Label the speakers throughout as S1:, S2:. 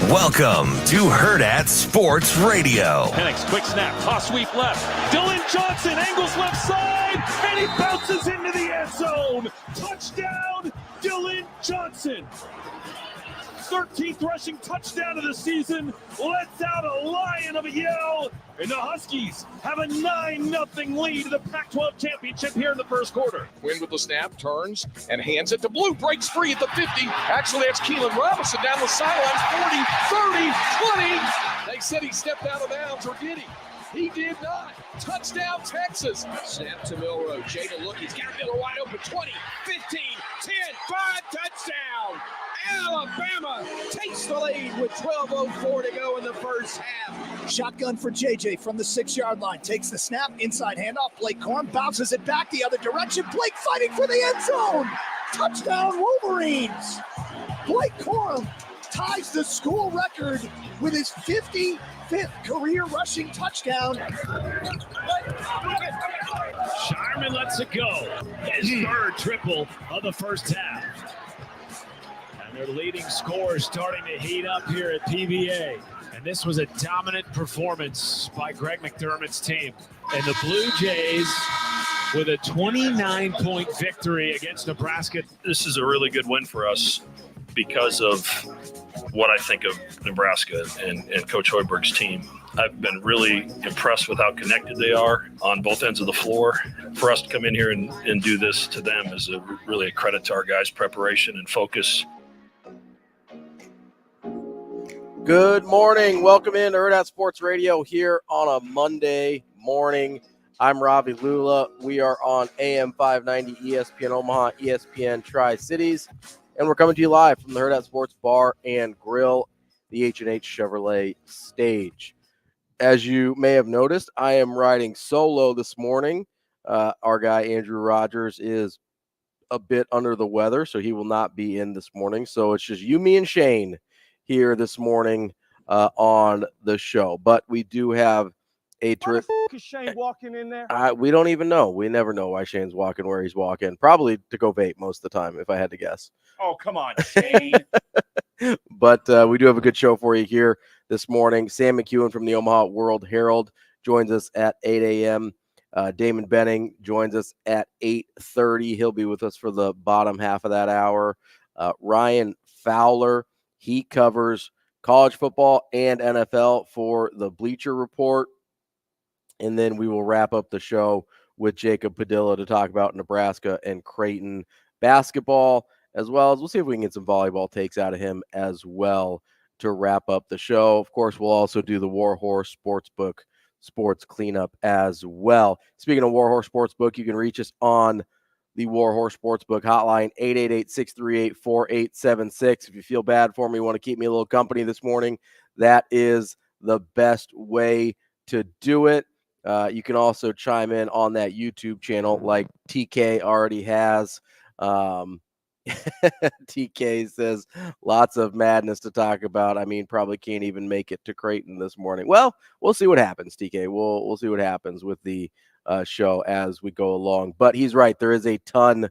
S1: Welcome to Hurrdat Sports Radio.
S2: Penix, quick snap, toss sweep left. Dylan Johnson angles left side, and he bounces into the end zone. Touchdown, Dylan Johnson. 13th rushing touchdown of the season. Lets out a lion of a yell, and the Huskies have a 9-0 lead in the Pac-12 championship here in the first quarter.
S3: Win with the snap, turns, and hands it to Blue. Breaks free at the 50. Actually, that's Keelan Robinson down the sidelines. 40, 30, 20. They said he stepped out of bounds, or did he? He did not. Touchdown, Texas. Snap to Milroe. Jada look. He's got Miller wide open. 20, 15, 10, 5. Touchdown. Alabama takes the lead with 12:04 to go in the first half.
S4: Shotgun for JJ from the 6-yard line. Takes the snap. Inside handoff. Blake Corum bounces it back the other direction. Blake fighting for the end zone. Touchdown, Wolverines. Blake Corum ties the school record with his 55th career rushing touchdown.
S2: Shireman lets it go. His third triple of the first half. And their leading scorers starting to heat up here at PBA. And this was a dominant performance by Greg McDermott's team. And the Blue Jays with a 29-point victory against Nebraska.
S5: This is a really good win for us because of what I think of Nebraska and Coach Hoiberg's team. I've been really impressed with how connected they are on both ends of the floor. For us to come in here and do this to them is really a credit to our guys' preparation and focus.
S6: Good morning. Welcome in to Hurrdat Sports Radio here on a Monday morning. I'm Ravi Lulla. We are on AM 590 ESPN Omaha, ESPN Tri-Cities, and we're coming to you live from the Hurrdat Sports Bar and Grill, the H&H Chevrolet stage. As you may have noticed, I am riding solo this morning. Our guy Andrew Rogers is a bit under the weather, so he will not be in this morning. So it's just you, me, and Shane here this morning on the show. But we do have a terrific.
S7: Why the f- is Shane walking in there?
S6: We don't even know. We never know why Shane's walking where he's walking. Probably to go vape most of the time, if I had to guess.
S7: Oh, come on, Shane.
S6: But we do have a good show for you here this morning. Sam McKewon from the Omaha World-Herald joins us at 8 a.m. Damon Benning joins us at 8:30. He'll be with us for the bottom half of that hour. Ryan Fowler, he covers college football and NFL for the Bleacher Report. And then we will wrap up the show with Jacob Padilla to talk about Nebraska and Creighton basketball, as well as we'll see if we can get some volleyball takes out of him as well to wrap up the show. Of course, we'll also do the Warhorse Sportsbook sports cleanup as well. Speaking of Warhorse Sportsbook, you can reach us on the Warhorse Sportsbook hotline, 888-638-4876. If you feel bad for me, want to keep me a little company this morning, that is the best way to do it. You can also chime in on that YouTube channel like TK already has. TK says lots of madness to talk about. I mean, probably can't even make it to Creighton this morning. Well, we'll see what happens, TK. We'll see what happens with the show as we go along. But he's right. There is a ton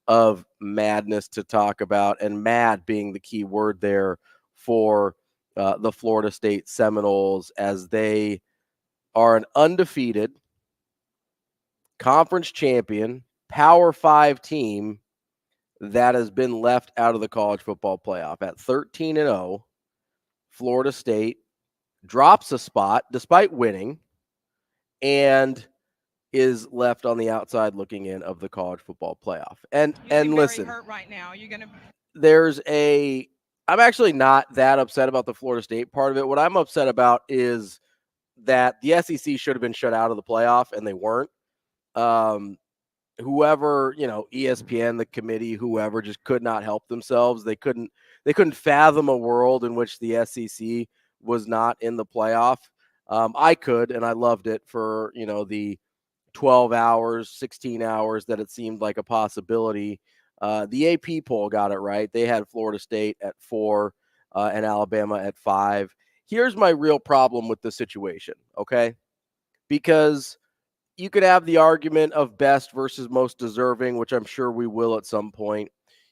S6: of madness to talk about, and mad being the key word there for the Florida State Seminoles, as they are an undefeated conference champion, Power 5 team that has been left out of the college football playoff. At 13-0, Florida State drops a spot despite winning and is left on the outside looking in of the college football playoff. And listen,
S8: hurt right now. You're gonna.
S6: I'm actually not that upset about the Florida State part of it. What I'm upset about is that the SEC should have been shut out of the playoff, and they weren't. Whoever, ESPN, the committee, whoever, just could not help themselves. They couldn't fathom a world in which the SEC was not in the playoff. I could, and I loved it for, the 12 hours, 16 hours that it seemed like a possibility. The AP poll got it right. They had Florida State at 4 and Alabama at 5. Here's my real problem with the situation, okay? Because you could have the argument of best versus most deserving, which I'm sure we will at some point.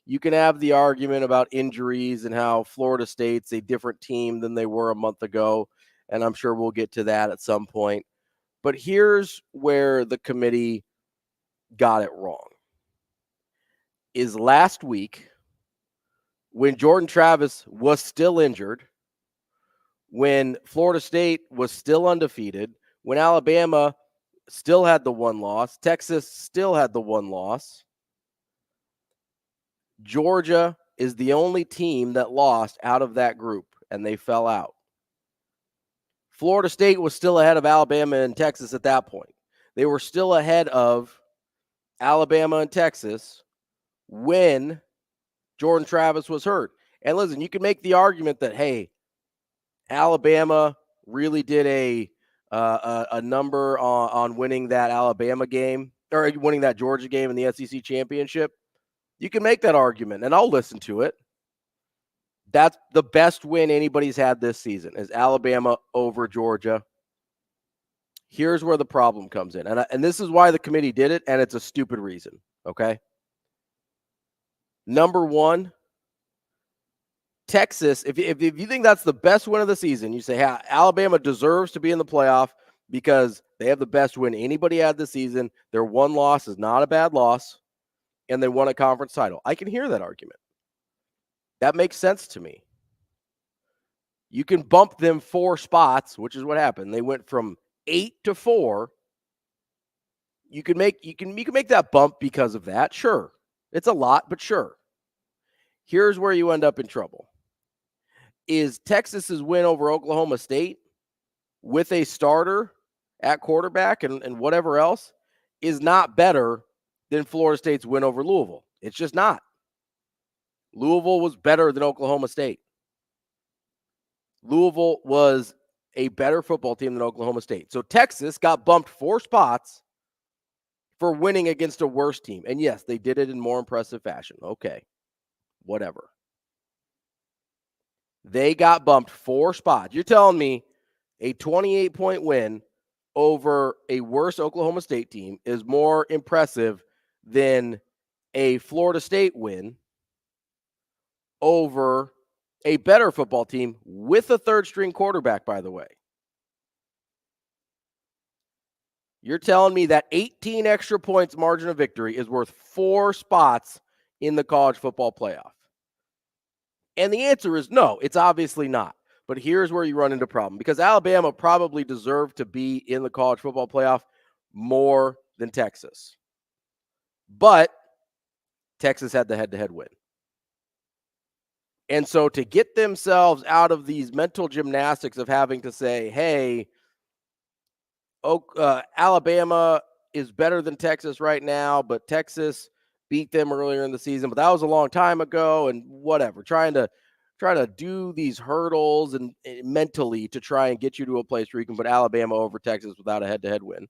S6: You can have the argument about injuries and how Florida State's a different team than they were a month ago, and I'm sure we'll get to that at some point. But here's where the committee got it wrong. Is last week, when Jordan Travis was still injured, when Florida State was still undefeated, when Alabama still had the one loss, Texas still had the one loss, Georgia is the only team that lost out of that group, and they fell out. Florida State was still ahead of Alabama and Texas at that point. They were still ahead of Alabama and Texas when Jordan Travis was hurt. And listen, you can make the argument that, hey, Alabama really did a number on winning that Alabama game or winning that Georgia game in the SEC championship. You can make that argument, and I'll listen to it. That's the best win anybody's had this season is Alabama over Georgia. Here's where the problem comes in, and this is why the committee did it, and it's a stupid reason, okay? Number one, Texas, if you think that's the best win of the season, you say, hey, Alabama deserves to be in the playoff because they have the best win anybody had this season. Their one loss is not a bad loss, and they won a conference title. I can hear that argument. That makes sense to me. You can bump them 4 spots, which is what happened. They went from 8 to 4. You can make that bump because of that. Sure. It's a lot, but sure. Here's where you end up in trouble. Is Texas's win over Oklahoma State with a starter at quarterback and whatever else is not better than Florida State's win over Louisville. It's just not. Louisville was better than Oklahoma State. Louisville was a better football team than Oklahoma State. So Texas got bumped 4 spots for winning against a worse team. And yes, they did it in more impressive fashion. Okay, whatever. They got bumped 4 spots. You're telling me a 28-point win over a worse Oklahoma State team is more impressive than a Florida State win over a better football team with a third-string quarterback, by the way. You're telling me that 18 extra points margin of victory is worth 4 spots in the college football playoff? And the answer is no, it's obviously not. But here's where you run into a problem, because Alabama probably deserved to be in the college football playoff more than Texas. But Texas had the head-to-head win. And so to get themselves out of these mental gymnastics of having to say, hey, Alabama is better than Texas right now, but Texas beat them earlier in the season, but that was a long time ago, and whatever, trying to do these hurdles and mentally to try and get you to a place where you can put Alabama over Texas without a head-to-head win.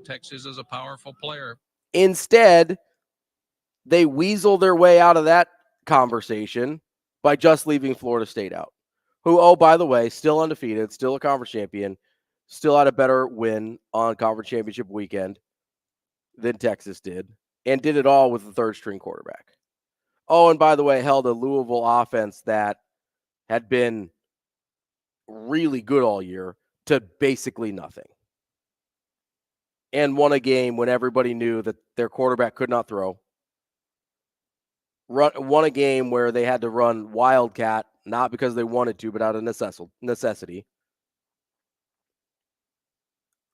S8: Texas is a powerful player.
S6: Instead, they weasel their way out of that conversation by just leaving Florida State out, who, oh, by the way, still undefeated, still a conference champion, still had a better win on conference championship weekend than Texas did, and did it all with the third-string quarterback. Oh, and by the way, held a Louisville offense that had been really good all year to basically nothing. And won a game when everybody knew that their quarterback could not throw. Won a game where they had to run Wildcat, not because they wanted to, but out of necessity.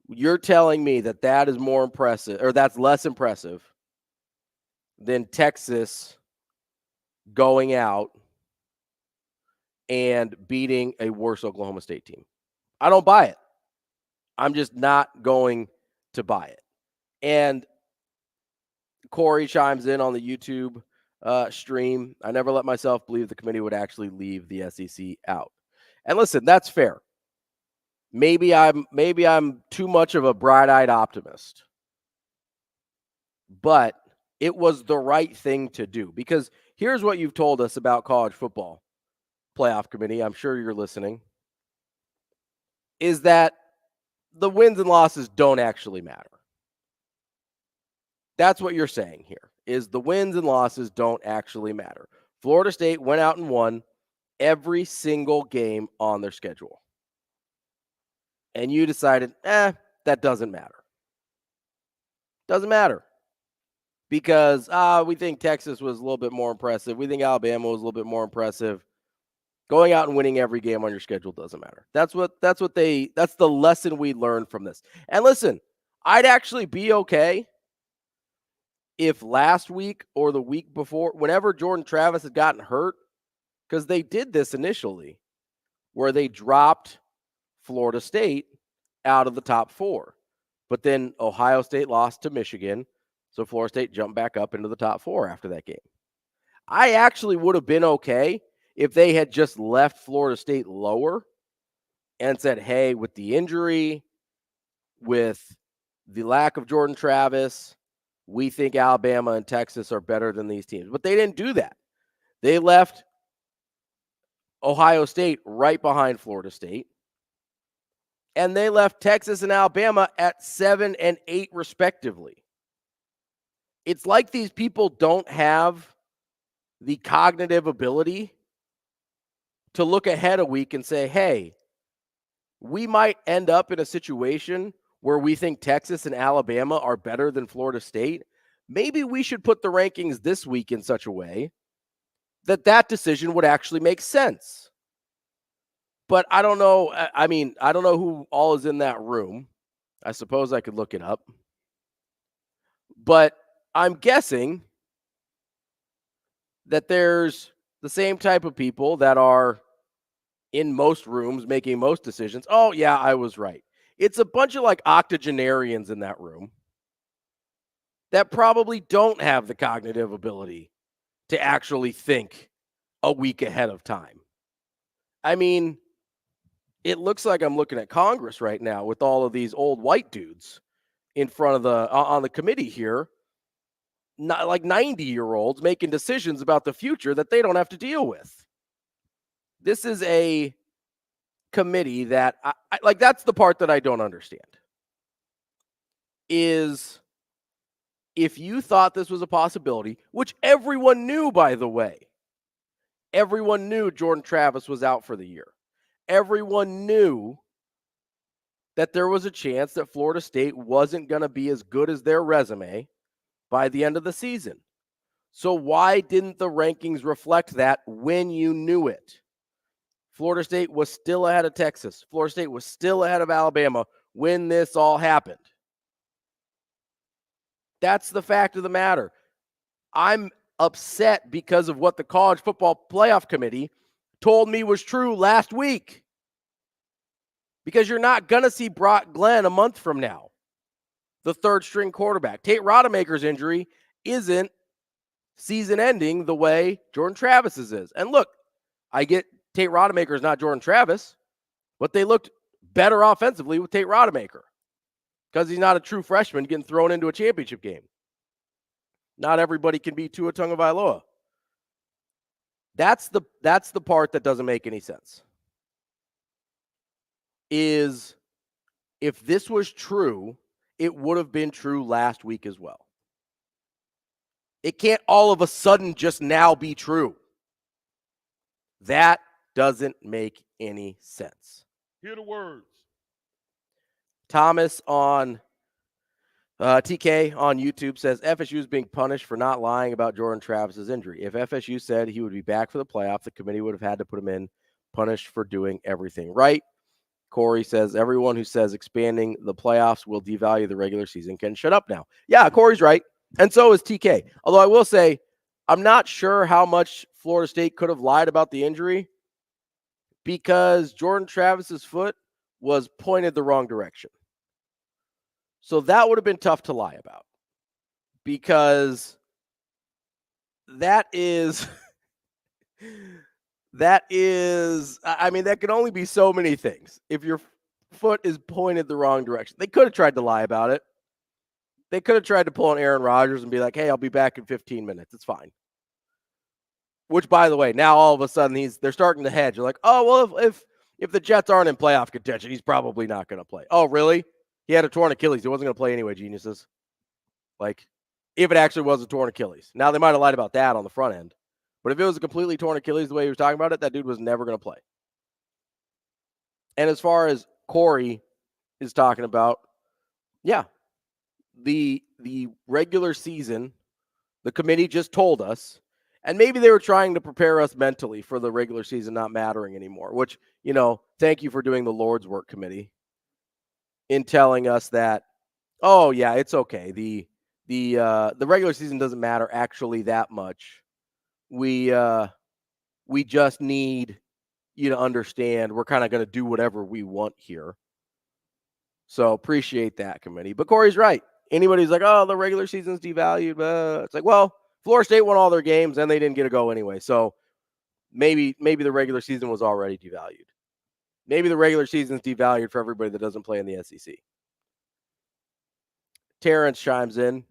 S6: You're telling me that is more impressive, or that's less impressive than Texas going out and beating a worse Oklahoma State team? I don't buy it. I'm just not going to buy it. And Corey chimes in on the YouTube stream. I never let myself believe the committee would actually leave the SEC out. And listen, that's fair. Maybe I'm too much of a bright-eyed optimist. But it was the right thing to do, because here's what you've told us about college football playoff committee. I'm sure you're listening. Is that the wins and losses don't actually matter. That's what you're saying here. is the wins and losses don't actually matter. Florida State went out and won every single game on their schedule. And you decided, that doesn't matter. Doesn't matter. Because we think Texas was a little bit more impressive. We think Alabama was a little bit more impressive. Going out and winning every game on your schedule doesn't matter. That's the lesson we learned from this. And listen, I'd actually be okay if last week or the week before, whenever Jordan Travis had gotten hurt, because they did this initially, where they dropped Florida State out of the top 4. But then Ohio State lost to Michigan, so Florida State jumped back up into the top 4 after that game. I actually would have been okay if they had just left Florida State lower and said, hey, with the injury, with the lack of Jordan Travis, we think Alabama and Texas are better than these teams. But they didn't do that. They left Ohio State right behind Florida State. And they left Texas and Alabama at 7 and 8 respectively. It's like these people don't have the cognitive ability to look ahead a week and say, hey, we might end up in a situation where we think Texas and Alabama are better than Florida State. Maybe we should put the rankings this week in such a way that decision would actually make sense. But I don't know. I mean, I don't know who all is in that room. I suppose I could look it up. But I'm guessing that there's the same type of people that are in most rooms making most decisions. Oh, yeah, I was right. It's a bunch of like octogenarians in that room that probably don't have the cognitive ability to actually think a week ahead of time. I mean, it looks like I'm looking at Congress right now with all of these old white dudes in front of on the committee here, not like 90-year-olds making decisions about the future that they don't have to deal with. This is a committee that I like. That's the part that I don't understand. Is if you thought this was a possibility, which everyone knew, by the way, everyone knew Jordan Travis was out for the year. Everyone knew that there was a chance that Florida State wasn't going to be as good as their resume by the end of the season. So why didn't the rankings reflect that when you knew it? Florida State was still ahead of Texas. Florida State was still ahead of Alabama when this all happened. That's the fact of the matter. I'm upset because of what the College Football Playoff Committee told me was true last week. Because you're not going to see Brock Glenn a month from now, the third string quarterback. Tate Rodemaker's injury isn't season ending the way Jordan Travis's is. And look, I get Tate Rodemaker is not Jordan Travis, but they looked better offensively with Tate Rodemaker because he's not a true freshman getting thrown into a championship game. Not everybody can be Tua Tagovailoa. That's the part that doesn't make any sense. Is if this was true, it would have been true last week as well. It can't all of a sudden just now be true. That doesn't make any sense.
S2: Hear the words.
S6: Thomas on TK on YouTube says FSU is being punished for not lying about Jordan Travis's injury. If FSU said he would be back for the playoff, the committee would have had to put him in, punished for doing everything right. Corey says everyone who says expanding the playoffs will devalue the regular season can shut up now. Yeah, Corey's right. And so is TK. Although I will say, I'm not sure how much Florida State could have lied about the injury because Jordan Travis's foot was pointed the wrong direction. So that would have been tough to lie about because that is, I mean, that can only be so many things. If your foot is pointed the wrong direction, they could have tried to lie about it. They could have tried to pull on Aaron Rodgers and be like, hey, I'll be back in 15 minutes. It's fine. Which, by the way, now all of a sudden they're starting to hedge. You're like, oh, well, if the Jets aren't in playoff contention, he's probably not going to play. Oh, really? He had a torn Achilles. He wasn't going to play anyway, geniuses. Like, if it actually was a torn Achilles. Now, they might have lied about that on the front end. But if it was a completely torn Achilles the way he was talking about it, that dude was never going to play. And as far as Corey is talking about, yeah, the regular season, the committee just told us, and maybe they were trying to prepare us mentally for the regular season not mattering anymore, which, thank you for doing the Lord's work, committee, in telling us that, oh, yeah, it's okay. The regular season doesn't matter actually that much. We just need you to understand we're kind of going to do whatever we want here. So appreciate that, committee. But Corey's right. Anybody who's like, oh, the regular season's devalued, it's like, well, Florida State won all their games and they didn't get a go anyway. So maybe the regular season was already devalued. Maybe the regular season's devalued for everybody that doesn't play in the SEC. Terrence chimes in.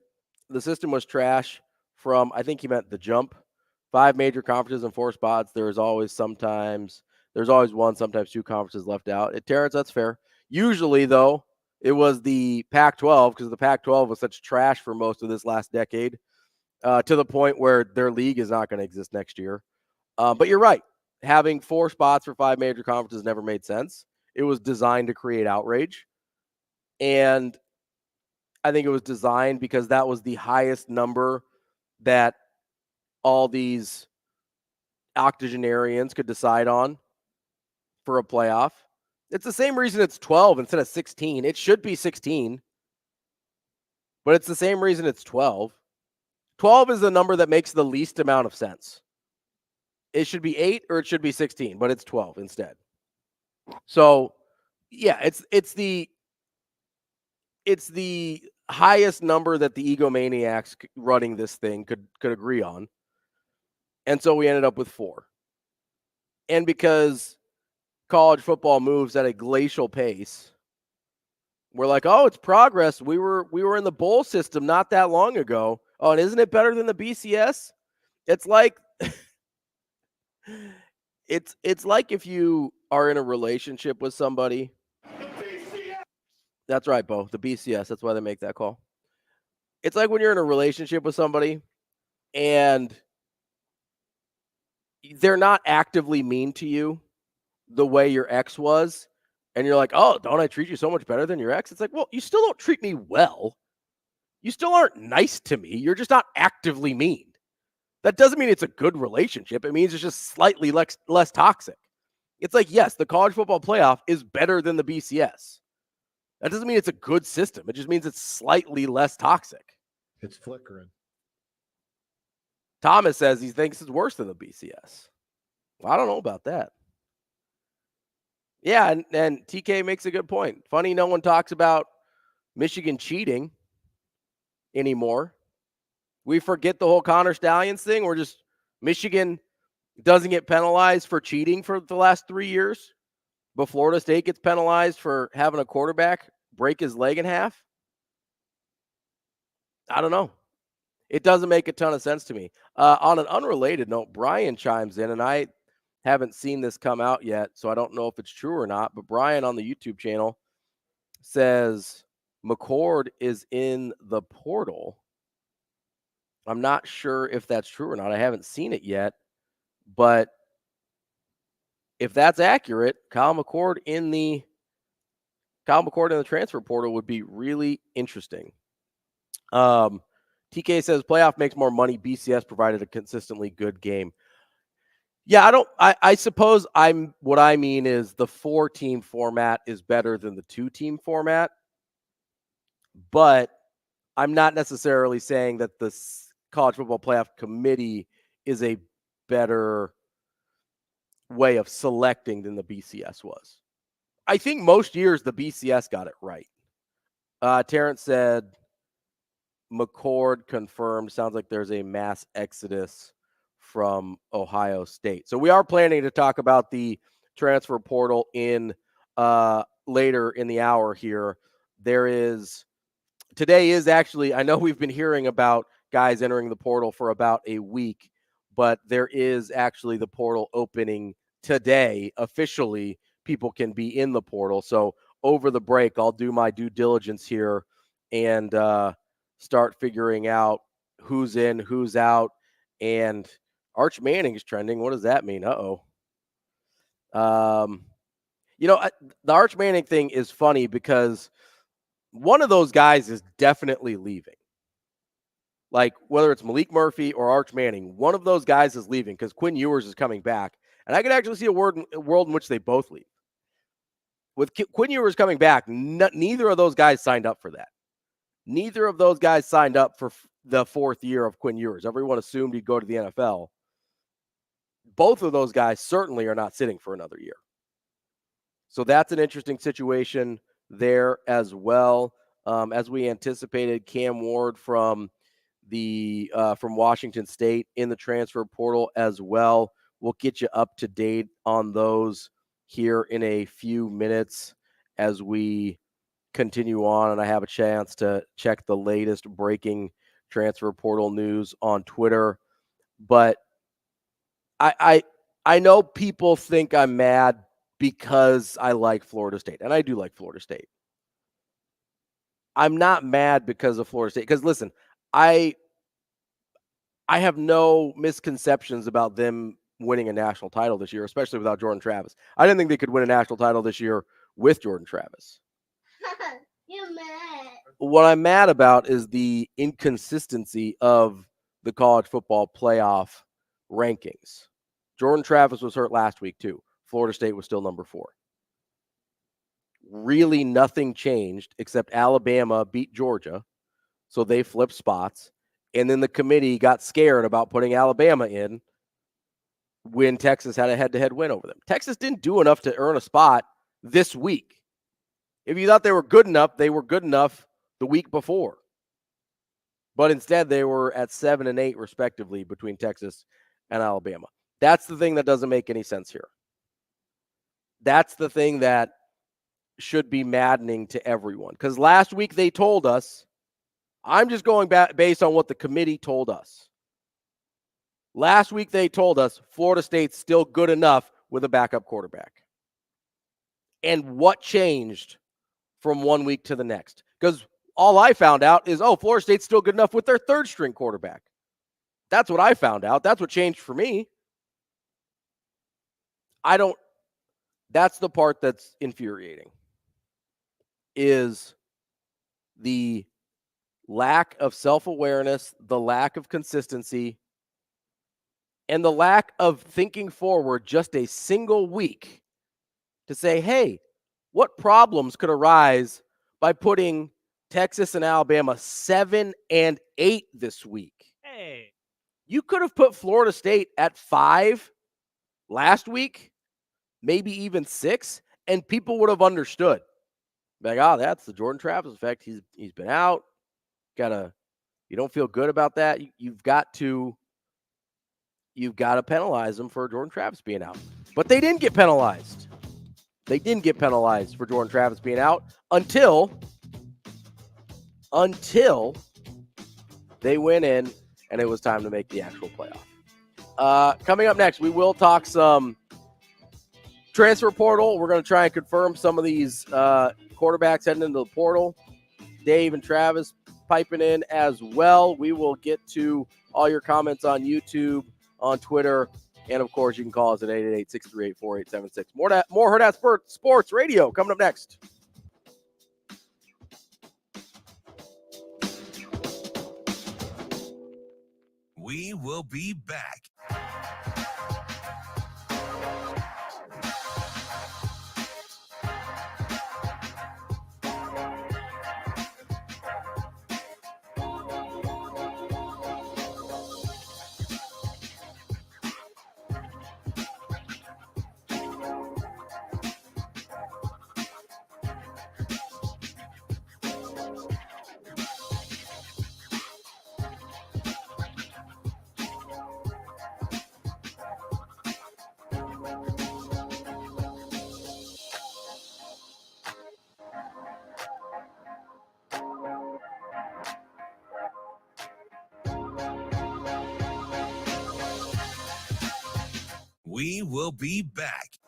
S6: The system was trash from, I think he meant the jump. 5 major conferences and 4 spots. There's always one, sometimes 2 conferences left out. Terrence, that's fair. Usually, though, it was the Pac-12 because the Pac-12 was such trash for most of this last decade to the point where their league is not going to exist next year. But you're right. Having 4 spots for 5 major conferences never made sense. It was designed to create outrage. And I think it was designed because that was the highest number that all these octogenarians could decide on for a playoff. It's the same reason it's 12 instead of 16. It should be 16, but it's the same reason it's 12. 12 is the number that makes the least amount of sense. It should be 8 or it should be 16, but it's 12 instead. So, yeah, it's the highest number that the egomaniacs running this thing could agree on. And so we ended up with 4. And because college football moves at a glacial pace, we're like, oh, it's progress. We were in the bowl system not that long ago. Oh, and isn't it better than the BCS? It's like it's like if you are in a relationship with somebody. That's right, Bo. The BCS. That's why they make that call. It's like when you're in a relationship with somebody and they're not actively mean to you the way your ex was, and you're like, oh, don't I treat you so much better than your ex? It's like, well, you still don't treat me well. You still aren't nice to me. You're just not actively mean. That doesn't mean it's a good relationship. It means it's just slightly less toxic. It's like, yes, the college football playoff is better than the BCS. That doesn't mean it's a good system. It just means it's slightly less toxic.
S9: It's flickering.
S6: Thomas says he thinks it's worse than the BCS. Well, I don't know about that. Yeah, and TK makes a good point. Funny, no one talks about Michigan cheating anymore. We forget the whole Connor Stallions thing. We're just, Michigan doesn't get penalized for cheating for the last 3 years, but Florida State gets penalized for having a quarterback break his leg in half. I don't know. It doesn't make a ton of sense to me. On an unrelated note, Brian chimes in, and I haven't seen this come out yet, so I don't know if it's true or not, but Brian on the YouTube channel says McCord is in the portal. I'm not sure if that's true or not. I haven't seen it yet, but if that's accurate, Kyle McCord in the transfer portal would be really interesting. TK says playoff makes more money. BCS provided a consistently good game. Yeah, I suppose what I mean is the 4-team format is better than the 2-team format, but I'm not necessarily saying that the College Football Playoff Committee is a better way of selecting than the BCS was. I think most years the BCS got it right. Terrence said McCord confirmed. Sounds like there's a mass exodus from Ohio State. So we are planning to talk about the transfer portal in later in the hour here. Today is actually, I know we've been hearing about guys entering the portal for about a week, but there is actually the portal opening today. Officially, people can be in the portal. So over the break, I'll do my due diligence here and start figuring out who's in, who's out, and Arch Manning is trending. What does that mean? The Arch Manning thing is funny because one of those guys is definitely leaving. Like, whether it's Malik Murphy or Arch Manning, one of those guys is leaving because Quinn Ewers is coming back. And I could actually see a world in which they both leave. With Quinn Ewers coming back, neither of those guys signed up for that. Neither of those guys signed up for the fourth year of Quinn Ewers. Everyone assumed he'd go to the NFL. Both of those guys certainly are not sitting for another year. So that's an interesting situation there as well. As we anticipated, Cam Ward from Washington State in the transfer portal as well. We'll get you up to date on those here in a few minutes as we continue on, and I have a chance to check the latest breaking transfer portal news on Twitter. But I know people think I'm mad because I like Florida State, and I do like Florida State. I'm not mad because of Florida State, because listen, I have no misconceptions about them winning a national title this year, especially without Jordan Travis. I didn't think they could win a national title this year with Jordan Travis.
S9: You're mad.
S6: What I'm mad about is the inconsistency of the college football playoff rankings. Jordan Travis was hurt last week too. Florida State was still number 4. Really nothing changed except Alabama beat Georgia, so they flipped spots. And then the committee got scared about putting Alabama in when Texas had a head-to-head win over them. Texas didn't do enough to earn a spot this week. If you thought they were good enough, they were good enough the week before. But instead, they were at 7 and 8, respectively, between Texas and Alabama. That's the thing that doesn't make any sense here. That's the thing that should be maddening to everyone. Because last week they told us, I'm just going back based on what the committee told us. Last week they told us Florida State's still good enough with a backup quarterback. And what changed from one week to the next? Because all I found out is, Florida State's still good enough with their third string quarterback. That's what I found out. That's what changed for me. That's the part that's infuriating, is the lack of self-awareness, the lack of consistency, and the lack of thinking forward just a single week to say, hey, what problems could arise by putting Texas and Alabama 7 and 8 this week?
S7: Hey.
S6: You could have put Florida State at 5 last week, maybe even 6, and people would have understood. Like, that's the Jordan Travis effect. He's been out. You don't feel good about that. You've got to penalize him for Jordan Travis being out. But they didn't get penalized. They didn't get penalized for Jordan Travis being out until they went in and it was time to make the actual playoff. Coming up next, we will talk some transfer portal. We're going to try and confirm some of these quarterbacks heading into the portal. Dave and Travis piping in as well. We will get to all your comments on YouTube, on Twitter, and of course, you can call us at 888-638-4876. More Hurrdat Sports Radio coming up next.
S1: We will be back. We will be back.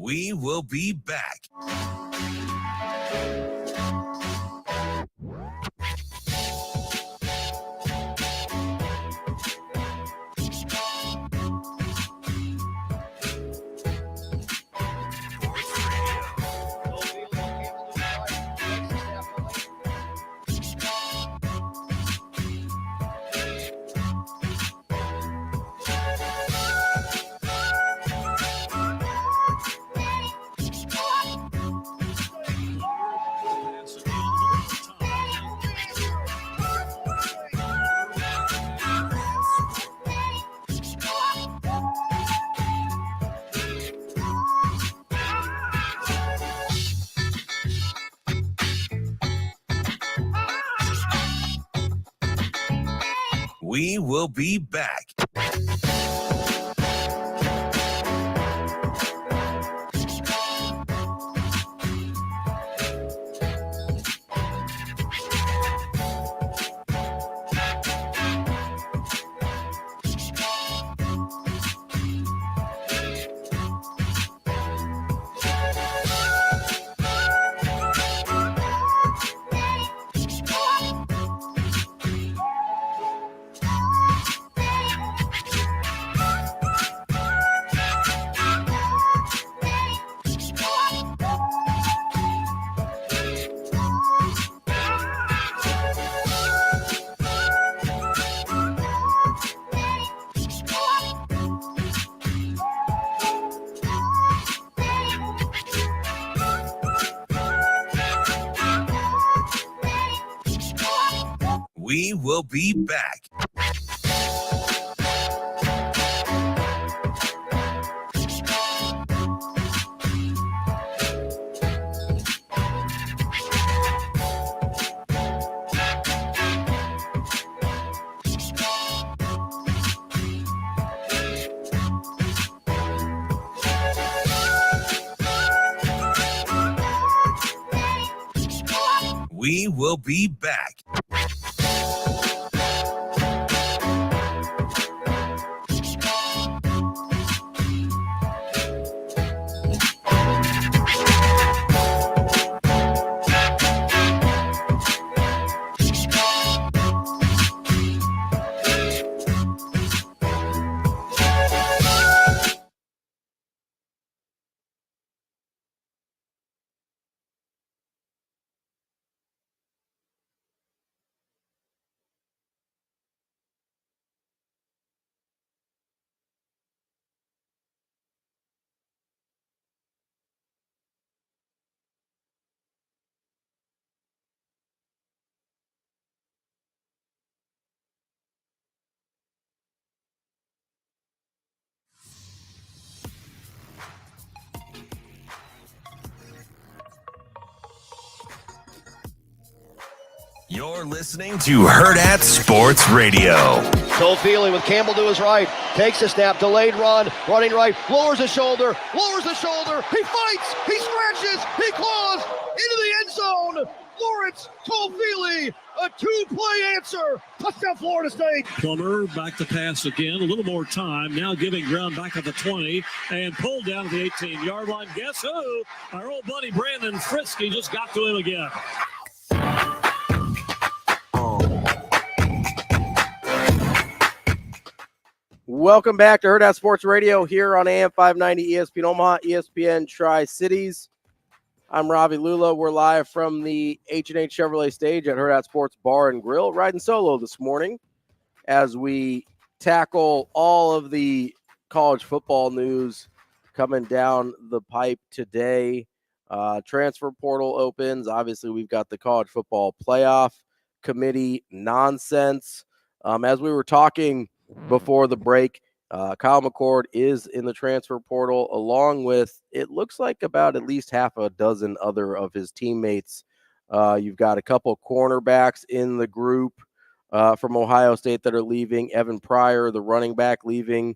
S1: We will be back. We will be back. We will be back. We will be back. You're listening to Hurrdat Sports Radio.
S10: Feely with Campbell to his right, takes the snap, delayed run, running right, lowers the shoulder, he fights, he scratches, he claws, into the end zone. Lawrence Feely, a two-play answer. Touchdown, Florida State.
S2: Plummer back to pass again. A little more time. Now giving ground back at the 20 and pulled down to the 18-yard line. Guess who? Our old buddy Brandon Frisky just got to him again.
S6: Welcome back to Hurrdat Sports Radio here on AM 590 ESPN Omaha, ESPN Tri-Cities. I'm Ravi Lulla. We're live from the H&H Chevrolet stage at Hurrdat Sports Bar and Grill, riding solo this morning as we tackle all of the college football news coming down the pipe today. Transfer portal opens. Obviously, we've got the college football playoff committee nonsense. As we were talking before the break, Kyle McCord is in the transfer portal, along with, it looks like, about at least half a dozen other of his teammates. You've got a couple of cornerbacks in the group from Ohio State that are leaving. Evan Pryor, the running back, leaving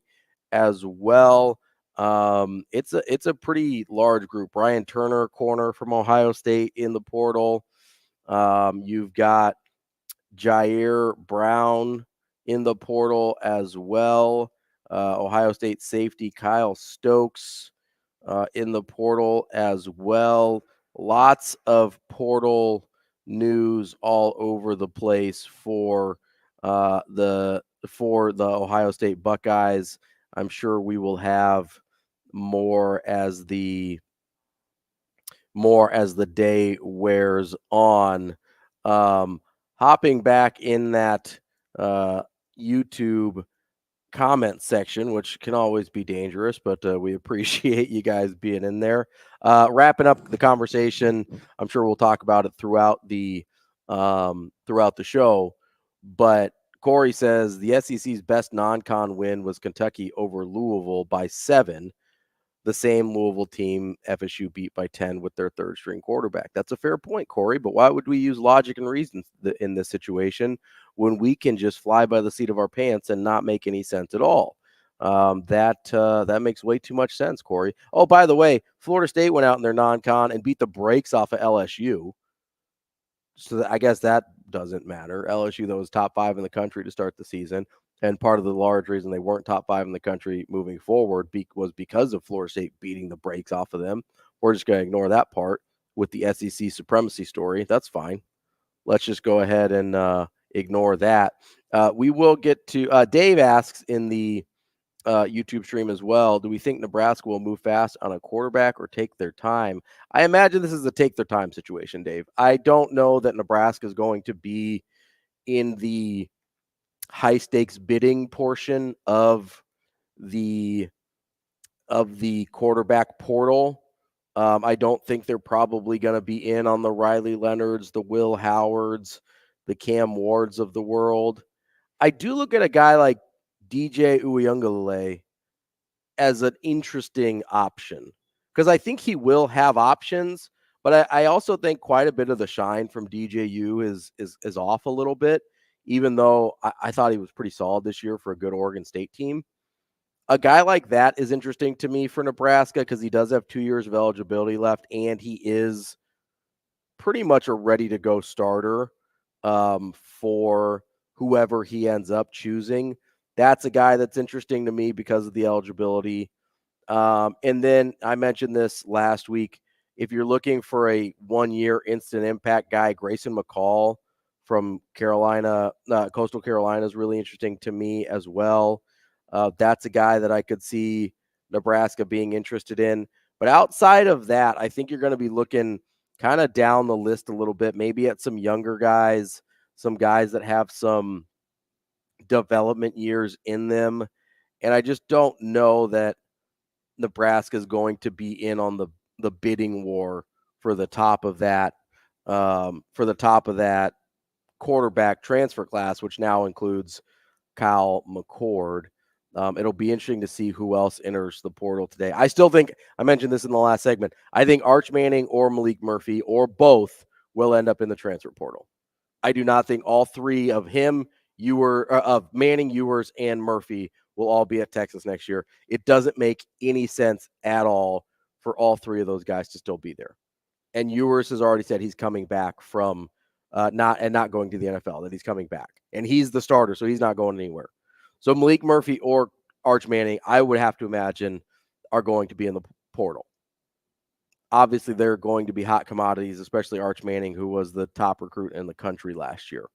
S6: as well. It's a pretty large group. Ryan Turner, corner from Ohio State, in the portal. You've got Jair Brown in the portal as well. Ohio State safety Kyle Stokes in the portal as well. Lots of portal news all over the place for the Ohio State Buckeyes. I'm sure we will have more as the day wears on. Hopping back in that YouTube comment section, which can always be dangerous, but we appreciate you guys being in there. Wrapping up the conversation, I'm sure we'll talk about it throughout the show, but Corey says the SEC's best non-con win was Kentucky over Louisville by 7. The same Louisville team FSU beat by 10 with their third-string quarterback. That's a fair point, Corey, but why would we use logic and reason in this situation when we can just fly by the seat of our pants and not make any sense at all? That makes way too much sense, Corey. Oh, by the way, Florida State went out in their non-con and beat the brakes off of LSU. So I guess that doesn't matter. LSU, that was top 5 in the country to start the season. And part of the large reason they weren't top 5 in the country moving forward was because of Florida State beating the brakes off of them. We're just going to ignore that part with the SEC supremacy story. That's fine. Let's just go ahead and ignore that. We will get to Dave asks in the YouTube stream as well, do we think Nebraska will move fast on a quarterback or take their time? I imagine this is a take their time situation, Dave. I don't know that Nebraska is going to be in the high stakes bidding portion of the quarterback portal. I don't think they're probably going to be in on the Riley Leonards, the Will Howards, the Cam Wards of the world. I do look at a guy like DJ Uiagalelei as an interesting option because I think he will have options, but I also think quite a bit of the shine from DJU is off a little bit. Even though I thought he was pretty solid this year for a good Oregon State team. A guy like that is interesting to me for Nebraska because he does have 2 years of eligibility left, and he is pretty much a ready-to-go starter for whoever he ends up choosing. That's a guy that's interesting to me because of the eligibility. And then I mentioned this last week. If you're looking for a 1-year instant impact guy, Grayson McCall from Carolina, Coastal Carolina is really interesting to me as well. That's a guy that I could see Nebraska being interested in. But outside of that, I think you're going to be looking kind of down the list a little bit, maybe at some younger guys, some guys that have some development years in them. And I just don't know that Nebraska is going to be in on the bidding war for the top of that, quarterback transfer class, which now includes Kyle McCord. It'll be interesting to see who else enters the portal today. I still think, I mentioned this in the last segment, I think Arch Manning or Malik Murphy or both will end up in the transfer portal. I do not think all three of him, of Manning, Ewers, and Murphy will all be at Texas next year. It doesn't make any sense at all for all three of those guys to still be there. And Ewers has already said he's coming back from not going to the NFL, that he's coming back. And he's the starter, so he's not going anywhere. So Malik Murphy or Arch Manning, I would have to imagine, are going to be in the portal. Obviously, they're going to be hot commodities, especially Arch Manning, who was the top recruit in the country last year.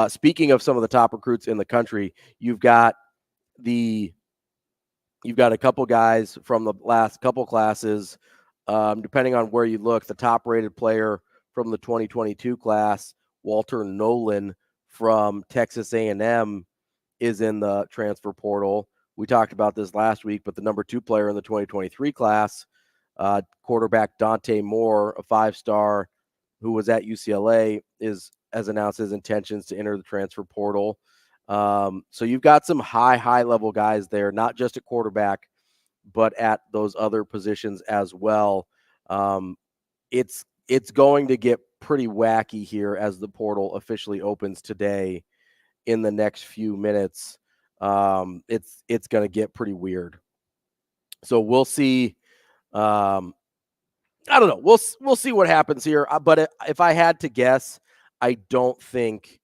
S6: Speaking of some of the top recruits in the country, you've got a couple guys from the last couple classes. Depending on where you look, the top-rated player from the 2022 class, Walter Nolan from Texas A&M, is in the transfer portal. We talked about this last week, but the number 2 player in the 2023 class, quarterback Dante Moore, a 5-star who was at UCLA, has announced his intentions to enter the transfer portal. So you've got some high-level guys there, not just at quarterback, but at those other positions as well. It's going to get pretty wacky here as the portal officially opens today in the next few minutes. It's going to get pretty weird. So we'll see. I don't know. We'll see what happens here. But if I had to guess, I don't think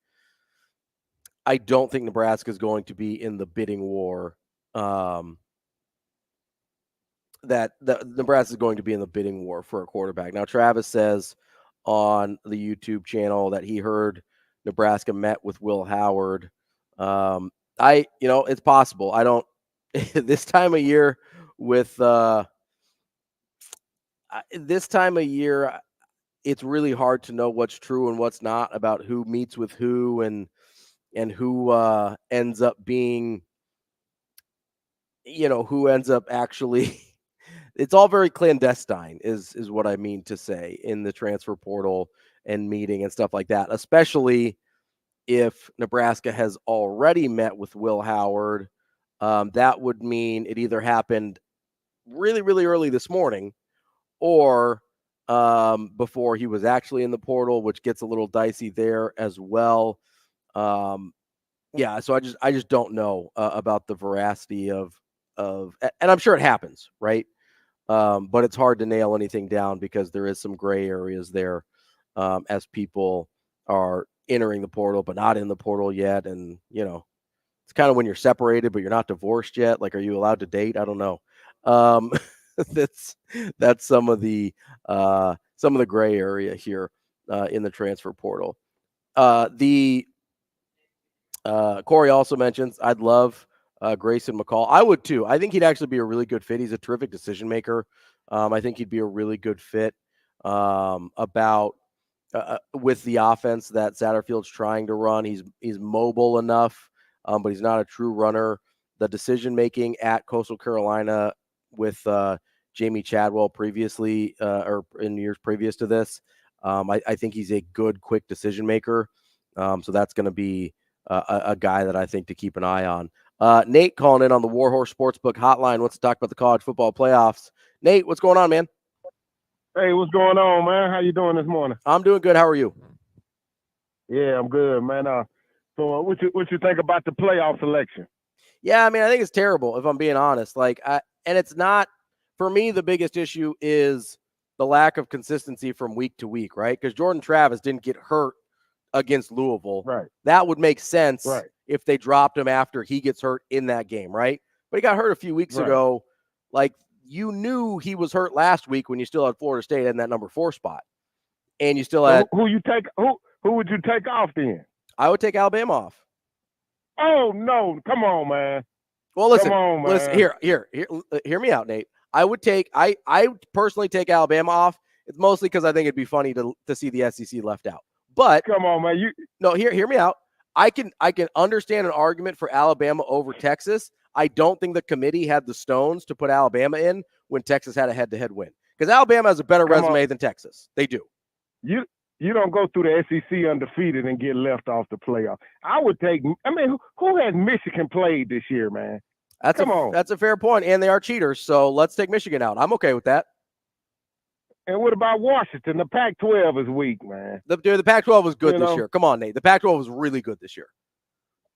S6: Nebraska is going to be in the bidding war that Nebraska is going to be in the bidding war for a quarterback. Now, Travis says on the YouTube channel that he heard Nebraska met with Will Howard. It's possible. I don't this time of year with this time of year, it's really hard to know what's true and what's not about who meets with who and who ends up being, who ends up actually. It's all very clandestine is what I mean to say in the transfer portal and meeting and stuff like that, especially if Nebraska has already met with Will Howard. That would mean it either happened really, really early this morning or before he was actually in the portal, which gets a little dicey there as well. So I just don't know about the veracity of, and I'm sure it happens, right? But it's hard to nail anything down because there is some gray areas there as people are entering the portal, but not in the portal yet. And, it's kind of when you're separated, but you're not divorced yet. Like, are you allowed to date? I don't know. That's some of the gray area here in the transfer portal. Corey also mentions, I'd love Grayson McCall. I would too. I think he'd actually be a really good fit. He's a terrific decision maker. I think he'd be a really good fit with the offense that Satterfield's trying to run. He's mobile enough, but he's not a true runner. The decision making at Coastal Carolina with Jamie Chadwell previously or in years previous to this, I think he's a good, quick decision maker. So that's going to be a guy that I think to keep an eye on. Nate calling in on the Warhorse Sportsbook hotline. Wants to talk about the college football playoffs. Nate, what's going on, man?
S11: Hey, what's going on, man? How you doing this morning?
S6: I'm doing good. How are you?
S11: Yeah, I'm good, man. So what you think about the playoff selection?
S6: Yeah, I mean, I think it's terrible, if I'm being honest. And it's not, for me, the biggest issue is the lack of consistency from week to week, right? Because Jordan Travis didn't get hurt against Louisville.
S11: Right.
S6: That would make sense
S11: right.
S6: if they dropped him after he gets hurt in that game, right? But he got hurt a few weeks ago. Like, you knew he was hurt last week when you still had Florida State in that number 4 spot. And you still had
S11: who would you take off then?
S6: I would take Alabama off.
S11: Oh no, come on, man.
S6: Well, listen,
S11: come on, man.
S6: Listen, hear me out, Nate. I would personally take Alabama off. It's mostly because I think it'd be funny to see the SEC left out. But
S11: come on, man.
S6: Hear me out. I can understand an argument for Alabama over Texas. I don't think the committee had the stones to put Alabama in when Texas had a head-to-head win. Because Alabama has a better resume than Texas. They do.
S11: You don't go through the SEC undefeated and get left off the playoff. Who has Michigan played this year, man? Come on.
S6: That's a fair point, and they are cheaters, so let's take Michigan out. I'm okay with that.
S11: And what about Washington? The Pac-12 is weak, man.
S6: The Pac-12 was good this year. Come on, Nate. The Pac-12 was really good this year.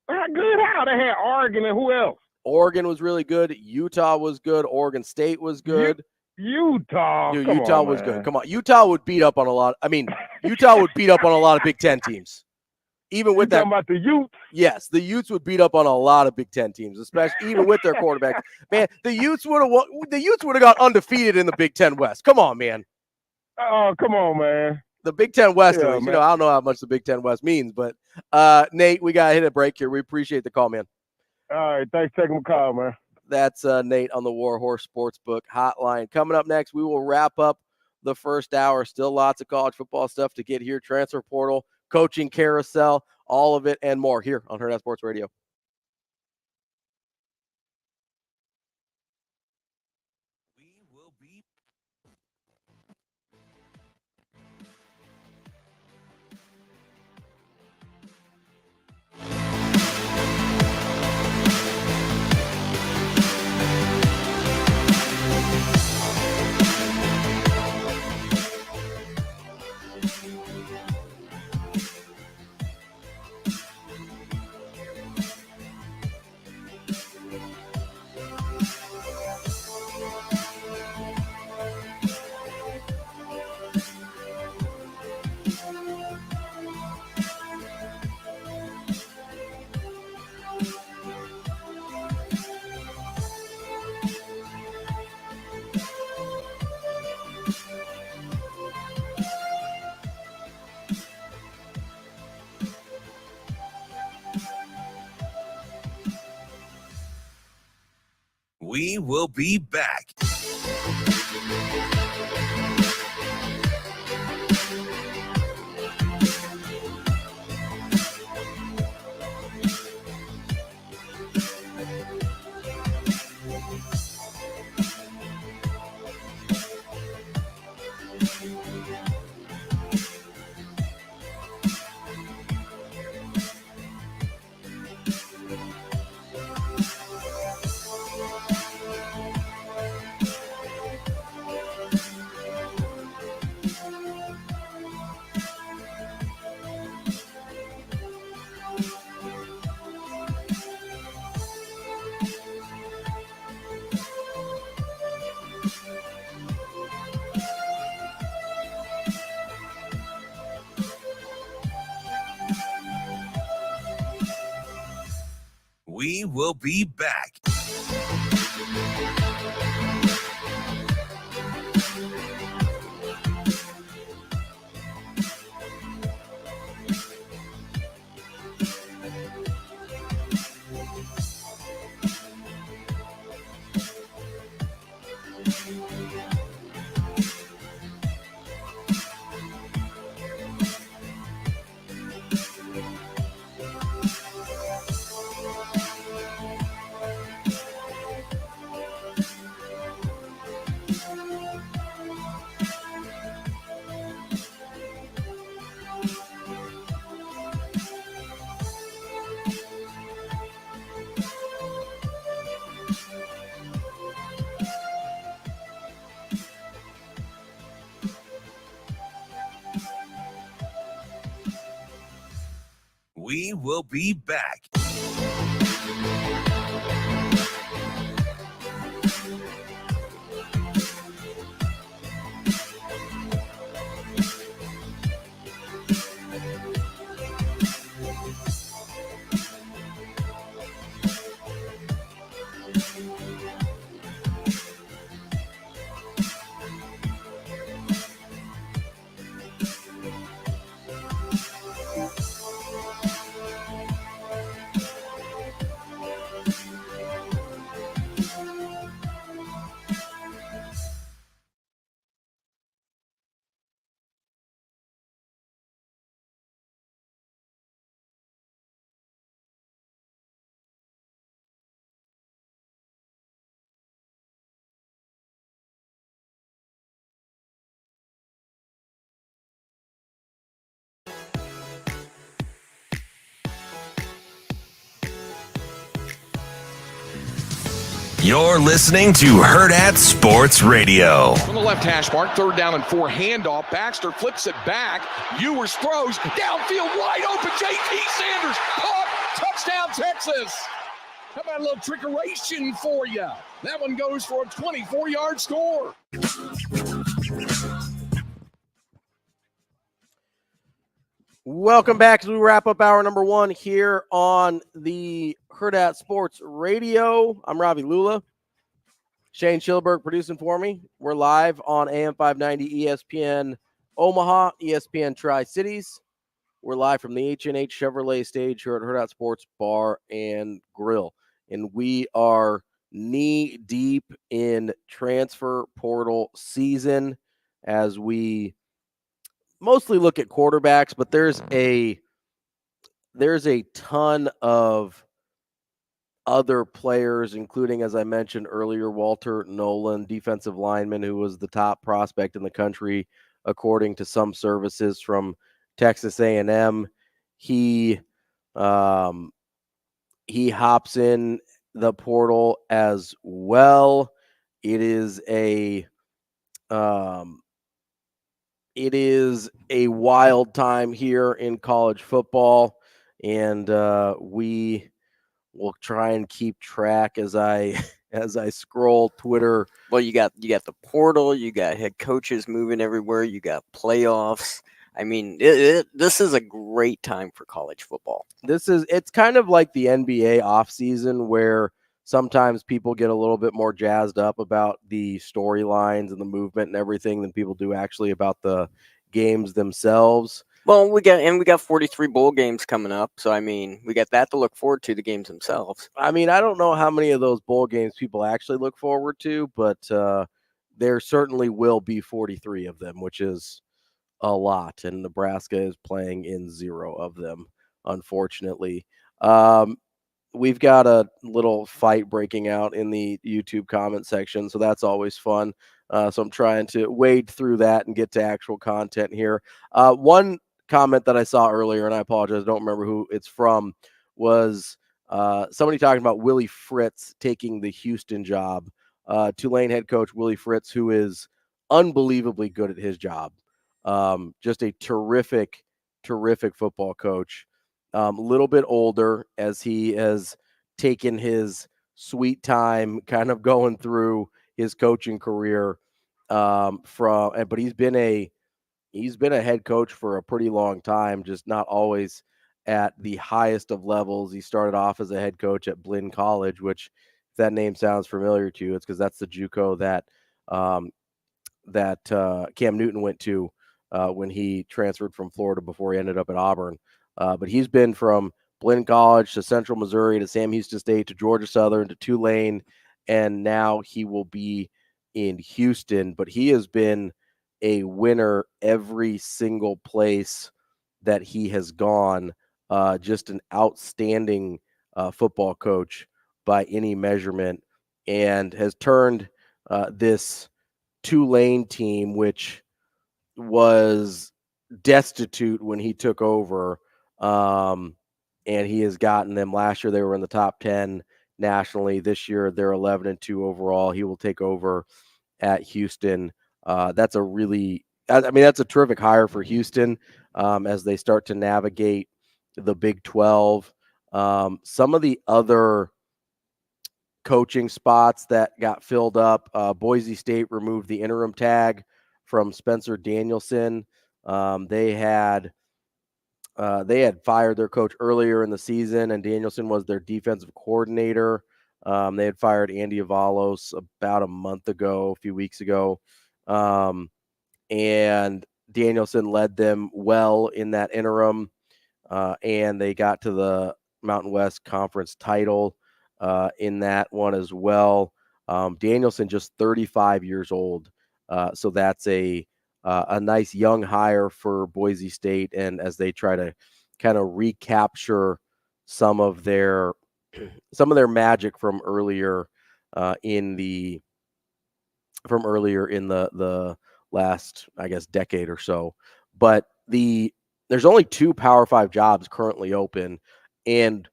S11: Good how? They had Oregon and who else?
S6: Oregon was really good. Utah was good. Oregon State was good.
S11: Utah.
S6: Dude, Utah was good. Come on. Utah would beat up on a lot. Utah would beat up on a lot of Big Ten teams. Even with that.
S11: Talking about the Utes?
S6: Yes, the Utes would beat up on a lot of Big Ten teams, especially even with their quarterbacks. Man, the Utes would have got undefeated in the Big Ten West. Come on, man.
S11: Oh, come on, man.
S6: The Big Ten West, I don't know how much the Big Ten West means, but Nate, we got to hit a break here. We appreciate the call, man.
S11: All right, thanks for taking the call, man.
S6: That's Nate on the Warhorse Sportsbook hotline. Coming up next, we will wrap up the first hour. Still lots of college football stuff to get here. Transfer portal, coaching carousel, all of it and more here on Hurrdat Sports Radio.
S1: We will be back. We will be back. We will be back. You're listening to Hurrdat Sports Radio.
S3: From the left hash mark, 3rd down and 4, handoff. Baxter flips it back. Ewers throws downfield, wide open. J.T. Sanders caught. Touchdown, Texas. How about a little trickeration for you? That one goes for a 24-yard score.
S6: Welcome back as we wrap up hour number 1 here on the Hurrdat Sports Radio. I'm Ravi Lulla. Shane Schilberg producing for me. We're live on AM 590 ESPN Omaha, ESPN Tri-Cities. We're live from the H&H Chevrolet stage here at Hurrdat Sports Bar and Grill. And we are knee deep in transfer portal season as we mostly look at quarterbacks, but there's a ton of other players, including, as I mentioned earlier, Walter Nolan, defensive lineman, who was the top prospect in the country, according to some services from Texas A&M. He hops in the portal as well. It is a wild time here in college football, and we will try and keep track as I scroll Twitter.
S12: Well, you got the portal, you got head coaches moving everywhere, you got playoffs. I mean, this is a great time for college football.
S6: It's kind of like the NBA offseason where sometimes people get a little bit more jazzed up about the storylines and the movement and everything than people do actually about the games themselves.
S12: Well, we got 43 bowl games coming up, so I mean, we got that to look forward to, the games themselves.
S6: I mean, I don't know how many of those bowl games people actually look forward to, but there certainly will be 43 of them, which is a lot, and Nebraska is playing in 0 of them, unfortunately. We've got a little fight breaking out in the YouTube comment section, so that's always fun. So I'm trying to wade through that and get to actual content here. One comment that I saw earlier, and I apologize, I don't remember who it's from, was somebody talking about Willie Fritz taking the Houston job. Tulane head coach Willie Fritz, who is unbelievably good at his job. Just a terrific football coach. A little bit older, as he has taken his sweet time kind of going through his coaching career. But he's been a head coach for a pretty long time, just not always at the highest of levels. He started off as a head coach at Blinn College, which, if that name sounds familiar to you, it's because that's the JUCO that Cam Newton went to when he transferred from Florida before he ended up at Auburn. But he's been from Blinn College to Central Missouri to Sam Houston State to Georgia Southern to Tulane, and now he will be in Houston. But he has been a winner every single place that he has gone. Just an outstanding football coach by any measurement, and has turned this Tulane team, which was destitute when he took over, and he has gotten them. Last year they were in the top 10 nationally. This year they're 11-2 overall. He will take over at Houston. That's a terrific hire for Houston as they start to navigate the Big 12. Some of the other coaching spots that got filled up, Boise State removed the interim tag from Spencer Danielson. They had fired their coach earlier in the season, and Danielson was their defensive coordinator. They had fired Andy Avalos about a few weeks ago. And Danielson led them well in that interim, and they got to the Mountain West Conference title in that one as well. Danielson just 35 years old, so that's a nice young hire for Boise State, and as they try to kind of recapture some of their magic from earlier in the last, I guess, decade or so. But there's only 2 Power 5 jobs currently open, and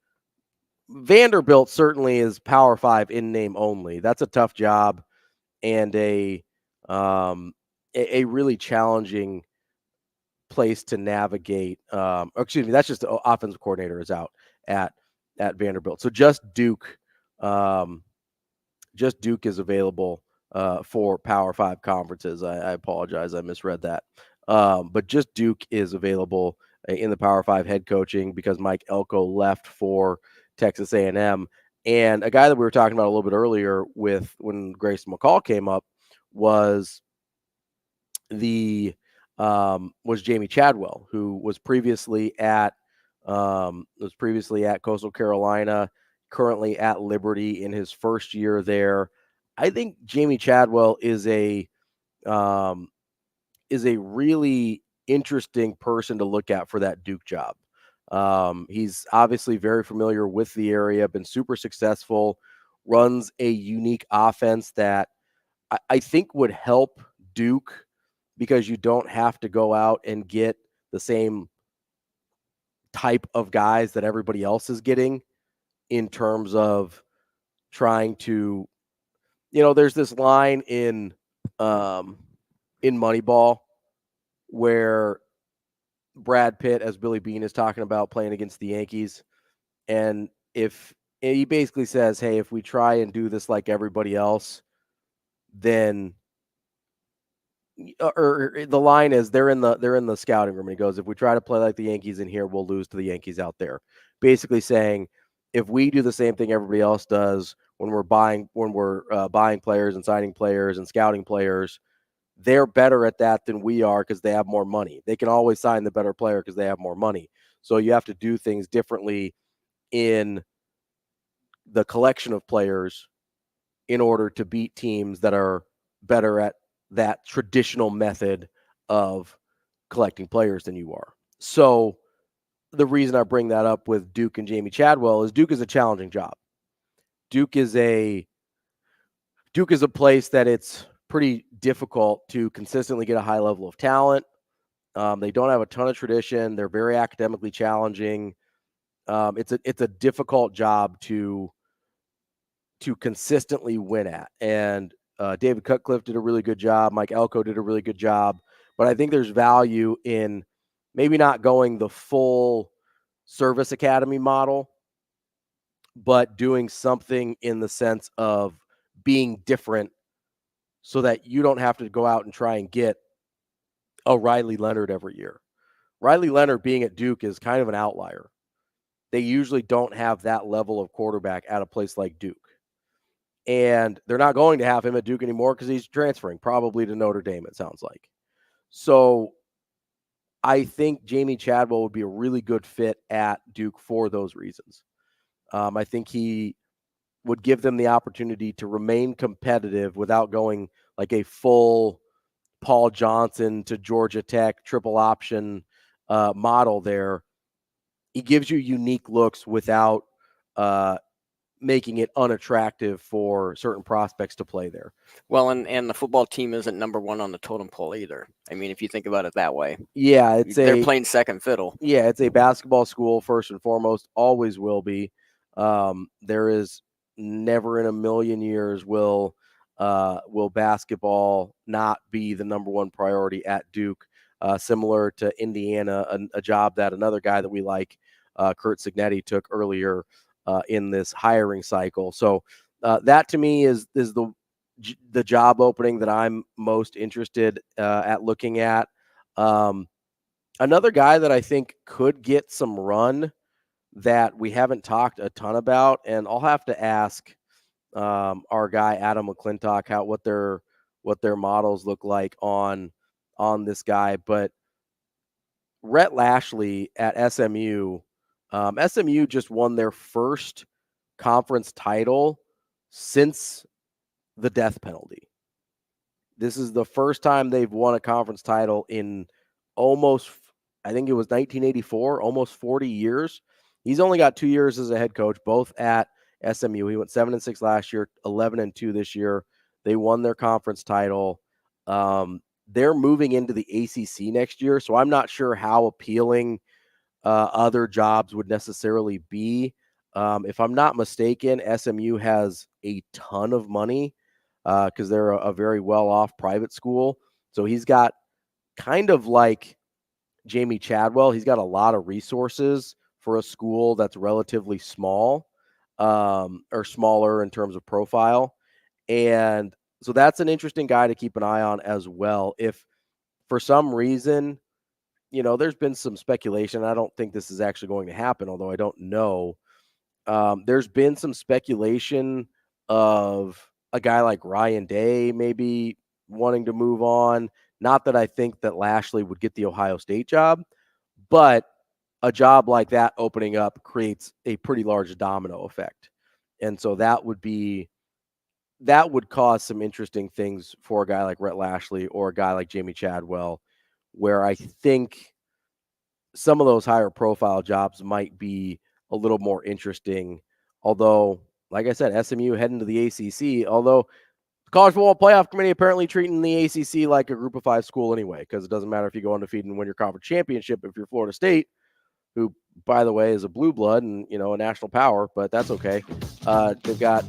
S6: Vanderbilt certainly is Power 5 in name only. That's a tough job and a really challenging place to navigate. That's just the offensive coordinator is out at Vanderbilt. So just Duke is available for Power 5 conferences. I apologize, I misread that. But just Duke is available in the Power 5 head coaching because Mike Elko left for Texas A&M. And a guy that we were talking about a little bit earlier when Grace McCall came up was Jamie Chadwell, who was previously at Coastal Carolina, currently at Liberty in his first year there. I think Jamie Chadwell is a really interesting person to look at for that Duke job. He's obviously very familiar with the area, been super successful, runs a unique offense that I think would help Duke because you don't have to go out and get the same type of guys that everybody else is getting in terms of trying to, there's this line in Moneyball where Brad Pitt as Billy Beane is talking about playing against the Yankees. And he basically says, hey, if we try and do this like everybody else, then or the line is they're in the scouting room. And he goes, if we try to play like the Yankees in here, we'll lose to the Yankees out there. Basically saying, if we do the same thing everybody else does when we're buying players and signing players and scouting players, they're better at that than we are because they have more money. They can always sign the better player because they have more money. So you have to do things differently in the collection of players in order to beat teams that are better at that traditional method of collecting players than you are. So the reason I bring that up with Duke and Jamie Chadwell is Duke is a challenging job. Duke is a place that it's pretty difficult to consistently get a high level of talent. They don't have a ton of tradition. They're very academically challenging. It's a difficult job to consistently win at. And David Cutcliffe did a really good job. Mike Elko did a really good job. But I think there's value in maybe not going the full service academy model, but doing something in the sense of being different so that you don't have to go out and try and get a Riley Leonard every year. Riley Leonard being at Duke is kind of an outlier. They usually don't have that level of quarterback at a place like Duke. And they're not going to have him at Duke anymore because he's transferring probably to Notre Dame, it sounds like. So I think Jamie Chadwell would be a really good fit at Duke for those reasons. I think he would give them the opportunity to remain competitive without going like a full Paul Johnson to Georgia Tech triple option model there. He gives you unique looks without making it unattractive for certain prospects to play there.
S12: Well, and the football team isn't number one on the totem pole either. I mean, if you think about it that way.
S6: Yeah,
S12: they're playing second fiddle.
S6: Yeah, it's a basketball school first and foremost, always will be. There is never in a million years will basketball not be the number one priority at Duke, similar to Indiana, a job that another guy that we like, Kurt Signetti, took earlier in this hiring cycle. So that to me is the job opening that I'm most interested at looking at. Another guy that I think could get some run that we haven't talked a ton about, and I'll have to ask our guy Adam McClintock what their models look like on this guy. But Rhett Lashley at SMU. SMU just won their first conference title since the death penalty. This is the first time they've won a conference title in almost, I think it was 1984, almost 40 years. He's only got 2 years as a head coach, both at SMU. He went 7-6 last year, 11-2 this year. They won their conference title. They're moving into the ACC next year, so I'm not sure how appealing other jobs would necessarily be. If I'm not mistaken, SMU has a ton of money because they're a very well-off private school. So he's got kind of like Jamie Chadwell. He's got a lot of resources for a school that's relatively small or smaller in terms of profile. And so that's an interesting guy to keep an eye on as well. If for some reason, there's been some speculation. I don't think this is actually going to happen, although I don't know. There's been some speculation of a guy like Ryan Day maybe wanting to move on. Not that I think that Lashley would get the Ohio State job, but a job like that opening up creates a pretty large domino effect. And so that would cause some interesting things for a guy like Rhett Lashley or a guy like Jamie Chadwell, where I think some of those higher profile jobs might be a little more interesting. Although, like I said, SMU heading to the ACC, although the College Football Playoff Committee apparently treating the ACC like a group of 5 school anyway, because it doesn't matter if you go undefeated and win your conference championship if you're Florida State, who, by the way, is a blue blood and, a national power, but that's okay. They've got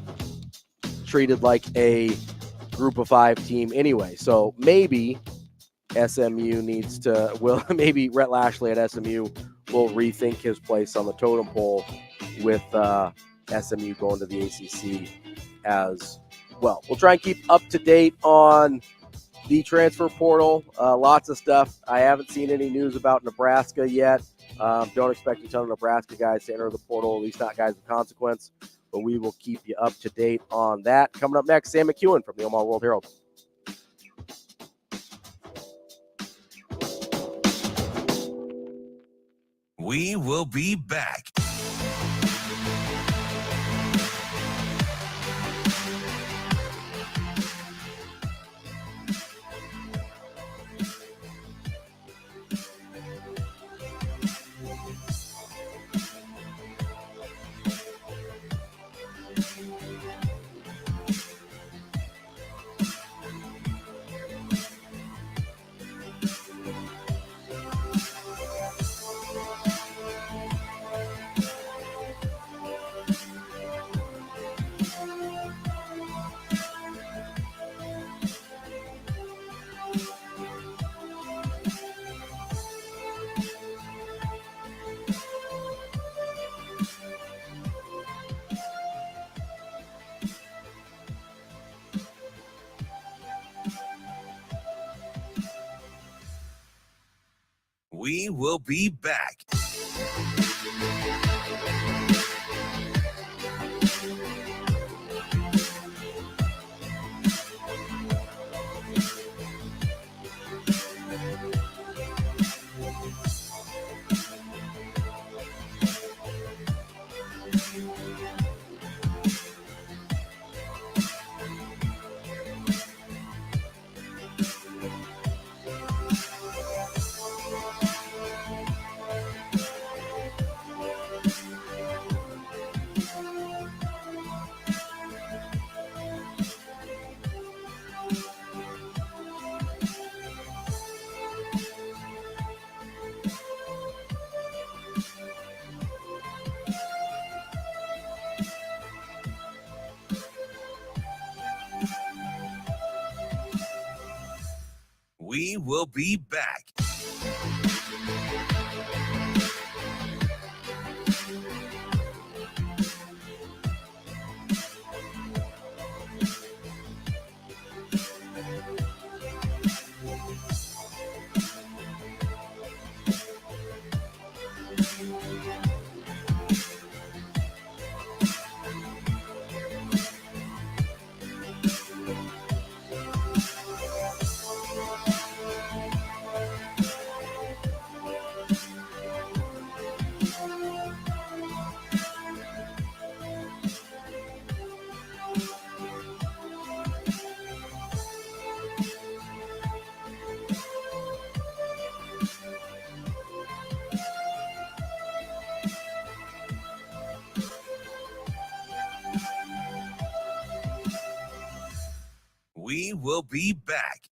S6: treated like a group of 5 team anyway. So maybe SMU maybe Rhett Lashley at SMU will rethink his place on the totem pole with SMU going to the ACC as well. We'll try and keep up to date on the transfer portal. Lots of stuff. I haven't seen any news about Nebraska yet. Don't expect a ton of Nebraska guys to enter the portal, at least not guys of consequence, but we will keep you up to date on that. Coming up next, Sam McKewon from the Omaha World-Herald.
S1: We will be back. We will be back. We will be back. We will be back.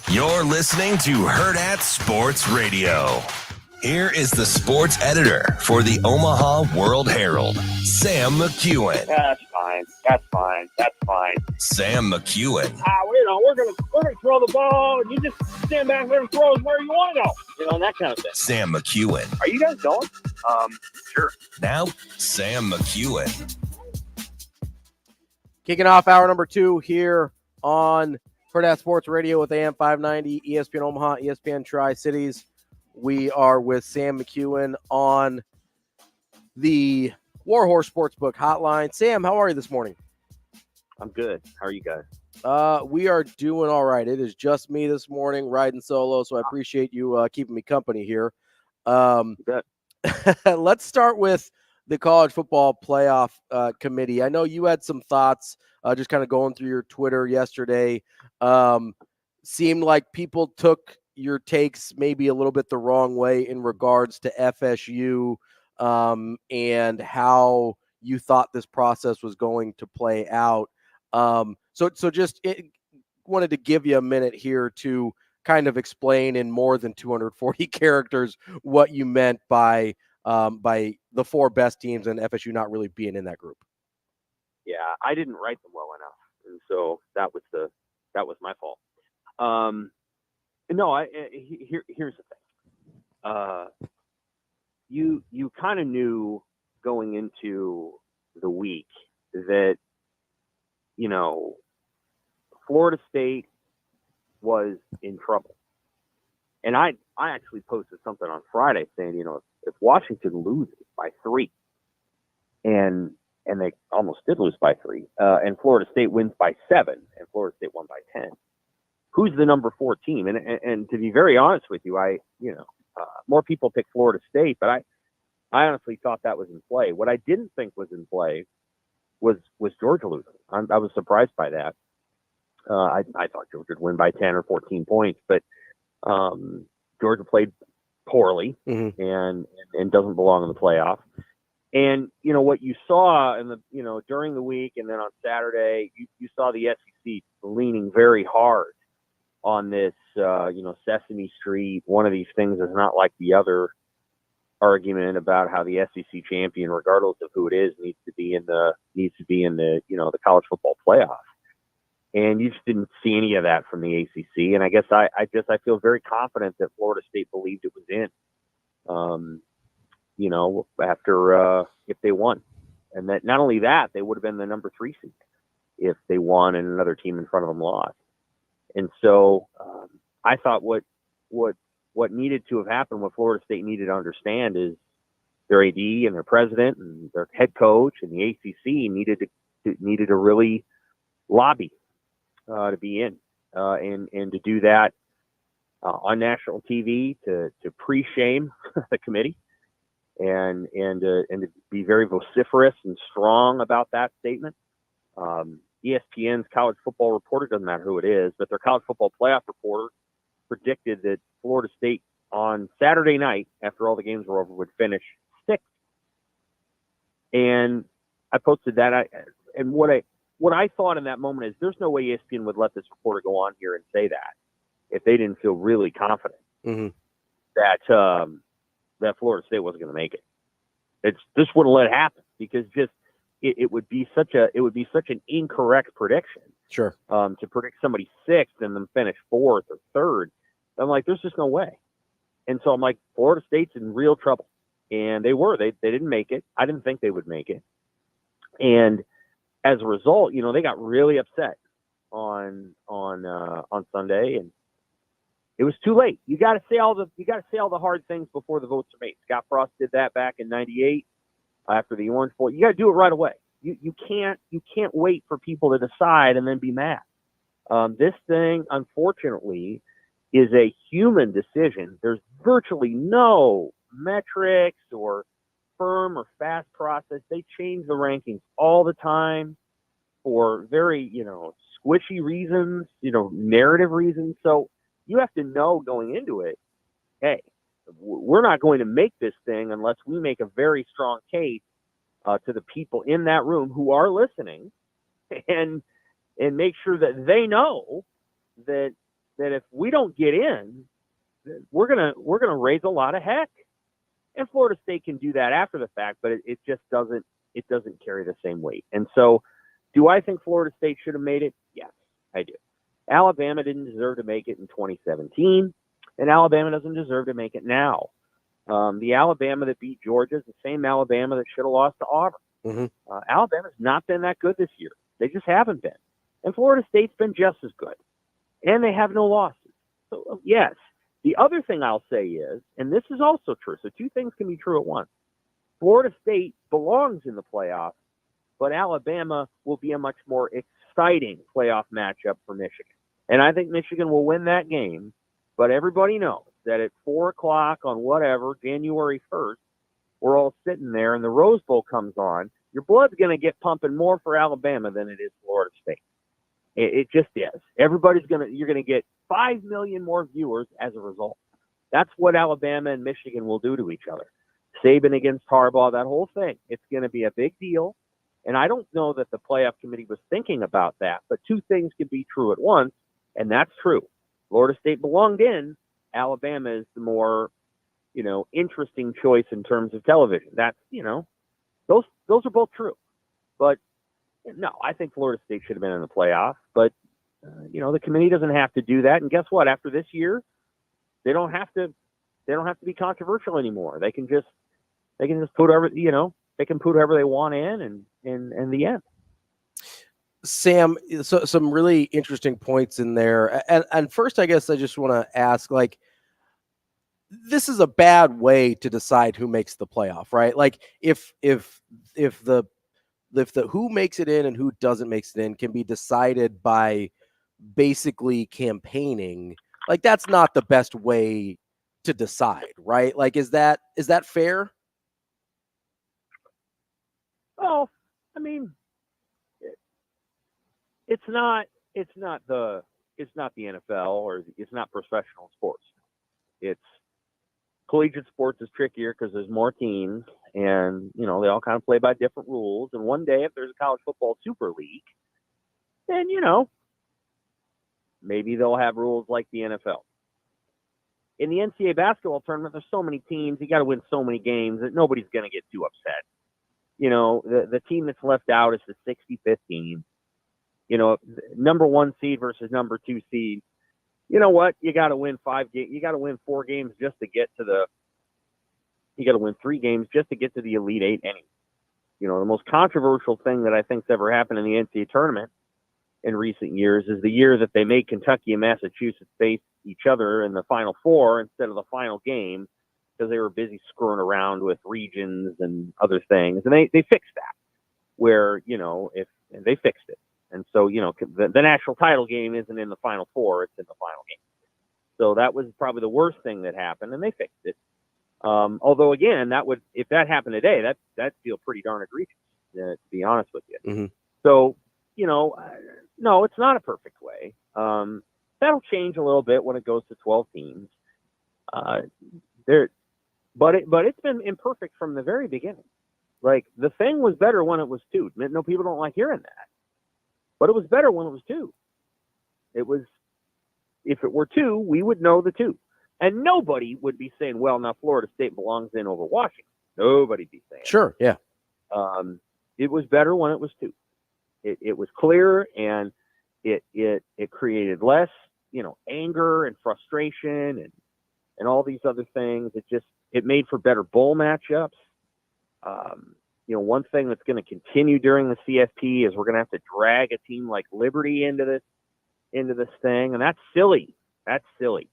S1: You're listening to Hurrdat Sports Radio. Here is the sports editor for the Omaha World-Herald, Sam McKewon.
S13: That's fine. That's fine. That's fine.
S1: Sam McKewon.
S13: We're gonna throw the ball, and you just stand back there and throw it where you want to go. That kind of thing.
S1: Sam McKewon.
S13: Are you guys going? Sure.
S1: Now, Sam McKewon.
S6: Kicking off hour number 2 here on Hurrdat Sports Radio with AM 590, ESPN Omaha, ESPN Tri-Cities. We are with Sam McKewon on the Warhorse Sportsbook Hotline. Sam, how are you this morning?
S13: I'm good. How are you guys?
S6: We are doing all right. It is just me this morning riding solo, so I appreciate you keeping me company here. Let's start with the college football playoff committee. I know you had some thoughts just kind of going through your Twitter yesterday. Seemed like people took your takes maybe a little bit the wrong way in regards to FSU and how you thought this process was going to play out. So just wanted to give you a minute here to kind of explain in more than 240 characters what you meant by the 4 best teams and FSU not really being in that group.
S14: Yeah, I didn't write them well enough, and so that was my fault. No, here's the thing. You kind of knew going into the week that, you know, Florida State was in trouble. And I actually posted something on Friday saying, you know, if Washington loses by 3, and they almost did lose by 3, and Florida State wins by 7, and Florida State won by 10, who's the number 4 team? And to be very honest with you, more people pick Florida State, but I honestly thought that was in play. What I didn't think was in play was Georgia losing. I was surprised by that. I thought Georgia would win by 10 or 14 points, but Georgia played poorly and doesn't belong in the playoff. And, you know, what you saw during the week and then on Saturday, you saw the SEC leaning very hard on this, Sesame Street, one of these things is not like the other argument about how the SEC champion, regardless of who it is, needs to be in the the college football playoff. And you just didn't see any of that from the ACC. And I guess I feel very confident that Florida State believed it was in, after if they won. And that not only that, they would have been the number 3 seed if they won and another team in front of them lost. And so I thought what needed to have happened, what Florida State needed to understand is their AD and their president and their head coach and the ACC needed to really lobby to be in, and to do that on national TV to pre-shame the committee and to be very vociferous and strong about that statement. ESPN's college football reporter, doesn't matter who it is, but their college football playoff reporter predicted that Florida State on Saturday night, after all the games were over, would finish 6th. And I posted that. And what I thought in that moment is there's no way ESPN would let this reporter go on here and say that if they didn't feel really confident that Florida State wasn't going to make it. This wouldn't let it happen because it would be such an incorrect prediction.
S6: Sure.
S14: To predict somebody 6th and then finish 4th or 3rd. I'm like, there's just no way. And so I'm like, Florida State's in real trouble. And they were. They didn't make it. I didn't think they would make it. And as a result, they got really upset on Sunday, and it was too late. You got to say all the hard things before the votes are made. Scott Frost did that back in '98 after the Orange Bowl. You got to do it right away. You can't wait for people to decide and then be mad. This thing, unfortunately, is a human decision. There's virtually no metrics or firm or fast process. They change the rankings all the time for very, squishy reasons, narrative reasons. So you have to know going into it, hey, we're not going to make this thing unless we make a very strong case to the people in that room who are listening and make sure that they know that if we don't get in, we're gonna raise a lot of heck. And Florida State can do that after the fact, but it just doesn't carry the same weight. And so, do I think Florida State should have made it? Yes, I do. Alabama didn't deserve to make it in 2017, and Alabama doesn't deserve to make it now. The Alabama that beat Georgia is the same Alabama that should have lost to Auburn. Alabama's not been that good this year. They just haven't been. And Florida State's been just as good. And they have no losses. So, yes. The other thing I'll say is, and this is also true, so 2 things can be true at once. Florida State belongs in the playoffs, but Alabama will be a much more exciting playoff matchup for Michigan. And I think Michigan will win that game, but everybody knows that at 4 o'clock on whatever, January 1st, we're all sitting there and the Rose Bowl comes on. Your blood's going to get pumping more for Alabama than it is Florida State. It just is. You're going to get 5 million more viewers as a result. That's what Alabama and Michigan will do to each other. Saban against Harbaugh, that whole thing. It's going to be a big deal. And I don't know that the playoff committee was thinking about that, but two things can be true at once, and that's true. Florida State belonged in. Alabama is the more, interesting choice in terms of television. That's, those are both true. But no, I think Florida State should have been in the playoff, but the committee doesn't have to do that. And guess what? After this year, they don't have to be controversial anymore. They can just put whoever, they can put whoever they want in the end.
S6: Sam, so some really interesting points in there. And first, I guess I just want to ask, this is a bad way to decide who makes the playoff, right? Like if the who makes it in and who doesn't make it in can be decided by basically campaigning, that's not the best way to decide, right? Is that fair?
S14: Oh, I mean, it's not the NFL or it's not professional sports. It's collegiate sports is trickier because there's more teams and, they all kind of play by different rules. And one day, if there's a college football super league, then, maybe they'll have rules like the NFL. In the NCAA basketball tournament, there's so many teams. You got to win so many games that nobody's going to get too upset. The team that's left out is the 65th team. Number 1 seed versus number 2 seed. You know what? You got to win 5 games. You got to win 4 games just to get to you got to win 3 games just to get to the Elite 8 anyway. The most controversial thing that I think's ever happened in the NCAA tournament in recent years is the year that they made Kentucky and Massachusetts face each other in the Final Four instead of the final game because they were busy screwing around with regions and other things. And they fixed that where, and they fixed it. And so, the national title game isn't in the Final Four, it's in the final game. So that was probably the worst thing that happened, and they fixed it. Although, again, if that happened today, that'd feel pretty darn egregious, to be honest with you.
S6: Mm-hmm.
S14: So, no, it's not a perfect way. That'll change a little bit when it goes to 12 teams. But it's been imperfect from the very beginning. The thing was better when it was 2. No, people don't like hearing that. But it was better when it was 2. If it were 2, we would know the 2. And nobody would be saying, well, now Florida State belongs in over Washington. Nobody'd be saying
S6: Sure, yeah.
S14: It was better when it was 2. It was clearer, and it created less, anger and frustration and all these other things. It made for better bowl matchups. One thing that's going to continue during the CFP is we're going to have to drag a team like Liberty into this thing, and that's silly. That's silly.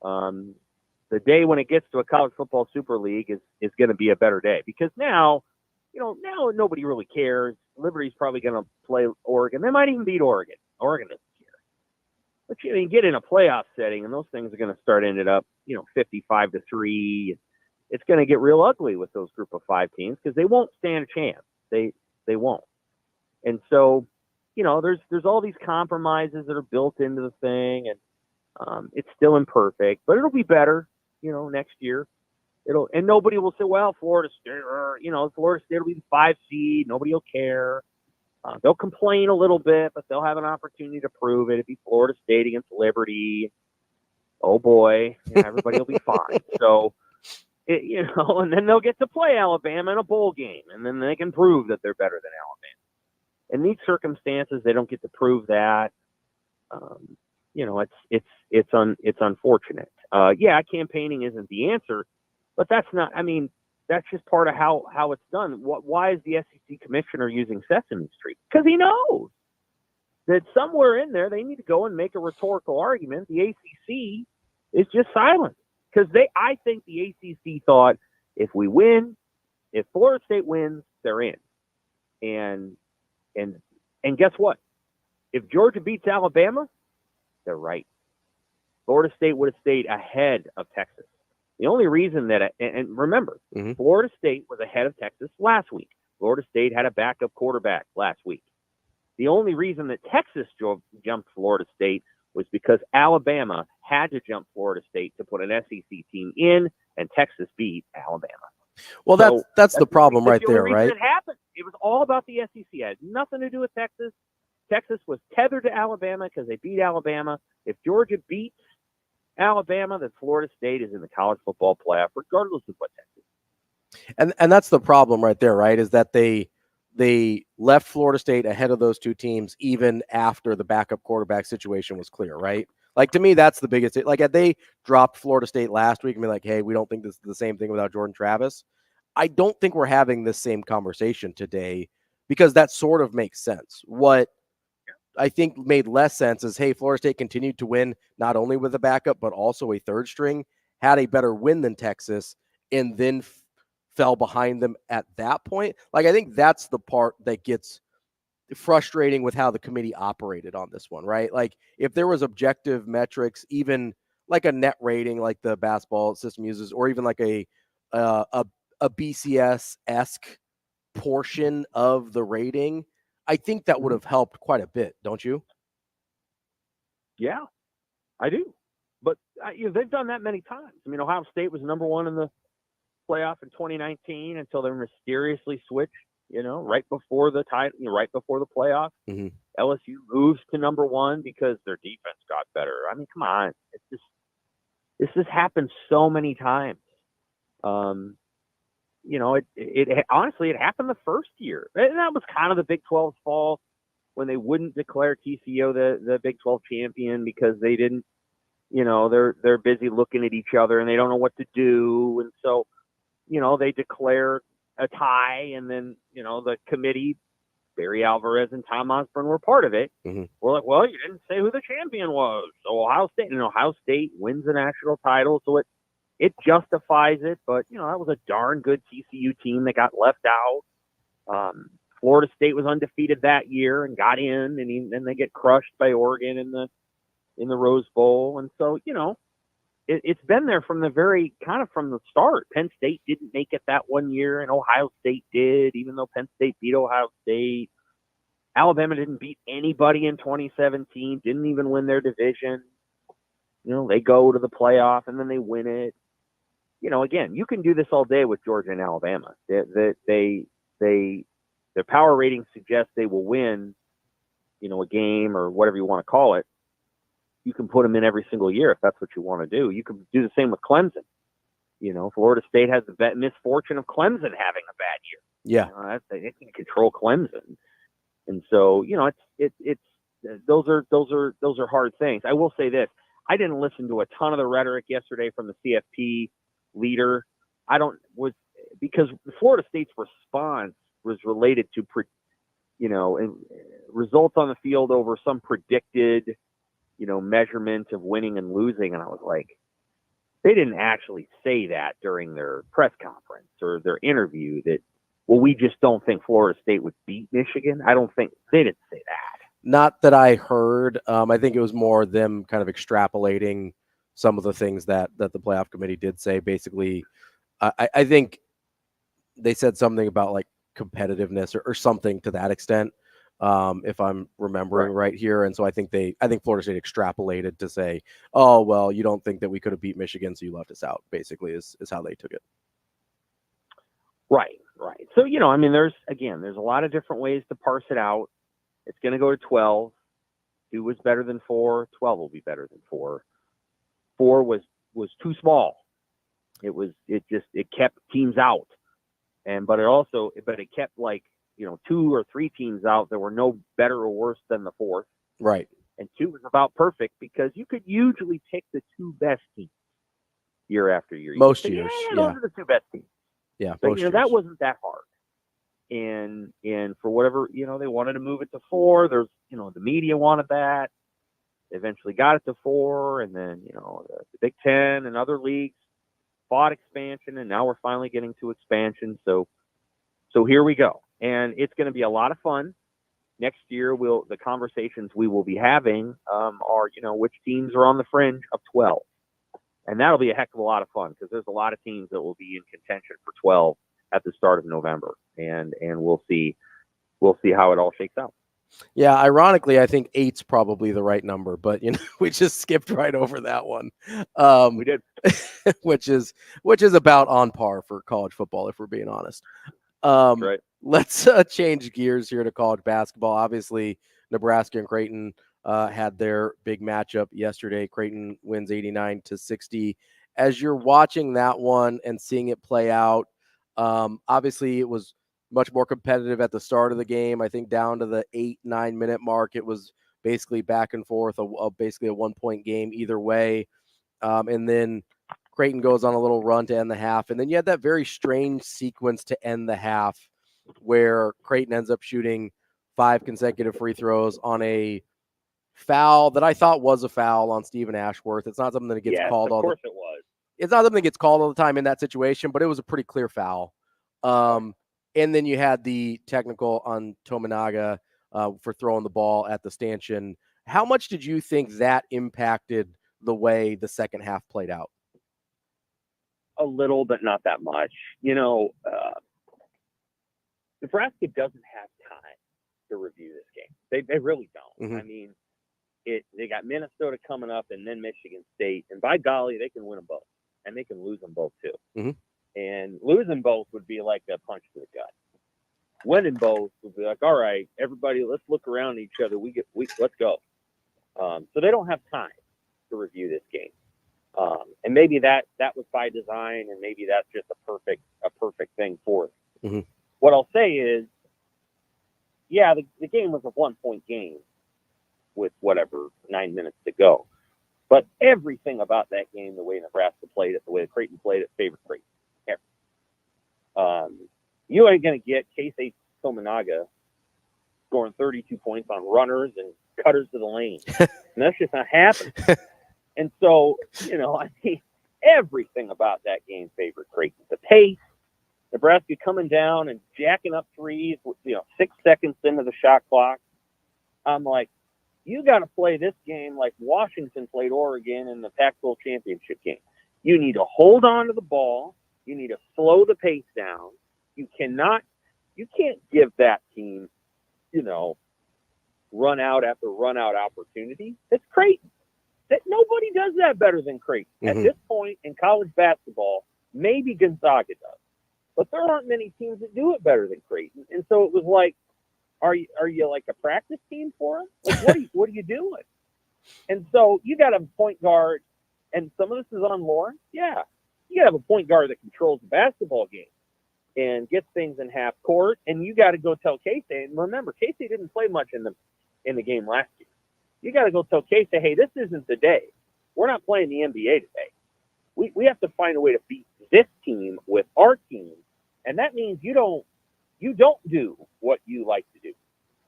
S14: The day when it gets to a college football super league is going to be a better day because now nobody really cares. Liberty's probably going to play Oregon. They might even beat Oregon. Oregon doesn't care. But you get in a playoff setting, and those things are going to start ended up, 55-3. It's going to get real ugly with those group of 5 teams because they won't stand a chance. They won't. And so, there's all these compromises that are built into the thing, and it's still imperfect, but it'll be better, next year. And nobody will say, well, Florida State, Florida State will be the 5 seed. Nobody will care. They'll complain a little bit, but they'll have an opportunity to prove it. It'd be Florida State against Liberty. Oh boy, everybody will be fine. So, and then they'll get to play Alabama in a bowl game, and then they can prove that they're better than Alabama. In these circumstances, they don't get to prove that. It's unfortunate. Campaigning isn't the answer, but that's not. I mean, that's just part of how it's done. Why is the SEC commissioner using Sesame Street? Because he knows that somewhere in there they need to go and make a rhetorical argument. The ACC is just silent because I think the ACC thought if Florida State wins, they're in, and guess what? If Georgia beats Alabama, they're right. Florida State would have stayed ahead of Texas. The only reason that, and remember, Florida State was ahead of Texas last week. Florida State had a backup quarterback last week. The only reason that Texas jumped Florida State was because Alabama had to jump Florida State to put an SEC team in, and Texas beat Alabama.
S6: Well, so that's the problem right there, right?
S14: It happened. It was all about the SEC. It had nothing to do with Texas. Texas was tethered to Alabama because they beat Alabama. If Georgia beats Alabama, then Florida State is in the college football playoff, regardless of what Texas.
S6: And that's the problem right there, right? Is that they left Florida State ahead of those two teams even after the backup quarterback situation was clear, right? Like, to me, that's the biggest. Like, had they dropped Florida State last week and be like, hey, we don't think this is the same thing without Jordan Travis, I don't think we're having this same conversation today, because that sort of makes sense. What I think made less sense is, hey, Florida State continued to win not only with a backup, but also a third string, had a better win than Texas, and then fell behind them at that point. Like, I think that's the part that gets frustrating with how the committee operated on this one, right? Like, if there was objective metrics, even like a net rating, like the basketball system uses, or even like a BCS-esque portion of the rating, I think that would have helped quite a bit, don't you?
S14: Yeah, I do. But they've done that many times. I mean, Ohio State was number one in the playoff in 2019 until they mysteriously switched, right before the title, right before the playoff. LSU moves to number one because their defense got better. I mean, come on. This has happened so many times. It honestly, it happened the first year. And that was kind of the Big 12's fault when they wouldn't declare TCO the Big 12 champion because they didn't, they're busy looking at each other and they don't know what to do. And so, they declare a tie, and then, the committee, Barry Alvarez and Tom Osborne were part of it. We're like, well, you didn't say who the champion was. So Ohio State wins the national title. So it justifies it, but, that was a darn good TCU team that got left out. Florida State was undefeated that year and got in, and then they get crushed by Oregon in the Rose Bowl. And so, it's been there from the start. Penn State didn't make it that one year, and Ohio State did, even though Penn State beat Ohio State. Alabama didn't beat anybody in 2017, didn't even win their division. They go to the playoff, and then they win it. Again, you can do this all day with Georgia and Alabama. Their power ratings suggest they will win, a game or whatever you want to call it. You can put them in every single year if that's what you want to do. You can do the same with Clemson. Florida State has the misfortune of Clemson having a bad year.
S6: Yeah,
S14: they can control Clemson, and so it's those are hard things. I will say this: I didn't listen to a ton of the rhetoric yesterday from the CFP leader. Because Florida State's response was related to results on the field over some predicted measurement of winning and losing, and I was like, they didn't actually say that during their press conference or their interview that, well, we just don't think Florida State would beat Michigan. I don't think they didn't say that.
S6: Not that I heard. I think it was more them kind of extrapolating some of the things that the playoff committee did say. Basically, I think they said something about like competitiveness or something to that extent, if I'm remembering right here. And so I think Florida State extrapolated to say, oh, well, you don't think that we could have beat Michigan, so you left us out, basically, is how they took it.
S14: Right. So, there's a lot of different ways to parse it out. It's going to go to 12. 2 was better than 4. 12 will be better than 4. 4 was too small. It kept teams out. But it kept 2 or 3 teams out that were no better or worse than the 4th.
S6: Right.
S14: And 2 was about perfect because you could usually pick the 2 best teams year after year.
S6: Most years.
S14: Those are the 2 best teams.
S6: Yeah.
S14: But, that wasn't that hard. And for whatever, they wanted to move it to 4. There's, the media wanted that. They eventually got it to 4. And then, the Big Ten and other leagues fought expansion. And now we're finally getting to expansion. So here we go. And it's going to be a lot of fun. next year, the conversations we will be having are, which teams are on the fringe of 12. And that'll be a heck of a lot of fun because there's a lot of teams that will be in contention for 12 at the start of November. And we'll see how it all shakes out.
S6: Yeah, ironically, I think 8's probably the right number, but we just skipped right over that one.
S14: We did,
S6: which is about on par for college football, if we're being honest.
S14: Right.
S6: Let's change gears here to college basketball. Obviously, Nebraska and Creighton had their big matchup yesterday. Creighton wins 89-60. As you're watching that one and seeing it play out, obviously it was much more competitive at the start of the game. I think down to the 8-9 minute mark, it was basically back and forth, basically a 1-point game either way. And then Creighton goes on a little run to end the half. And then you had that very strange sequence to end the half where Creighton ends up shooting 5 consecutive free throws on a foul that I thought was a foul on Stephen Ashworth. It's not something that gets called all the time.
S14: Of course it was.
S6: It's not something that gets called all the time in that situation, but it was a pretty clear foul. And then you had the technical on Tominaga for throwing the ball at the stanchion. How much did you think that impacted the way the second half played out?
S14: A little, but not that much. Nebraska doesn't have time to review this game. They really don't.
S6: Mm-hmm.
S14: I mean, they got Minnesota coming up and then Michigan State, and by golly, they can win them both, and they can lose them both too.
S6: Mm-hmm.
S14: And losing both would be like a punch to the gut. Winning both would be like, all right, everybody, let's look around at each other. Let's go. So they don't have time to review this game. And maybe that was by design, and maybe that's just a perfect thing for it.
S6: Mm-hmm.
S14: What I'll say is, yeah, the game was a 1-point game with 9 minutes to go. But everything about that game, the way Nebraska played it, the way Creighton played it, favored Creighton. You ain't going to get Keisei Tominaga scoring 32 points on runners and cutters to the lane. And that's just not happening. And so, I mean, everything about that game favored Creighton. The pace, Nebraska coming down and jacking up threes with, 6 seconds into the shot clock. I'm like, you got to play this game like Washington played Oregon in the Pac-12 championship game. You need to hold on to the ball. You need to slow the pace down. You can't give that team, run out after run out opportunity. It's Creighton. Nobody does that better than Creighton.
S6: Mm-hmm.
S14: At this point in college basketball, maybe Gonzaga does, but there aren't many teams that do it better than Creighton. And so it was like, are you like a practice team for them? Like, what are you doing? And so you got a point guard, and some of this is on Lawrence. Yeah, you got to have a point guard that controls the basketball game and gets things in half court. And you got to go tell Keisei. And remember, Keisei didn't play much in the game last year. You got to go tell Keisei, hey, this isn't the day. We're not playing the NBA today. We have to find a way to beat this team with our team, and that means you don't do what you like to do.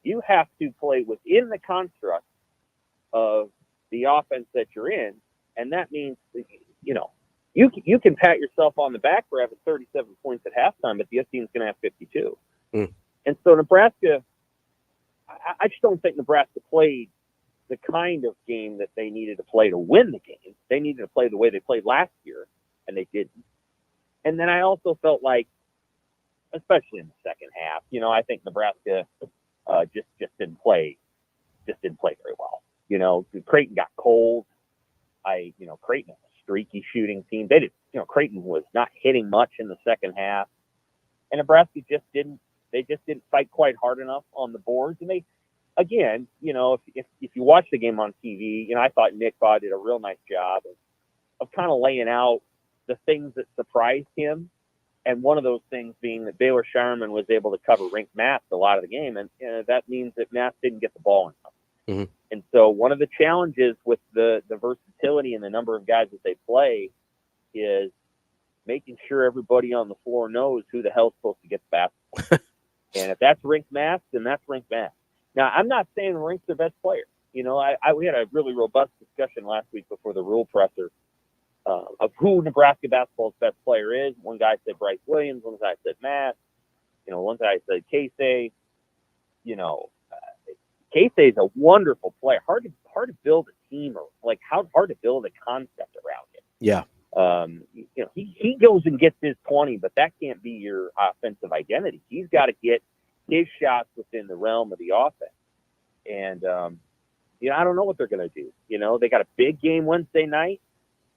S14: You have to play within the construct of the offense that you're in, and that means you can pat yourself on the back for having 37 points at halftime, but the other team's going to have 52.
S6: Mm.
S14: And so Nebraska, I just don't think Nebraska played the kind of game that they needed to play to win the game. They needed to play the way they played last year, and they didn't. And then I also felt like, especially in the second half, I think Nebraska just didn't play very well. Creighton got cold. Creighton is a streaky shooting team. They did, Creighton was not hitting much in the second half, and Nebraska just didn't fight quite hard enough on the boards. And they, again, if you watch the game on TV, I thought Nick Baugh did a real nice job of kind of laying out the things that surprised him. And one of those things being that Baylor Shireman was able to cover Rink Mast a lot of the game. And that means that Mast didn't get the ball enough.
S6: Mm-hmm.
S14: And so one of the challenges with the versatility and the number of guys that they play is making sure everybody on the floor knows who the hell's supposed to get the basketball. And if that's Rink Mast, then that's Rink Mast. Now, I'm not saying Rink's their best player. We had a really robust discussion last week before the rule presser of who Nebraska basketball's best player is. One guy said Bryce Williams. One guy said Matt. One guy said Keisei. Casey is a wonderful player. Hard to build a team, or like hard to build a concept around him.
S6: Yeah.
S14: He goes and gets his 20, but that can't be your offensive identity. He's got to get his shots within the realm of the offense. And, I don't know what they're going to do. They got a big game Wednesday night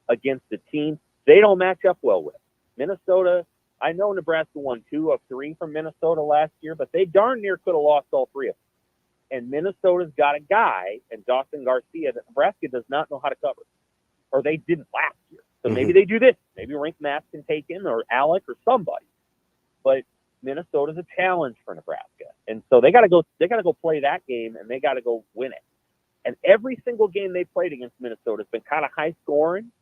S14: against a team they don't match up well with. Minnesota, I know Nebraska won 2 of 3 from Minnesota last year, but they darn near could have lost all 3 of them. And Minnesota's got a guy, and Dawson Garcia, that Nebraska does not know how to cover. Or they didn't last year. So maybe they do this. Maybe Rink Mass can take him, or Alec, or somebody. But Minnesota's a challenge for Nebraska. And so they gotta go play that game, and they gotta go win it. And every single game they played against Minnesota has been kind of high scoring,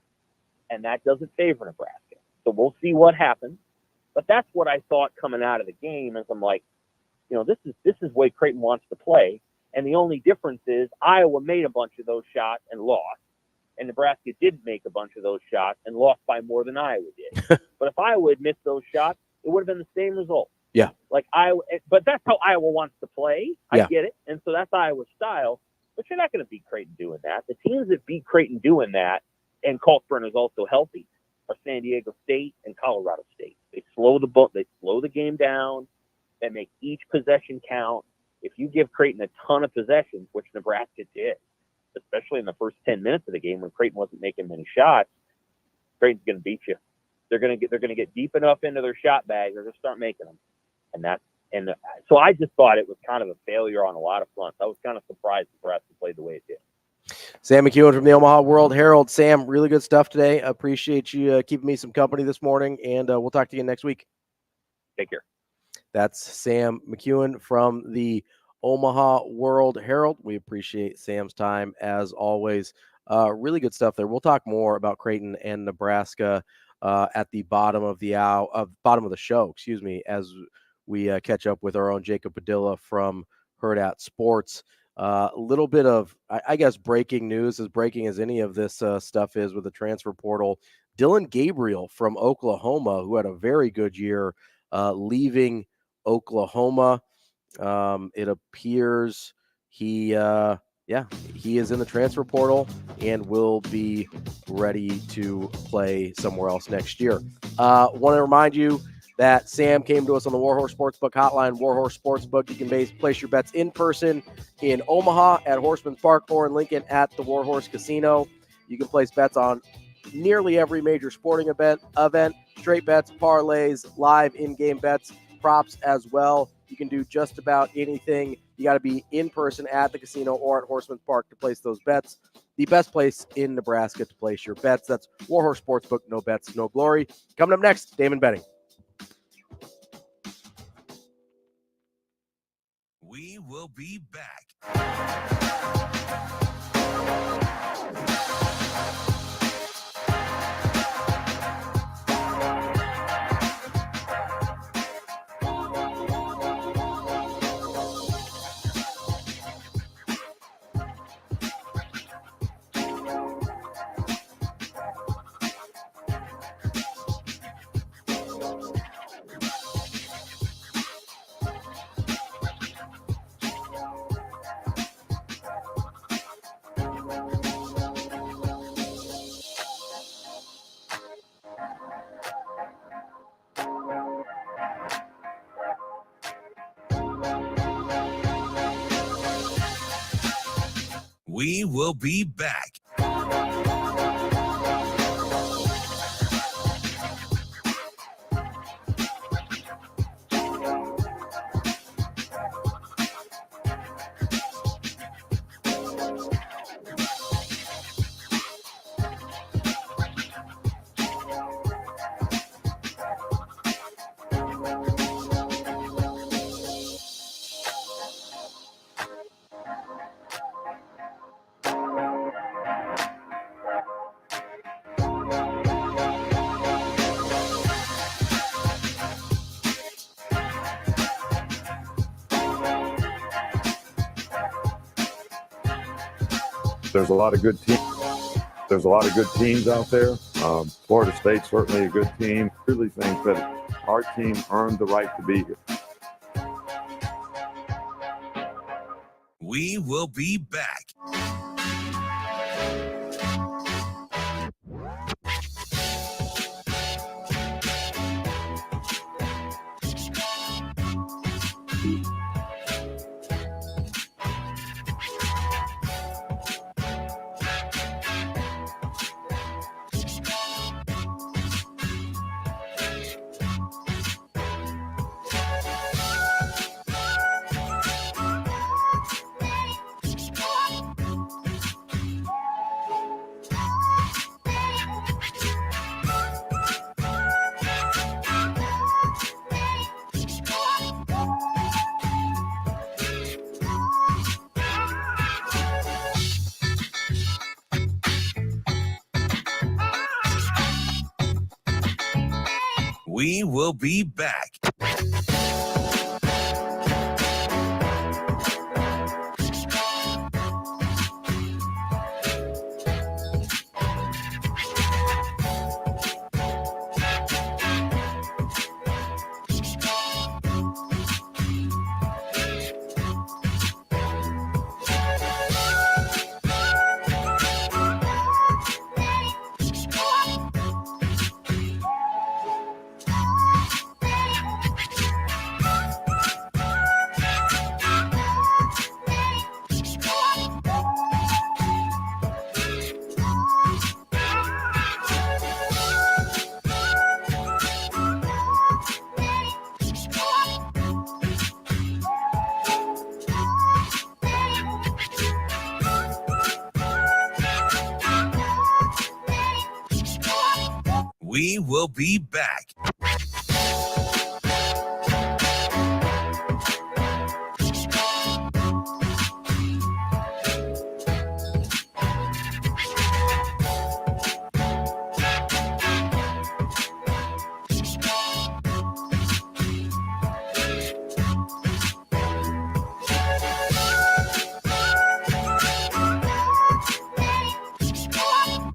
S14: and that doesn't favor Nebraska. So we'll see what happens. But that's what I thought coming out of the game, is I'm like, this is way Creighton wants to play. And the only difference is Iowa made a bunch of those shots and lost. And Nebraska didn't make a bunch of those shots and lost by more than Iowa did. But if Iowa had missed those shots, it would have been the same result.
S6: Yeah.
S14: Like Iowa, but that's how Iowa wants to play. I
S6: Yeah.
S14: get it. And so that's Iowa's style. But you're not going to beat Creighton doing that. The teams that beat Creighton doing that, and Coltburn is also healthy, are San Diego State and Colorado State. They slow the game down. They make each possession count. If you give Creighton a ton of possessions, which Nebraska did, especially in the first 10 minutes of the game when Creighton wasn't making many shots, Creighton's going to beat you. They're going to get deep enough into their shot bag, they're going to start making them. And so I just thought it was kind of a failure on a lot of fronts. I was kind of surprised Nebraska played the way it did.
S6: Sam McKewon from the Omaha World-Herald. Sam, really good stuff today. I appreciate you keeping me some company this morning, and we'll talk to you next week.
S14: Take care.
S6: That's Sam McKewon from the Omaha World-Herald. We appreciate Sam's time as always. Really good stuff there. We'll talk more about Creighton and Nebraska at the bottom of the show, as we catch up with our own Jacob Padilla from Hurrdat Sports. A little bit of, I guess, breaking news, as breaking as any of this stuff is with the transfer portal. Dylan Gabriel from Oklahoma, who had a very good year, leaving Oklahoma. It appears he is in the transfer portal and will be ready to play somewhere else next year. Want to remind you that Sam came to us on the Warhorse Sportsbook hotline. Warhorse Sportsbook, you can place your bets in person in Omaha at Horseman's Park or in Lincoln at the Warhorse Casino. You can place bets on nearly every major sporting event, straight bets, parlays, live in-game bets, props as well. You can do just about anything. You got to be in person at the casino or at Horseman's Park to place those bets. The best place in Nebraska to place your bets. That's Warhorse Sportsbook. No bets, no glory. Coming up next, Damon Benning.
S1: We will be back. We will be back.
S15: There's a lot of good teams. There's a lot of good teams out there. Florida State's certainly a good team. I really think that our team earned the right to be here.
S1: We will be back. We will be back. We will be back.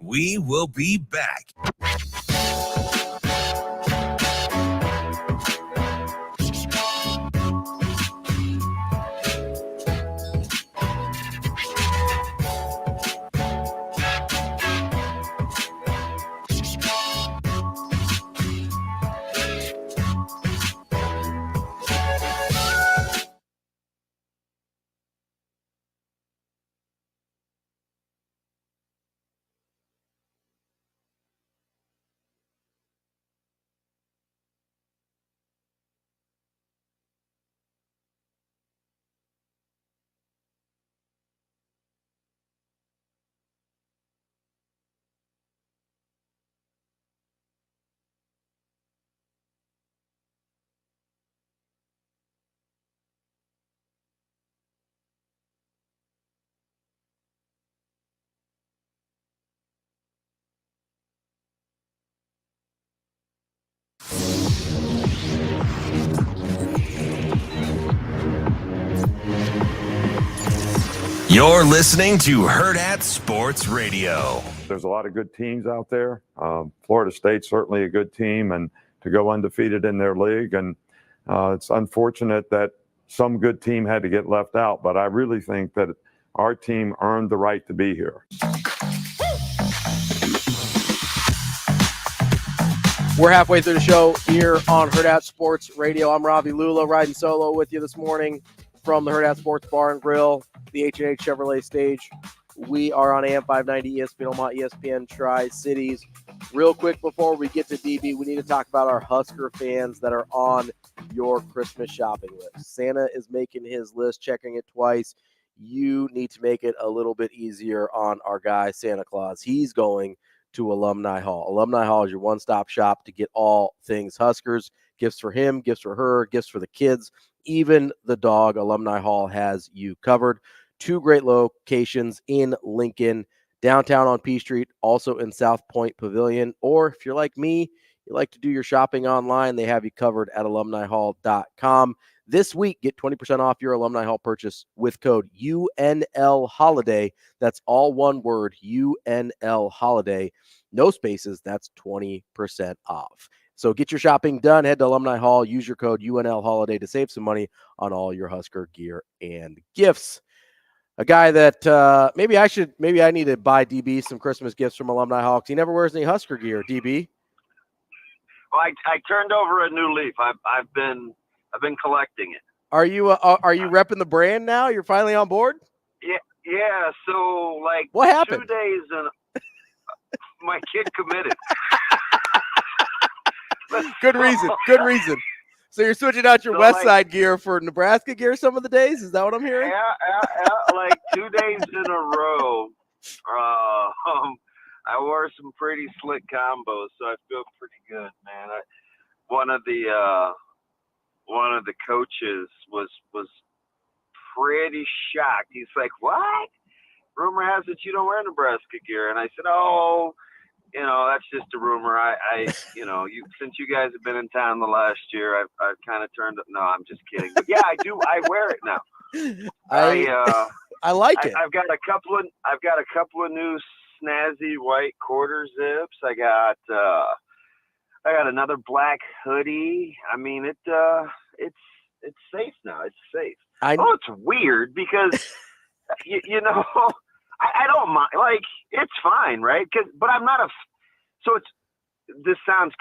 S1: We will be back. You're listening to Hurrdat Sports Radio.
S15: There's a lot of good teams out there. Florida State's certainly a good team, and to go undefeated in their league. And it's unfortunate that some good team had to get left out, but I really think that our team earned the right to be here.
S6: We're halfway through the show here on Hurrdat Sports Radio. I'm Ravi Lulla, riding solo with you this morning from the Hurrdat Sports Bar and Grill, the H&H Chevrolet stage. We are on AM 590, ESPN Omaha, ESPN Tri-Cities. Real quick before we get to DB, we need to talk about our Husker fans that are on your Christmas shopping list. Santa is making his list, checking it twice. You need to make it a little bit easier on our guy, Santa Claus. He's going to Alumni Hall. Alumni Hall is your one-stop shop to get all things Huskers. Gifts for him, gifts for her, gifts for the kids, even the dog. Alumni Hall has you covered. 2 great locations in Lincoln, downtown on P Street, also in South Point Pavilion. Or if you're like me, you like to do your shopping online, they have you covered at alumnihall.com. This week, get 20% off your Alumni Hall purchase with code UNLHoliday. That's all one word, UNLHoliday. No spaces, that's 20% off. So get your shopping done. Head to Alumni Hall. Use your code UNLHoliday to save some money on all your Husker gear and gifts. a guy that maybe I need to buy DB some Christmas gifts from Alumni Hawks. He never wears any Husker gear, DB.
S16: Well, I turned over a new leaf. I've been collecting it.
S6: Are you repping the brand now? You're finally on board?
S16: Yeah. So like,
S6: what happened?
S16: 2 days and my kid committed.
S6: Good reason. So you're switching out your West Side gear for Nebraska gear some of the days? Is that what I'm hearing?
S16: Yeah. Like 2 days in a row. I wore some pretty slick combos, so I feel pretty good, man. One of the coaches was pretty shocked. He's like, "What? Rumor has it you don't wear Nebraska gear." And I said, "Oh, that's just a rumor. I since you guys have been in town the last year, I've kind of turned it." No, I'm just kidding. But yeah, I do. I wear it now.
S6: I like it.
S16: I've got a couple of new snazzy white quarter zips. I got another black hoodie. I mean, it's safe now. It's safe. It's weird because I don't mind. Like, it's fine, right? But I'm not this sounds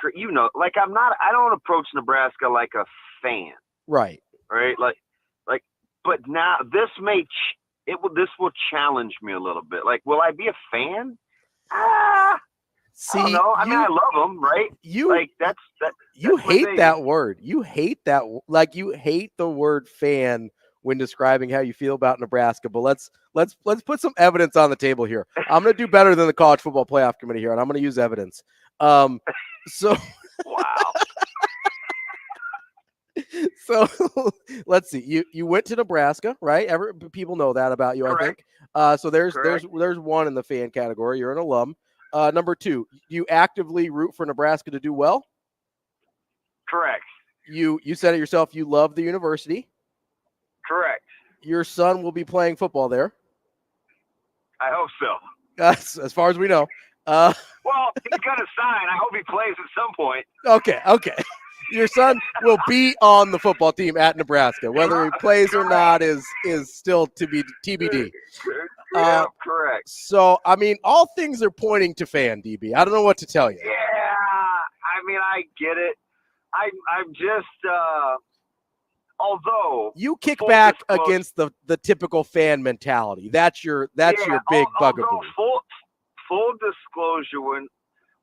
S16: like I don't approach Nebraska like a fan.
S6: Right.
S16: Right. Like, but now this will challenge me a little bit. Like, will I be a fan?
S6: See,
S16: I don't know. I mean, I love them, right?
S6: You
S16: hate
S6: that word. You hate that. Like, you hate the word fan when describing how you feel about Nebraska. But let's put some evidence on the table here. I'm going to do better than the College Football Playoff Committee here, and I'm going to use evidence. So
S16: wow.
S6: So let's see. You went to Nebraska, right? People know that about you,
S16: Correct.
S6: I think. So there's one in the fan category. You're an alum. Number two, you actively root for Nebraska to do well?
S16: Correct.
S6: You said it yourself. You love the university.
S16: Correct.
S6: Your son will be playing football there.
S16: I hope so.
S6: As far as we know.
S16: Well, he's going to sign. I hope he plays at some point.
S6: Okay. Your son will be on the football team at Nebraska. Whether he plays or not is still to be TBD.
S16: Yeah, correct.
S6: So, I mean, all things are pointing to fan, DB. I don't know what to tell you.
S16: Yeah, I mean, I get it. I'm just, although
S6: you kick back against the typical fan mentality. That's your big bugaboo.
S16: Full disclosure,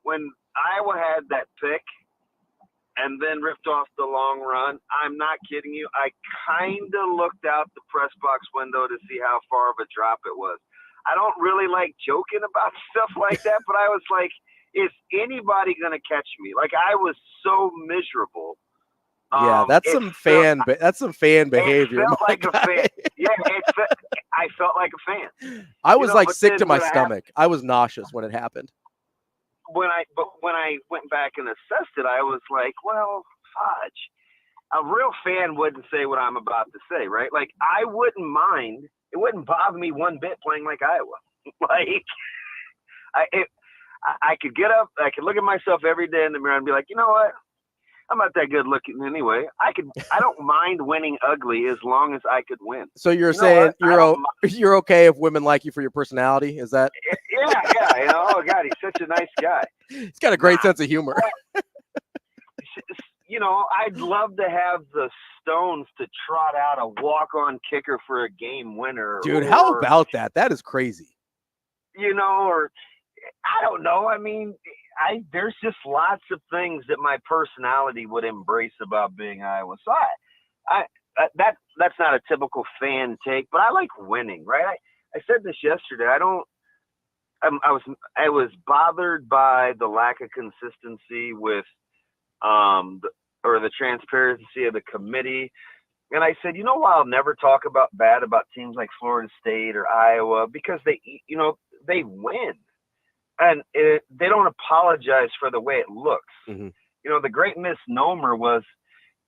S16: when Iowa had that pick and then ripped off the long run, I'm not kidding you. I kind of looked out the press box window to see how far of a drop it was. I don't really like joking about stuff like that, but I was like, is anybody going to catch me? Like, I was so miserable.
S6: Yeah, that's some fan behavior.
S16: It felt like a fan. Yeah, I felt like a fan.
S6: I was sick to my stomach. I was nauseous when it happened.
S16: When I went back and assessed it, I was like, well, fudge. A real fan wouldn't say what I'm about to say, right? Like, I wouldn't mind. It wouldn't bother me one bit playing like Iowa. Like, I could get up, I could look at myself every day in the mirror and be like, you know what? I'm not that good looking anyway. I don't mind winning ugly as long as I could win.
S6: So you're saying you're okay if women like you for your personality? Is that?
S16: Yeah. Oh God, he's such a nice guy.
S6: He's got a great sense of humor.
S16: I'd love to have the stones to trot out a walk-on kicker for a game winner.
S6: Dude, how about that? That is crazy.
S16: Or I don't know. I mean, there's just lots of things that my personality would embrace about being Iowa. So that's not a typical fan take, but I like winning, right? I said this yesterday. I was bothered by the lack of consistency with the transparency of the committee. And I said, I'll never talk bad about teams like Florida State or Iowa because they win. And they don't apologize for the way it looks.
S6: Mm-hmm.
S16: The great misnomer was,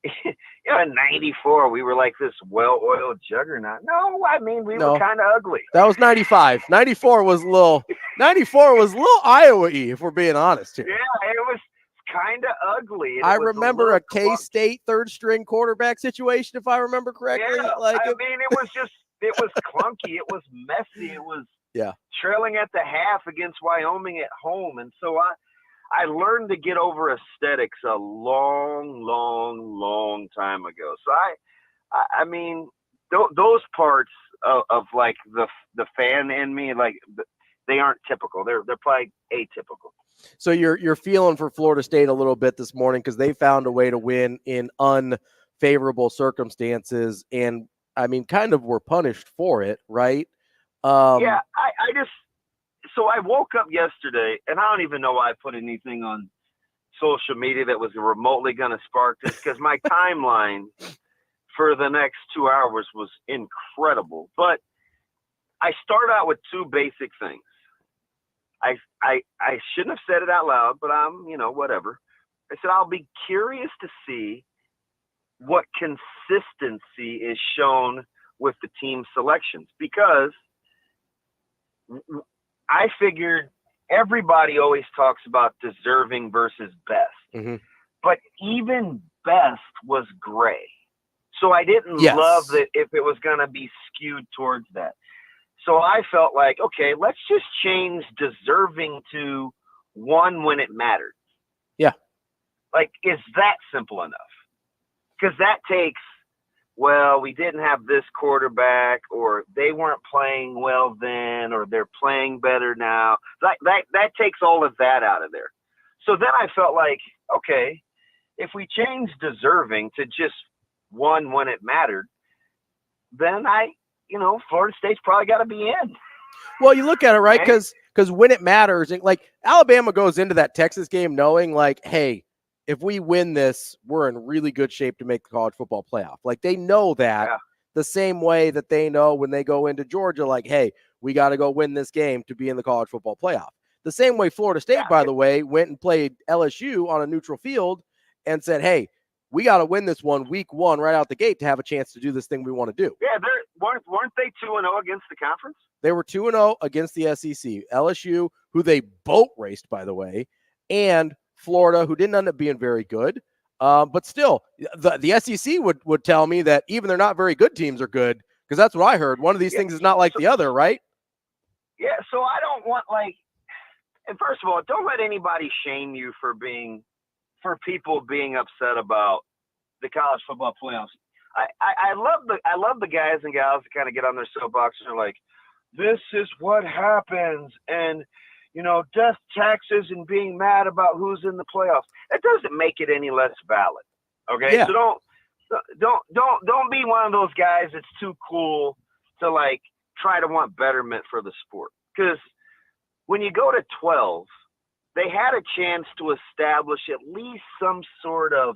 S16: in '94, we were like this well-oiled juggernaut. No, I mean, we were kind of ugly.
S6: That was 95. 94 was a little Iowa-y, if we're being honest here.
S16: Yeah, it was kind of ugly.
S6: I remember a K-State third-string quarterback situation, if I remember correctly.
S16: Yeah, it was just It was clunky. It was messy. It was
S6: Yeah.
S16: trailing at the half against Wyoming at home. And so I learned to get over aesthetics a long, long, long time ago. So I mean, those parts of like the fan in me, like they aren't typical. They're probably atypical.
S6: So you're feeling for Florida State a little bit this morning because they found a way to win in unfavorable circumstances, and I mean, kind of were punished for it, right?
S16: Yeah, so I woke up yesterday, and I don't even know why I put anything on social media that was remotely going to spark this, because my timeline for the next 2 hours was incredible. But I start out with two basic things. I shouldn't have said it out loud, but whatever. I said, I'll be curious to see what consistency is shown with the team selections, because I figured everybody always talks about deserving versus best, but even best was gray. So I didn't love that if it was going to be skewed towards that. So I felt like, okay, let's just change deserving to one when it mattered.
S6: Yeah.
S16: Like, is that simple enough? Because that takes, well, we didn't have this quarterback, or they weren't playing well then, or they're playing better now. That takes all of that out of there. So then I felt like, okay, if we change deserving to just one when it mattered, then Florida State's probably got to be in.
S6: Well, you look at it, right? Because when it matters, like Alabama goes into that Texas game knowing like, hey, if we win this, we're in really good shape to make the college football playoff. Like they know that the same way that they know when they go into Georgia, like, hey, we got to go win this game to be in the college football playoff. The same way Florida State, by the way, went and played LSU on a neutral field and said, hey, we got to win this one week one right out the gate to have a chance to do this thing we want to do.
S16: Yeah, weren't they 2-0 against the conference?
S6: They were 2-0 against the SEC. LSU, who they boat raced, by the way, and Florida, who didn't end up being very good. But still, the SEC would tell me that even they're not very good teams are good, because that's what I heard. One of these things is not like the other, right?
S16: Yeah, so I don't want and first of all, don't let anybody shame you for people being upset about the college football playoffs. I love the guys and gals that kind of get on their soapbox and are like, this is what happens, and death taxes and being mad about who's in the playoffs. That doesn't make it any less valid. Okay, so don't be one of those guys that's too cool to like try to want betterment for the sport. Because when you go to 12, they had a chance to establish at least some sort of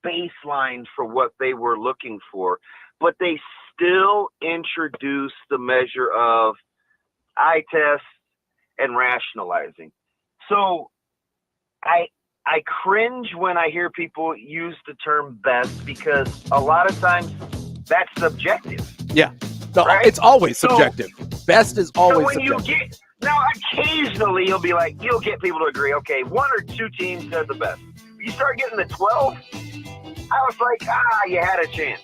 S16: baseline for what they were looking for, but they still introduced the measure of eye test and rationalizing. So I cringe when I hear people use the term best, because a lot of times that's subjective.
S6: Yeah. No,
S16: right?
S6: It's always subjective. Best is always subjective.
S16: Now, occasionally you'll get people to agree, okay, one or two teams are the best. You start getting the 12, I was like, you had a chance.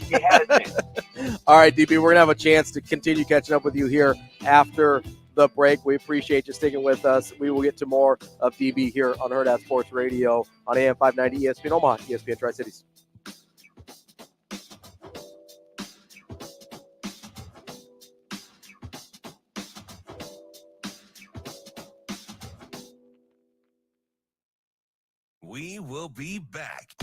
S16: You had a chance.
S6: All right, DB, we're going to have a chance to continue catching up with you here after the break. We appreciate you sticking with us. We will get to more of DB here on Hurrdat Sports Radio on AM 590 ESPN Omaha, ESPN Tri-Cities.
S1: We will be back.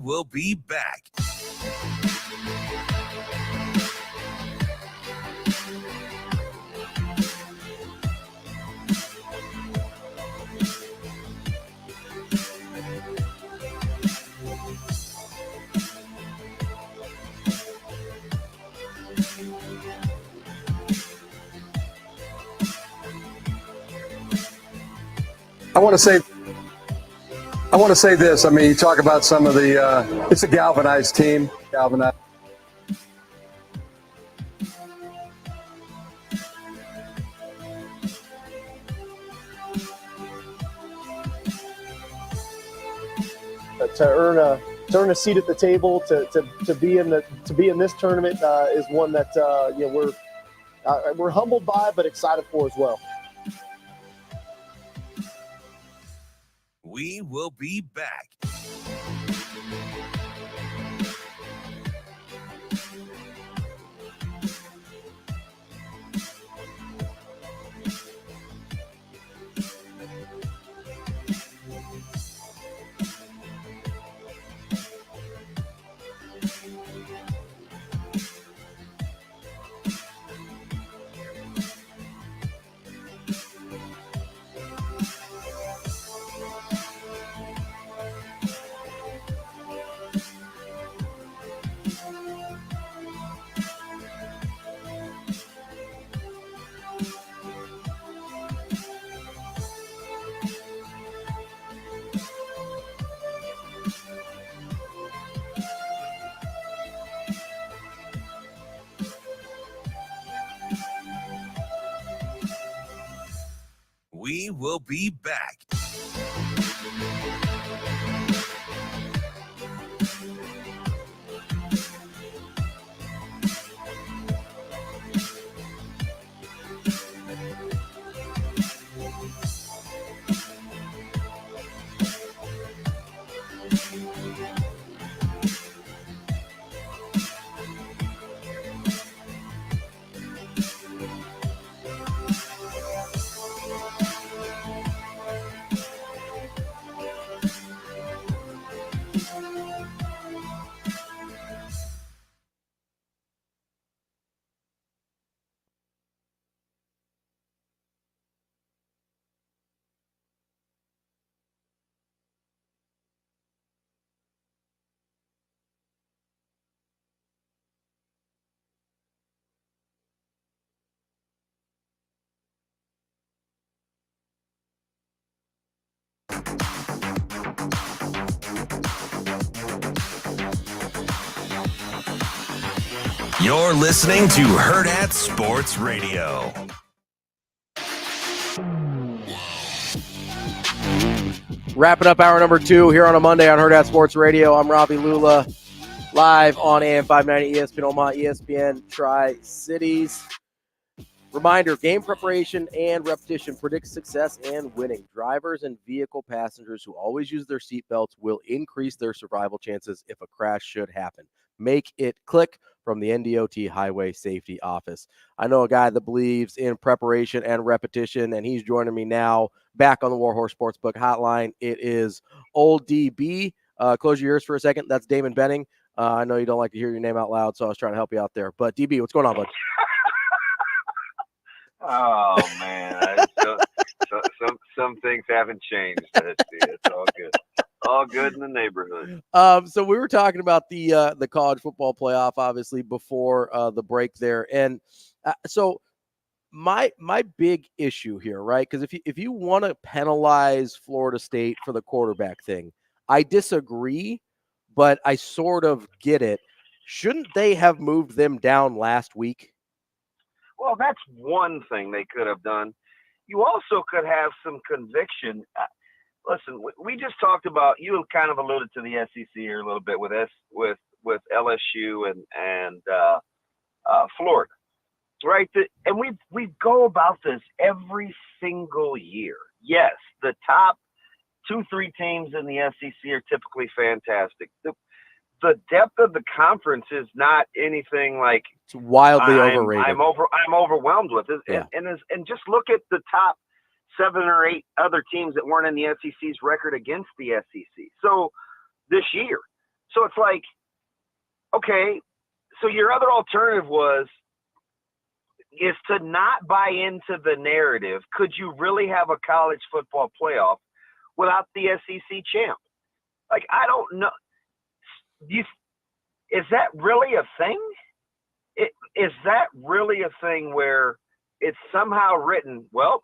S1: will be back.
S17: I want to say this. I mean, you talk about some of the. It's a galvanized team. Galvanized.
S18: To earn a seat at the table, to be in this tournament is one that we're humbled by, but excited for as well.
S1: We will be back. We will be back. You're listening to Hurrdat Sports Radio.
S6: Wrapping up hour number 2 here on a Monday on Hurrdat Sports Radio. I'm Ravi Lulla, live on AM 590 ESPN Omaha, ESPN Tri-Cities. Reminder, game preparation and repetition predicts success and winning. Drivers and vehicle passengers who always use their seatbelts will increase their survival chances if a crash should happen. Make it click from the NDOT Highway Safety Office. I know a guy that believes in preparation and repetition, and he's joining me now back on the Warhorse Sportsbook Hotline. It is Old DB. Close your ears for a second. That's Damon Benning. I know you don't like to hear your name out loud, so I was trying to help you out there. But DB, what's going on, bud?
S16: Oh man, some things haven't changed. It's all good. All good in the neighborhood.
S6: So we were talking about the college football playoff, obviously, before the break there, and so my big issue here, right? Because if you want to penalize Florida State for the quarterback thing, I disagree, but I sort of get it. Shouldn't they have moved them down last week?
S16: Well, that's one thing they could have done. You also could have some conviction. Listen, we just talked about, you kind of alluded to the SEC here a little bit with LSU and Florida, right? And we go about this every single year. Yes, the top 2-3 teams in the SEC are typically fantastic. The depth of the conference is not anything like
S6: it's wildly overrated.
S16: I'm overwhelmed with it,
S6: Yeah.
S16: and just look at the top 7 or 8 other teams that weren't in the SEC's record against the SEC. So this year, So it's like, okay, so your other alternative is to not buy into the narrative. Could you really have a college football playoff without the SEC champ? Like, I don't know. Is that really a thing? Is that really a thing where it's somehow written, well,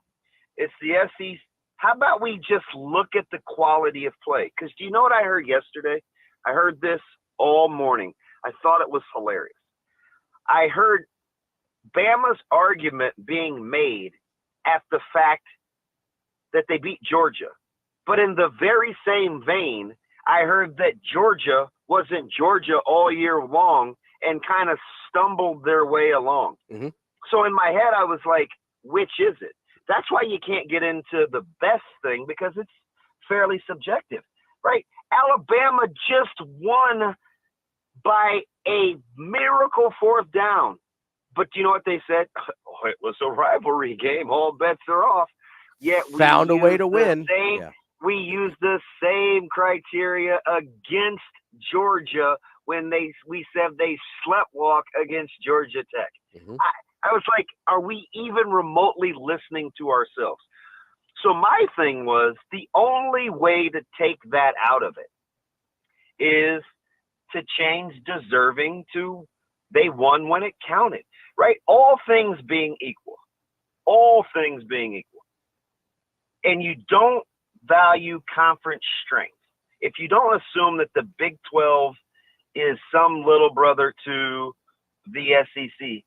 S16: it's the SEC. How about we just look at the quality of play? Because do you know what I heard yesterday? I heard this all morning. I thought it was hilarious. I heard Bama's argument being made at the fact that they beat Georgia. But in the very same vein, I heard that Georgia wasn't Georgia all year long and kind of stumbled their way along.
S6: Mm-hmm.
S16: So in my head, I was like, which is it? That's why you can't get into the best thing, because it's fairly subjective, right? Alabama just won by a miracle fourth down. But you know what they said? Oh, it was a rivalry game. All bets are off. Yet we
S6: found a way to win.
S16: We used the same criteria against Georgia when we said they sleptwalk against Georgia Tech.
S6: Mm-hmm.
S16: I was like, are we even remotely listening to ourselves? So my thing was, the only way to take that out of it is to change deserving to they won when it counted, right? All things being equal. And you don't value conference strength. If you don't assume that the Big 12 is some little brother to the SEC,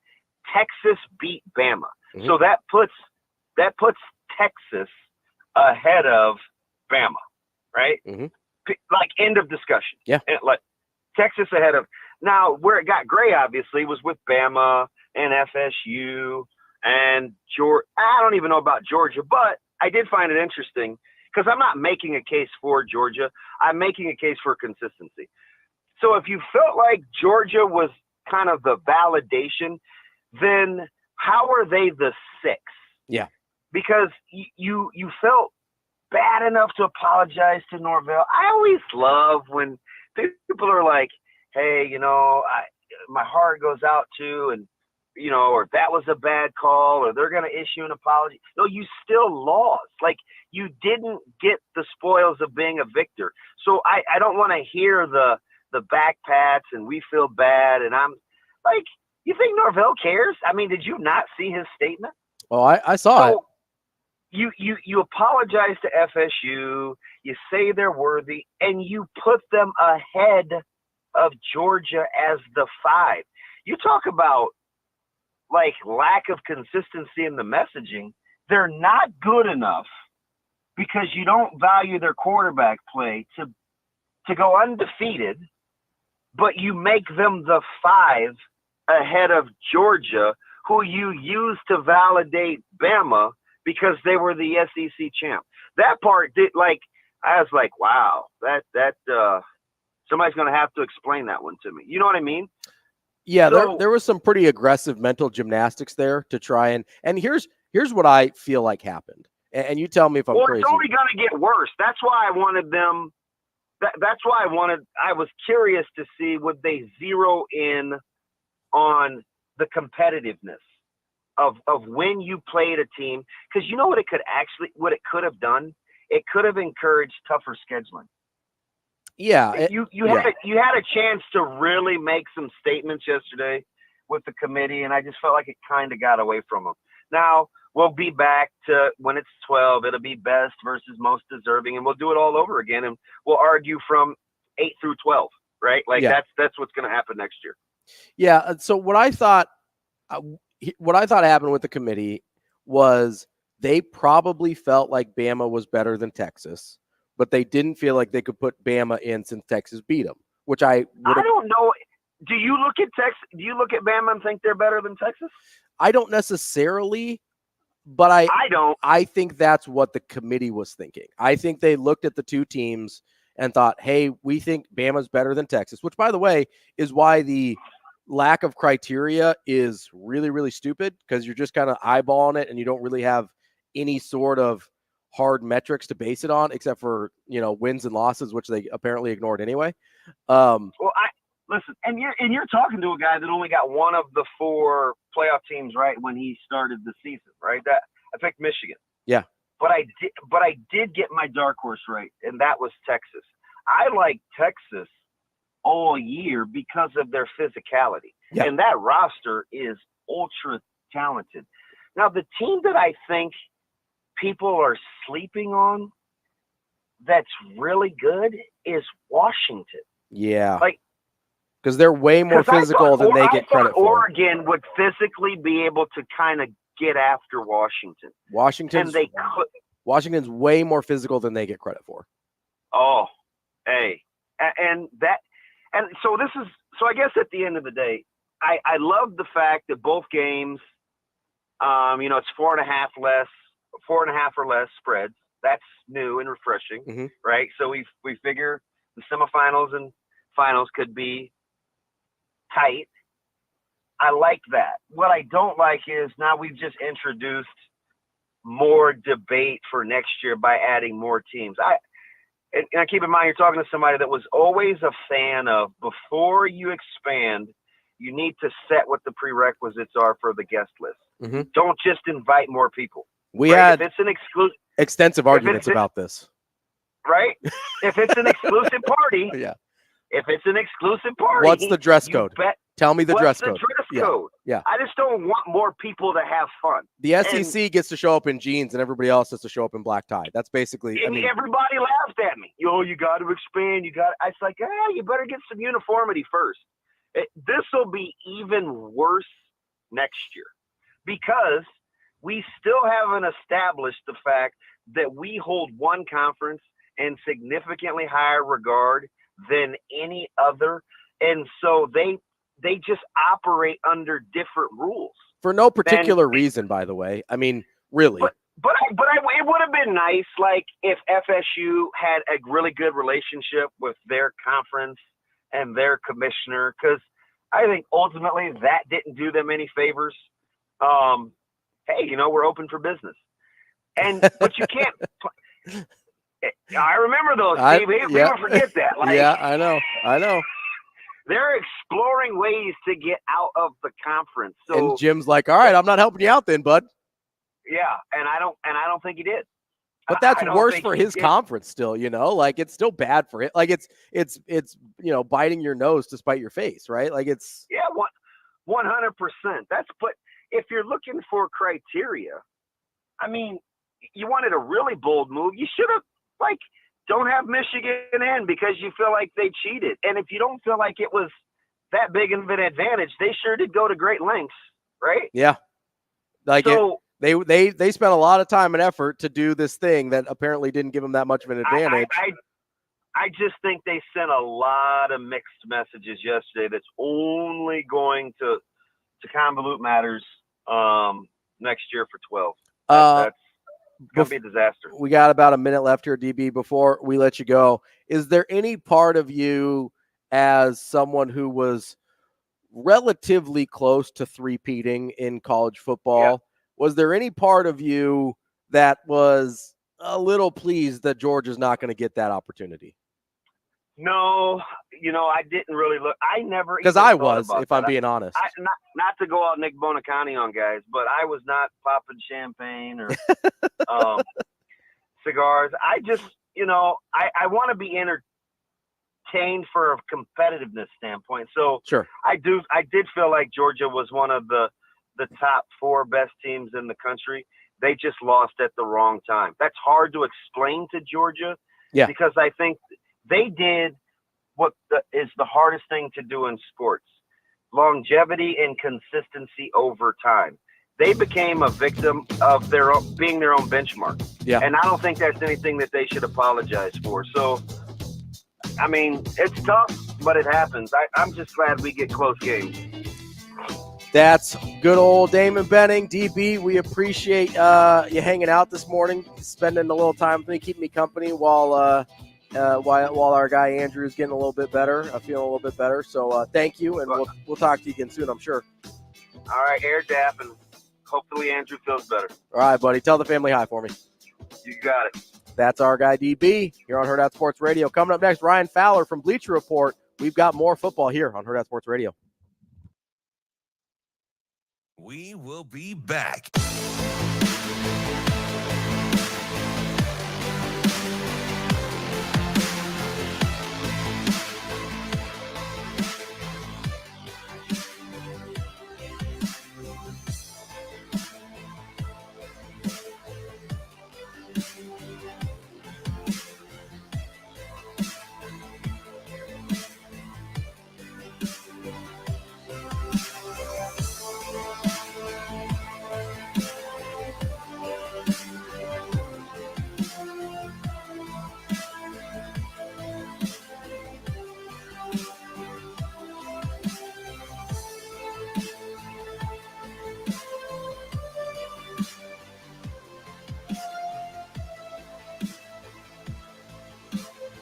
S16: Texas beat Bama.
S6: Mm-hmm.
S16: So that puts Texas ahead of Bama, right?
S6: Mm-hmm.
S16: Like, end of discussion.
S6: Yeah.
S16: And like Texas ahead of. Now, where it got gray, obviously, was with Bama and FSU and Georgia. I don't even know about Georgia, but I did find it interesting because I'm not making a case for Georgia. I'm making a case for consistency. So if you felt like Georgia was kind of the validation, then how are they the 6?
S6: Yeah.
S16: Because you felt bad enough to apologize to Norvell. I always love when people are like, hey, my heart goes out to, and, or that was a bad call, or they're going to issue an apology. No, you still lost. Like, you didn't get the spoils of being a victor. So I don't want to hear the back pats and we feel bad. And I'm like, you think Norvell cares? I mean, did you not see his statement?
S6: Oh, I saw it.
S16: You apologize to FSU, you say they're worthy, and you put them ahead of Georgia as the 5. You talk about like lack of consistency in the messaging. They're not good enough because you don't value their quarterback play to go undefeated, but you make them the 5 ahead of Georgia, who you use to validate Bama because they were the SEC champ. That part did, like, I was like, wow, that somebody's going to have to explain that one to me. You know what I mean?
S6: Yeah,
S16: So,
S6: there was some pretty aggressive mental gymnastics there to try and here's what I feel like happened. And you tell me if I'm crazy.
S16: It's only going to get worse. That's why I wanted them. That's why I was curious to see, would they zero in on the competitiveness of when you played a team, because you know what it could have done? It could have encouraged tougher scheduling.
S6: Yeah.
S16: You had a chance to really make some statements yesterday with the committee, and I just felt like it kind of got away from them. Now we'll be back to when it's 12. It'll be best versus most deserving, and we'll do it all over again, and we'll argue from 8 through 12, right? Like that's what's going to happen next year.
S6: Yeah. So what I thought happened with the committee was they probably felt like Bama was better than Texas, but they didn't feel like they could put Bama in since Texas beat them, which I
S16: don't know. Do you look at Texas? Do you look at Bama and think they're better than Texas?
S6: I don't necessarily, but I
S16: don't.
S6: I think that's what the committee was thinking. I think they looked at the two teams and thought, hey, we think Bama's better than Texas, which, by the way, is why the lack of criteria is really, really stupid, because you're just kind of eyeballing it and you don't really have any sort of hard metrics to base it on, except for, wins and losses, which they apparently ignored anyway.
S16: Listen, and you're talking to a guy that only got one of the 4 playoff teams right when he started the season, right? That I picked Michigan.
S6: Yeah.
S16: But I did get my dark horse right, and that was Texas. I like Texas all year because of their physicality.
S6: Yeah.
S16: And that roster is ultra talented. Now, the team that I think people are sleeping on that's really good is Washington.
S6: Yeah.
S16: Like,
S6: because they're way more physical than they get credit for.
S16: Oregon would physically be able to kind of get after Washington.
S6: Washington's way more physical than they get credit for.
S16: Oh, hey. And so I guess at the end of the day, I love the fact that both games, it's 4.5 or less spreads. That's new and refreshing, right? So we figure the semifinals and finals could be tight. I like that. What I don't like is now we've just introduced more debate for next year by adding more teams. And keep in mind, you're talking to somebody that was always a fan of, before you expand, you need to set what the prerequisites are for the guest list. Don't just invite more people.
S6: We had
S16: if it's an
S6: extensive arguments about this.
S16: Right? If it's an exclusive party.
S6: Yeah.
S16: If it's an exclusive party.
S6: What's the dress code? Tell me the dress code.
S16: What's the dress code?
S6: Yeah.
S16: I just don't want more people to have fun.
S6: The SEC gets to show up in jeans and everybody else has to show up in black tie. That's basically.
S16: Everybody laughed at me. You got to expand. It's like, you better get some uniformity first. This will be even worse next year because we still haven't established the fact that we hold one conference in significantly higher regard than any other. And so they just operate under different rules.
S6: For no particular reason, by the way. I mean, really.
S16: But it would have been nice, like, if FSU had a really good relationship with their conference and their commissioner, because I think ultimately that didn't do them any favors. Hey, we're open for business. But you can't. I remember those, Steve. People forget that.
S6: Yeah, I know.
S16: They're exploring ways to get out of the conference. So,
S6: and Jim's like, all right, I'm not helping you out then, bud.
S16: Yeah, and I don't think he did.
S6: But that's worse for his conference still, like it's still bad for it. Like it's biting your nose to spite your face, right? Like it's
S16: 100%. But if you're looking for criteria, I mean, you wanted a really bold move. You should have don't have Michigan in because you feel like they cheated. And if you don't feel like it was that big of an advantage, they sure did go to great lengths, right?
S6: Yeah. They spent a lot of time and effort to do this thing that apparently didn't give them that much of an advantage.
S16: I just think they sent a lot of mixed messages yesterday that's only going to convolute matters next year for 12. That's going to be a disaster.
S6: We got about a minute left here, DB, before we let you go. Is there any part of you, as someone who was relatively close to three-peating in college football, was there any part of you that was a little pleased that Georgia's not going to get that opportunity?
S16: No, I didn't really look. I never,
S6: because I was, if I'm being honest.
S16: Not to go out Nick Bonacani on guys, but I was not popping champagne or cigars. I just, I want to be entertained for a competitiveness standpoint. So
S6: sure,
S16: I did feel like Georgia was one of the top 4 best teams in the country. They just lost at the wrong time. That's hard to explain to Georgia, because I think they did what is the hardest thing to do in sports: longevity and consistency over time. They became a victim of being their own benchmark.
S6: Yeah.
S16: And I don't think that's anything that they should apologize for. So, I mean, it's tough, but it happens. I'm just glad we get close games.
S6: That's good old Damon Benning. DB, we appreciate you hanging out this morning, spending a little time with me, keeping me company while our guy Andrew is getting a little bit better, feeling a little bit better. So thank you, and we'll talk to you again soon, I'm sure.
S16: All right, air dap, and hopefully Andrew feels better.
S6: All right, buddy. Tell the family hi for me.
S16: You got it.
S6: That's our guy, DB, here on Hurrdat Sports Radio. Coming up next, Ryan Fowler from Bleacher Report. We've got more football here on Hurrdat Sports Radio.
S1: We will be back.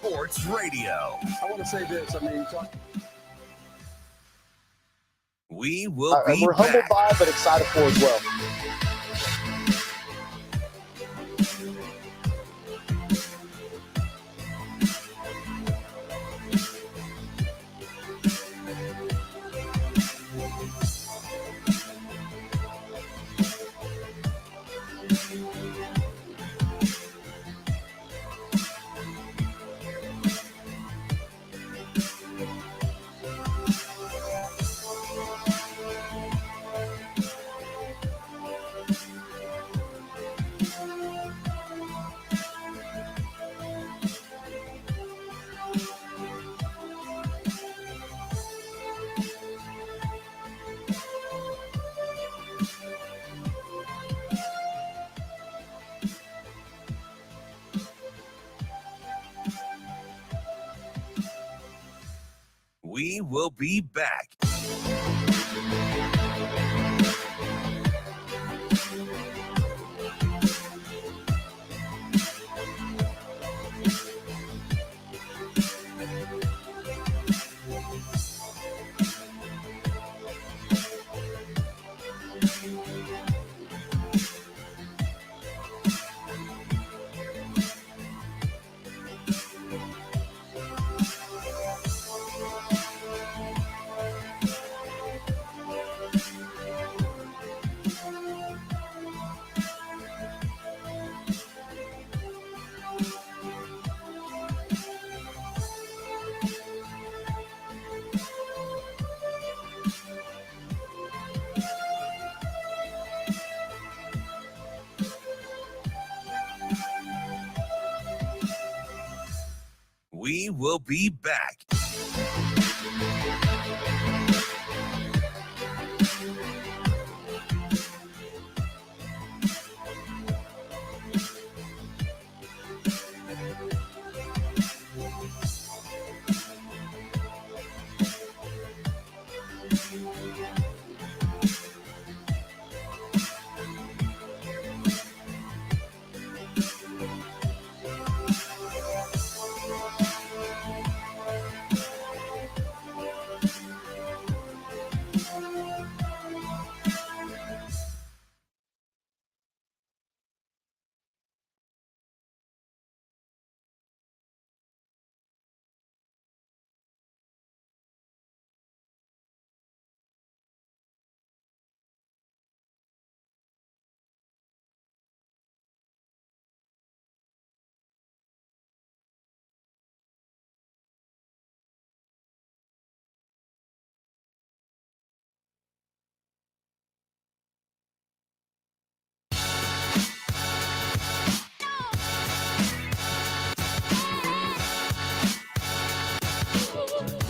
S1: Sports Radio.
S17: I want to say this. I mean,
S1: We will be
S18: we're humbled by, but excited for as well.
S1: We will be back. We will be back.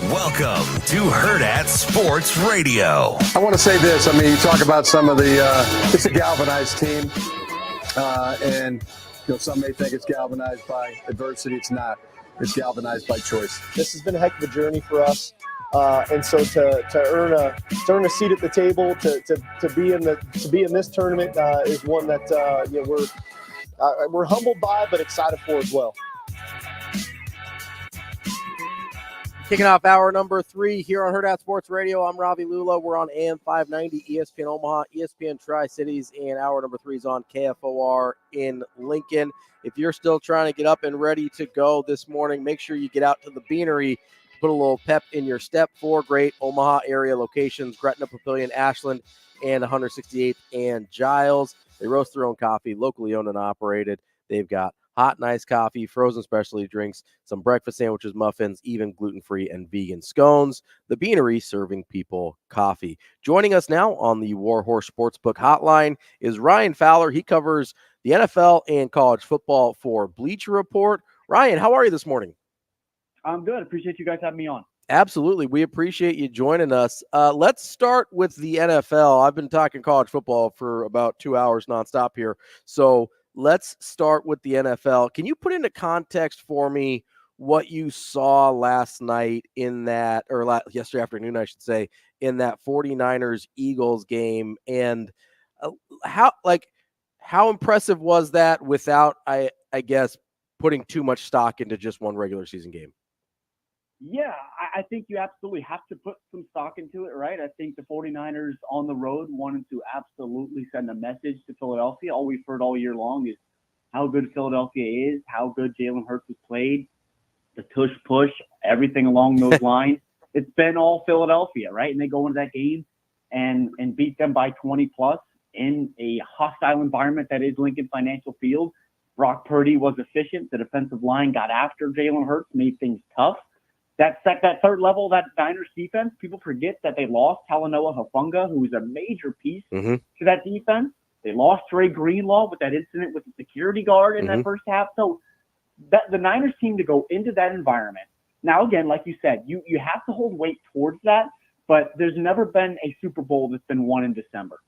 S1: Welcome to Hurrdat Sports Radio.
S17: I want to say this. I mean, you talk about some of the, it's a galvanized team. And, you know, some may think it's galvanized by adversity. It's not. It's galvanized by choice.
S18: This has been a heck of a journey for us. And so to earn a seat at the table, to be in this tournament is one that you know, we're humbled by, but excited for as well.
S6: Kicking off hour number 3 here on Hurrdat Sports Radio. I'm Ravi Lulla. We're on AM 590, ESPN Omaha, ESPN Tri-Cities, and hour number 3 is on KFOR in Lincoln. If you're still trying to get up and ready to go this morning, make sure you get out to the Beanery to put a little pep in your step. 4 great Omaha area locations, Gretna, Papillion, Ashland, and 168th and Giles. They roast their own coffee, locally owned and operated. They've got hot and iced coffee, frozen specialty drinks, some breakfast sandwiches, muffins, even gluten-free and vegan scones. The Beanery, serving people coffee. Joining us now on the Warhorse Sportsbook Hotline is Ryan Fowler. He covers the NFL and college football for Bleacher Report. Ryan, how are you this morning?
S19: I'm good. Appreciate you guys having me on.
S6: Absolutely. We appreciate you joining us. Let's start with the NFL. I've been talking college football for about 2 hours nonstop here. So let's start with the NFL. Can you put into context for me what you saw last night in that, or yesterday afternoon, I should say, in that 49ers-Eagles game? And how impressive was that without, I guess, putting too much stock into just one regular season game?
S19: Yeah, I think you absolutely have to put some stock into it, right? I think the 49ers on the road wanted to absolutely send a message to Philadelphia. All we've heard all year long is how good Philadelphia is, how good Jalen Hurts has played, the tush-push, everything along those lines. It's been all Philadelphia, right? And they go into that game and beat them by 20-plus in a hostile environment that is Lincoln Financial Field. Brock Purdy was efficient. The defensive line got after Jalen Hurts, made things tough. That third level, that Niners defense, people forget that they lost Talanoa Hufanga, who was a major piece to that defense. They lost Trey Greenlaw with that incident with the security guard in that first half. So the Niners seem to go into that environment. Now, again, like you said, you have to hold weight towards that, but there's never been a Super Bowl that's been won in December.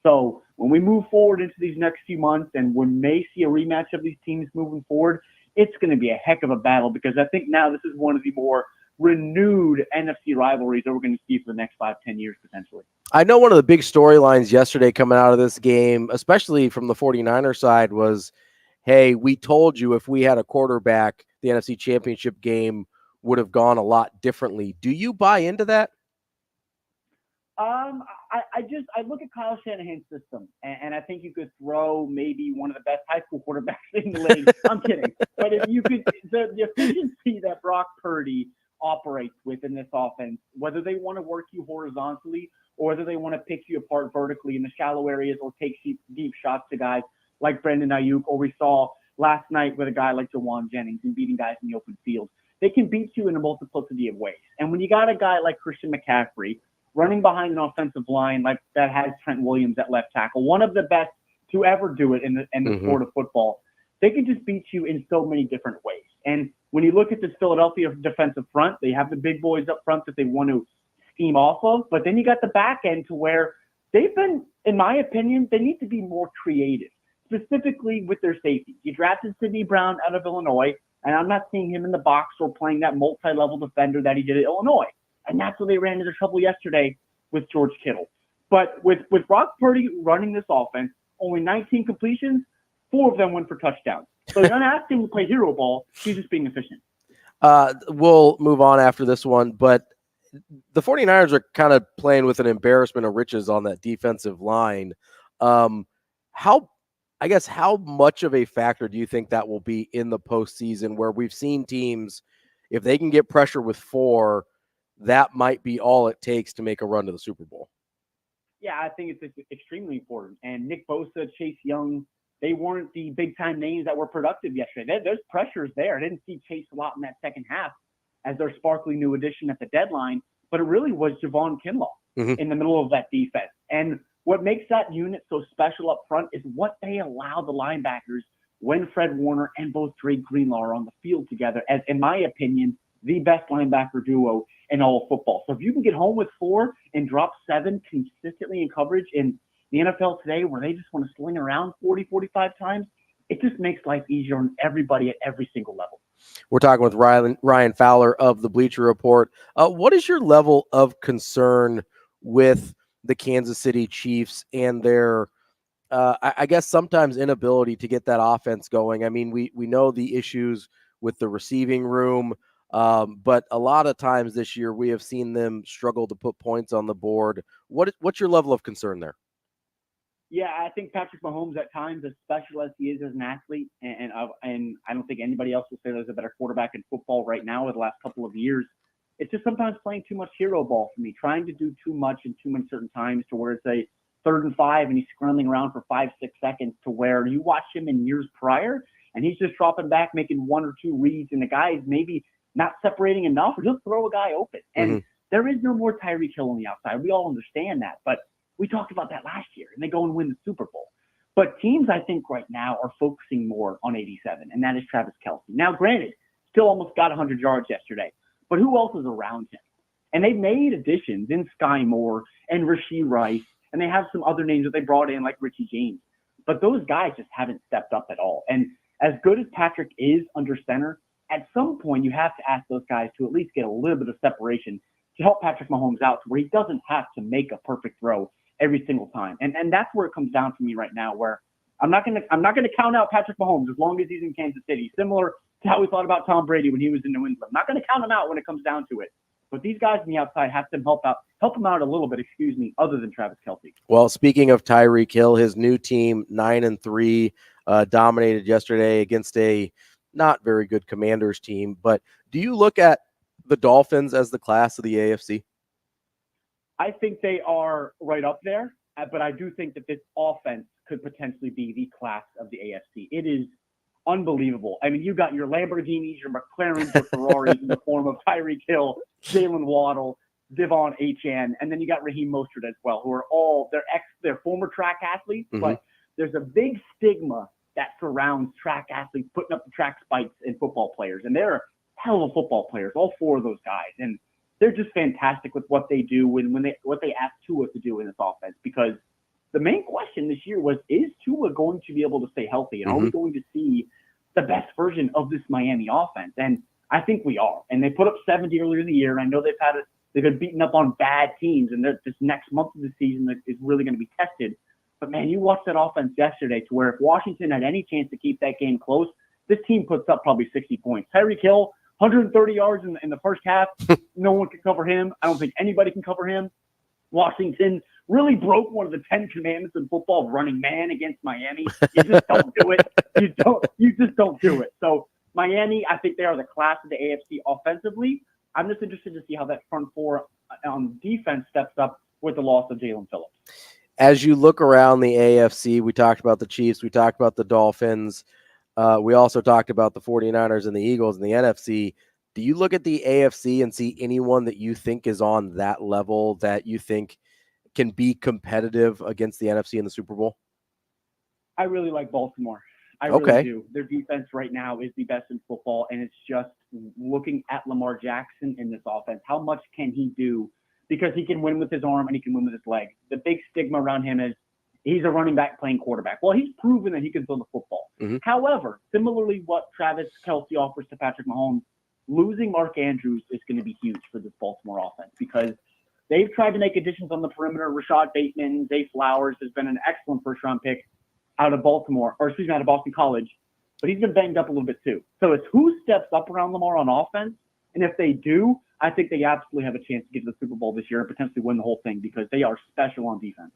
S19: So when we move forward into these next few months and we may see a rematch of these teams moving forward, it's going to be a heck of a battle, because I think now this is one of the more renewed NFC rivalries that we're going to see for the next 5-10 years potentially.
S6: I know one of the big storylines yesterday coming out of this game, especially from the 49er side, was, hey, we told you if we had a quarterback, the NFC Championship game would have gone a lot differently. Do you buy into that?
S19: I look at Kyle Shanahan's system, and I think you could throw maybe one of the best high school quarterbacks in the league. I'm kidding. But if you could, the efficiency that Brock Purdy operates with in this offense, whether they want to work you horizontally or whether they want to pick you apart vertically in the shallow areas or take deep shots to guys like Brandon Ayuk, or we saw last night with a guy like Jawan Jennings and beating guys in the open field, they can beat you in a multiplicity of ways. And when you got a guy like Christian McCaffrey running behind an offensive line like that has Trent Williams at left tackle, one of the best to ever do it in the sport of football, they can just beat you in so many different ways. And when you look at this Philadelphia defensive front, they have the big boys up front that they want to scheme off of, but then you got the back end to where they've been, in my opinion, they need to be more creative, specifically with their safety. You drafted Sidney Brown out of Illinois, and I'm not seeing him in the box or playing that multi-level defender that he did at Illinois. And that's where they ran into trouble yesterday with George Kittle. But with Brock Purdy running this offense, only 19 completions, 4 of them went for touchdowns. So you're not asking him to play hero ball. He's just being efficient.
S6: We'll move on after this one, but the 49ers are kind of playing with an embarrassment of riches on that defensive line. How much of a factor do you think that will be in the postseason, where we've seen teams, if they can get pressure with 4, that might be all it takes to make a run to the Super Bowl?
S19: Yeah, I think it's extremely important. And Nick Bosa, Chase Young, they weren't the big-time names that were productive yesterday. There's pressures there. I didn't see Chase a lot in that second half as their sparkly new addition at the deadline, but it really was Javon Kinlaw in the middle of that defense. And what makes that unit so special up front is what they allow the linebackers when Fred Warner and both Trey Greenlaw are on the field together, as, in my opinion, the best linebacker duo in all of football. So if you can get home with 4 and drop 7 consistently in coverage in the NFL today, where they just want to sling around 40, 45 times, it just makes life easier on everybody at every single level.
S6: We're talking with Ryan Fowler of the Bleacher Report. What is your level of concern with the Kansas City Chiefs and their, I guess, sometimes inability to get that offense going? I mean, we know the issues with the receiving room. But a lot of times this year we have seen them struggle to put points on the board. What's your level of concern there?
S19: Yeah, I think Patrick Mahomes at times, as special as he is as an athlete, and I don't think anybody else will say there's a better quarterback in football right now over the last couple of years. It's just sometimes playing too much hero ball for me, trying to do too much in too many certain times to where it's a 3rd and 5 and he's scrambling around for 5-6 seconds, to where you watch him in years prior and he's just dropping back, making 1 or 2 reads, and the guy is maybe not separating enough, or just throw a guy open. And there is no more Tyreek Hill on the outside. We all understand that, but we talked about that last year, and they go and win the Super Bowl. But teams, I think, right now are focusing more on 87, and that is Travis Kelce. Now, granted, still almost got 100 yards yesterday, but who else is around him? And they made additions in Sky Moore and Rashee Rice, and they have some other names that they brought in, like Richie James. But those guys just haven't stepped up at all. And as good as Patrick is under center, at some point you have to ask those guys to at least get a little bit of separation to help Patrick Mahomes out, to where he doesn't have to make a perfect throw every single time. And that's where it comes down for me right now, where I'm not gonna count out Patrick Mahomes as long as he's in Kansas City, similar to how we thought about Tom Brady when he was in New England. I'm not gonna count him out when it comes down to it. But these guys on the outside have to help him out a little bit, other than Travis Kelce.
S6: Well, speaking of Tyreek Hill, his new team 9-3 dominated yesterday against a not very good Commanders team. But do you look at the Dolphins as the class of the AFC?
S19: I think they are right up there, but I do think that this offense could potentially be the class of the AFC. It is unbelievable. I mean, you got your Lamborghinis, your McLarens, your Ferraris in the form of Tyreek Hill, Jalen Waddle, Devon Achane, and then you got Raheem Mostert as well, who are all they're former track athletes, but there's a big stigma that surrounds track athletes putting up the track spikes in football players, and they're hell of football players, all 4 of those guys, and they're just fantastic with what they do when what they ask Tua to do in this offense. Because the main question this year was, is Tua going to be able to stay healthy, and are we going to see the best version of this Miami offense? And I think we are. And they put up 70 earlier in the year, and I know they've been beaten up on bad teams, and this next month of the season is really going to be tested. But man, you watched that offense yesterday, to where if Washington had any chance to keep that game close, this team puts up probably 60 points. Tyreek Hill, 130 yards in the first half. No one can cover him. I don't think anybody can cover him. Washington really broke one of the 10 commandments in football, running man against Miami. You just don't do it. You just don't do it. So Miami, I think they are the class of the AFC offensively. I'm just interested to see how that front 4 on defense steps up with the loss of Jalen Phillips.
S6: As you look around the AFC, we talked about the Chiefs, we talked about the Dolphins. We also talked about the 49ers and the Eagles in the NFC. Do you look at the AFC and see anyone that you think is on that level that you think can be competitive against the NFC in the Super Bowl?
S19: I really like Baltimore. I really do. Their defense right now is the best in football, and it's just looking at Lamar Jackson in this offense. How much can he do? Because he can win with his arm and he can win with his leg. The big stigma around him is he's a running back playing quarterback. Well, he's proven that he can throw the football. However, similarly what Travis Kelce offers to Patrick Mahomes, losing Mark Andrews is going to be huge for this Baltimore offense, because they've tried to make additions on the perimeter. Rashad Bateman, Zay Flowers has been an excellent first-round pick out of Baltimore, out of Boston College, but he's been banged up a little bit too. So it's who steps up around Lamar on offense, and if they do, I think they absolutely have a chance to get to the Super Bowl this year and potentially win the whole thing, because they are special on defense.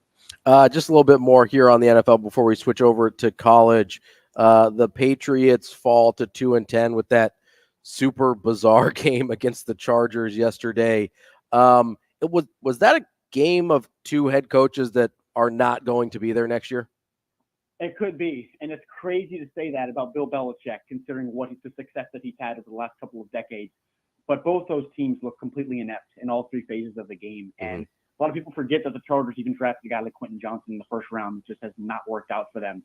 S6: Just a little bit more here on the NFL before we switch over to college. The Patriots fall to 2-10 with that super bizarre game against the Chargers yesterday. Was that a game of 2 head coaches that are not going to be there next year?
S19: It could be, and it's crazy to say that about Bill Belichick, considering the success that he's had over the last couple of decades. But both those teams look completely inept in all 3 phases of the game. And a lot of people forget that the Chargers even drafted a guy like Quentin Johnson in the first round. It just has not worked out for them.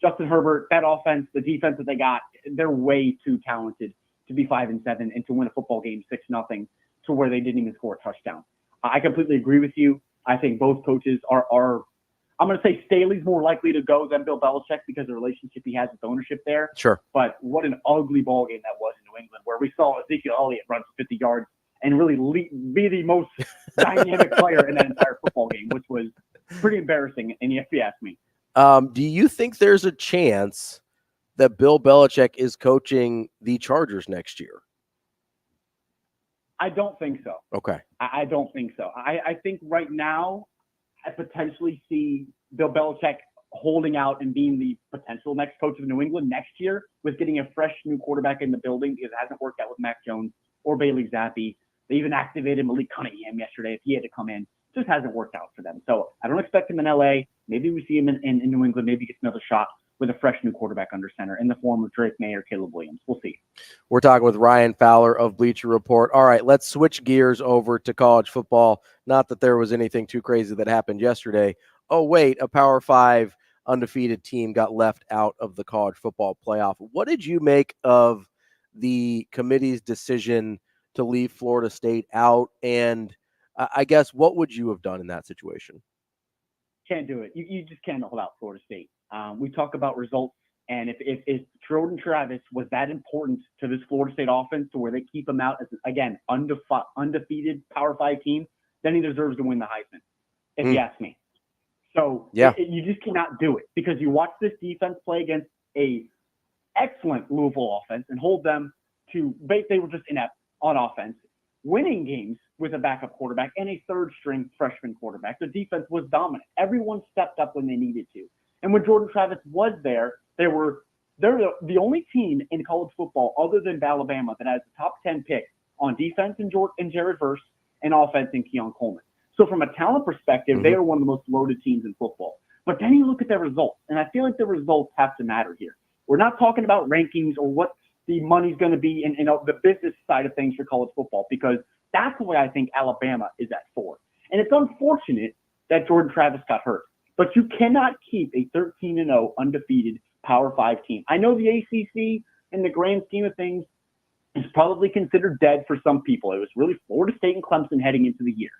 S19: Justin Herbert, that offense, the defense that they got, they're way too talented to be 5-7 and to win a football game 6-0 to where they didn't even score a touchdown. I completely agree with you. I think both coaches are I'm going to say Staley's more likely to go than Bill Belichick because of the relationship he has with ownership there.
S6: Sure.
S19: But what an ugly ball game that was in New England, where we saw Ezekiel Elliott run for 50 yards and really be the most dynamic player in that entire football game, which was pretty embarrassing, and if you ask me.
S6: Do you think there's a chance that Bill Belichick is coaching the Chargers next year?
S19: I don't think so.
S6: Okay.
S19: I don't think so. I think right now I potentially see Bill Belichick holding out and being the potential next coach of New England next year with getting a fresh new quarterback in the building because it hasn't worked out with Mac Jones or Bailey Zappi. They even activated Malik Cunningham yesterday if he had to come in. It just hasn't worked out for them. So I don't expect him in LA. Maybe we see him in New England. Maybe he gets another shot with a fresh new quarterback under center in the form of Drake May or Caleb Williams. We'll see.
S6: We're talking with Ryan Fowler of Bleacher Report. All right, let's switch gears over to college football. Not that there was anything too crazy that happened yesterday. Oh, wait, a Power 5 undefeated team got left out of the college football playoff. What did you make of the committee's decision to leave Florida State out? And I guess what would you have done in that situation?
S19: Can't do it. You just can't hold out Florida State. We talk about results, and if Jordan Travis was that important to this Florida State offense to where they keep him out as, again, undefeated Power 5 team, then he deserves to win the Heisman, if you ask me. So you just cannot do it because you watch this defense play against a excellent Louisville offense and hold them to – they were just inept on offense, winning games with a backup quarterback and a third-string freshman quarterback. The defense was dominant. Everyone stepped up when they needed to. And when Jordan Travis was there, they're the only team in college football other than Alabama that has a top 10 pick on defense in Jared Verse and offense in Keon Coleman. So from a talent perspective, they are one of the most loaded teams in football. But then you look at their results, and I feel like the results have to matter here. We're not talking about rankings or what the money's going to be in the business side of things for college football, because that's the way I think Alabama is at 4. And it's unfortunate that Jordan Travis got hurt. But you cannot keep a 13-0 undefeated Power 5 team. I know the ACC, in the grand scheme of things, is probably considered dead for some people. It was really Florida State and Clemson heading into the year.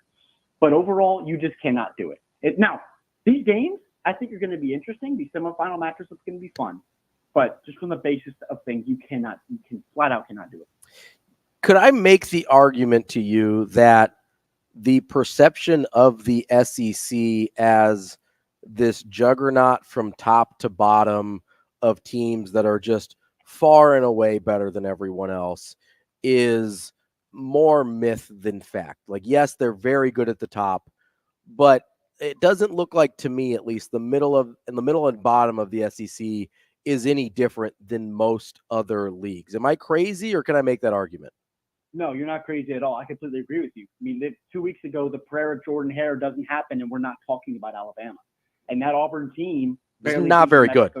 S19: But overall, you just cannot do it. Now, these games, I think, are going to be interesting. These semifinal matches are going to be fun. But just from the basis of things, you flat out cannot do it.
S6: Could I make the argument to you that the perception of the SEC as this juggernaut from top to bottom of teams that are just far and away better than everyone else is more myth than fact? Like, yes, they're very good at the top, but it doesn't look like, to me at least, the middle and bottom of the SEC is any different than most other leagues. Am I crazy, or can I make that argument?
S19: No, you're not crazy at all. I completely agree with you. I mean, 2 weeks ago, the prayer of Jordan Hare doesn't happen, and we're not talking about Alabama. And that Auburn team
S6: is not very good.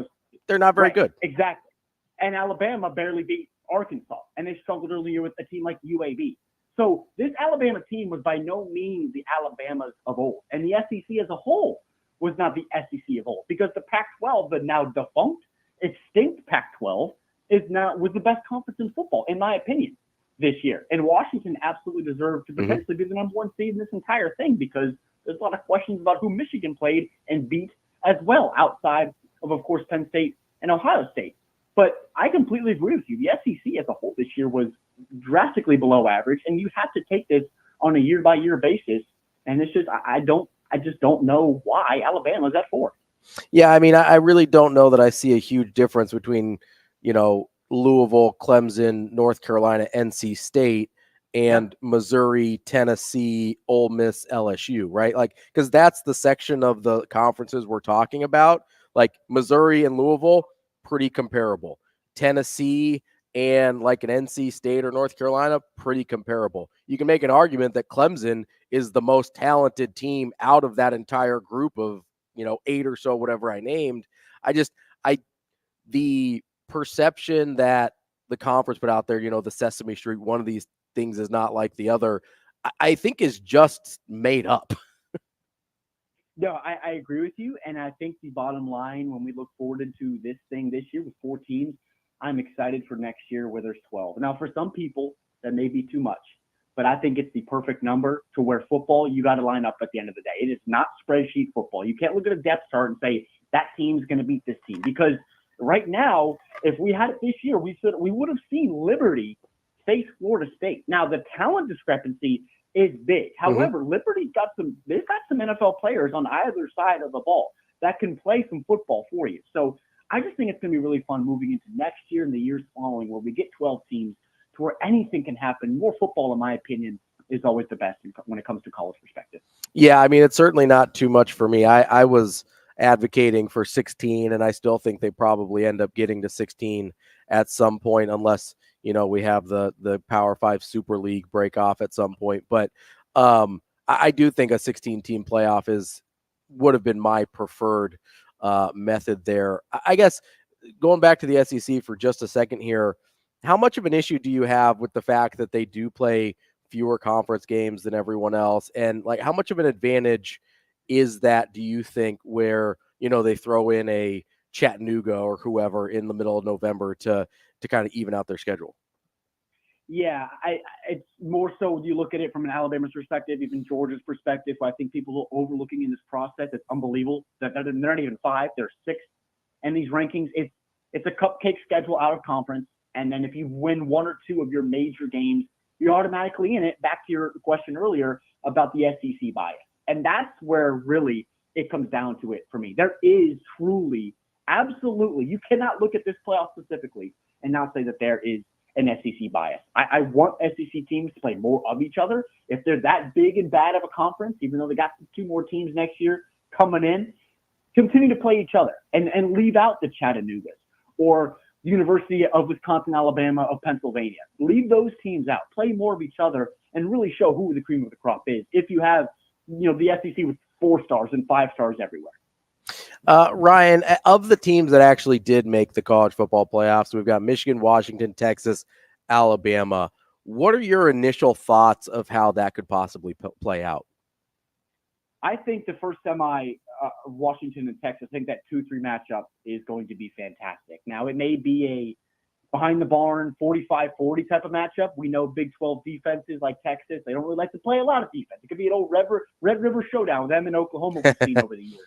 S6: They're not very good.
S19: Exactly. And Alabama barely beat Arkansas, and they struggled earlier with a team like UAB. So this Alabama team was by no means the Alabamas of old. And the SEC as a whole was not the SEC of old, because the Pac-12, the now defunct, extinct Pac-12, was the best conference in football, in my opinion, this year. And Washington absolutely deserved to potentially be the number 1 seed in this entire thing, because there's a lot of questions about who Michigan played and beat as well, outside of course, Penn State and Ohio State. But I completely agree with you. The SEC as a whole this year was drastically below average, and you have to take this on a year-by-year basis. And it's just, I just don't know why Alabama's at 4.
S6: Yeah, I mean, I really don't know that I see a huge difference between, Louisville, Clemson, North Carolina, NC State, and Missouri, Tennessee, Ole Miss, LSU, right? Like, because that's the section of the conferences we're talking about. Like, Missouri and Louisville, pretty comparable. Tennessee and like an NC State or North Carolina, pretty comparable. You can make an argument that Clemson is the most talented team out of that entire group of, 8 or so, whatever I named. The perception that the conference put out there, the Sesame Street, one of these things is not like the other, I think is just made up.
S19: No, I agree with you. And I think the bottom line, when we look forward into this thing this year with 4 teams, I'm excited for next year where there's 12. Now, for some people, that may be too much, but I think it's the perfect number to where football, you got to line up at the end of the day. It is not spreadsheet football. You can't look at a depth chart and say that team's going to beat this team, because right now, if we had it this year, we would have seen Liberty face Florida State. Now, the talent discrepancy is big. However, Liberty's got some NFL players on either side of the ball that can play some football for you. So I just think it's going to be really fun moving into next year and the years following, where we get 12 teams to where anything can happen. More football, in my opinion, is always the best when it comes to college perspective.
S6: Yeah, I mean, it's certainly not too much for me. I was advocating for 16, and I still think they probably end up getting to 16 at some point, unless, we have the Power 5 Super League break off at some point. But I do think a 16-team playoff would have been my preferred method there. I guess going back to the SEC for just a second here, how much of an issue do you have with the fact that they do play fewer conference games than everyone else? And like, how much of an advantage is that, do you think, where, they throw in a Chattanooga or whoever in the middle of November to kind of even out their schedule?
S19: Yeah, it's more so you look at it from an Alabama's perspective, even Georgia's perspective. I think people are overlooking in this process. It's unbelievable that they're not even 5, they're 6. And these rankings, it's a cupcake schedule out of conference. And then if you win 1 or 2 of your major games, you're automatically in it. Back to your question earlier about the SEC bias. And that's where really it comes down to it for me. There is truly, absolutely, you cannot look at this playoff specifically and not say that there is an SEC bias. I want SEC teams to play more of each other. If they're that big and bad of a conference, even though they got 2 more teams next year coming in, continue to play each other and leave out the Chattanoogas or University of Wisconsin, Alabama, of Pennsylvania. Leave those teams out. Play more of each other and really show who the cream of the crop is. If you have, the SEC with 4 stars and 5 stars everywhere.
S6: Ryan, of the teams that actually did make the college football playoffs, we've got Michigan, Washington, Texas, Alabama. What are your initial thoughts of how that could possibly play out?
S19: I think the first semi, Washington and Texas, I think that 2-3 matchup is going to be fantastic. Now, it may be a behind-the-barn 45-40 type of matchup. We know Big 12 defenses like Texas, they don't really like to play a lot of defense. It could be an old Red River showdown with them in Oklahoma we've seen over the years.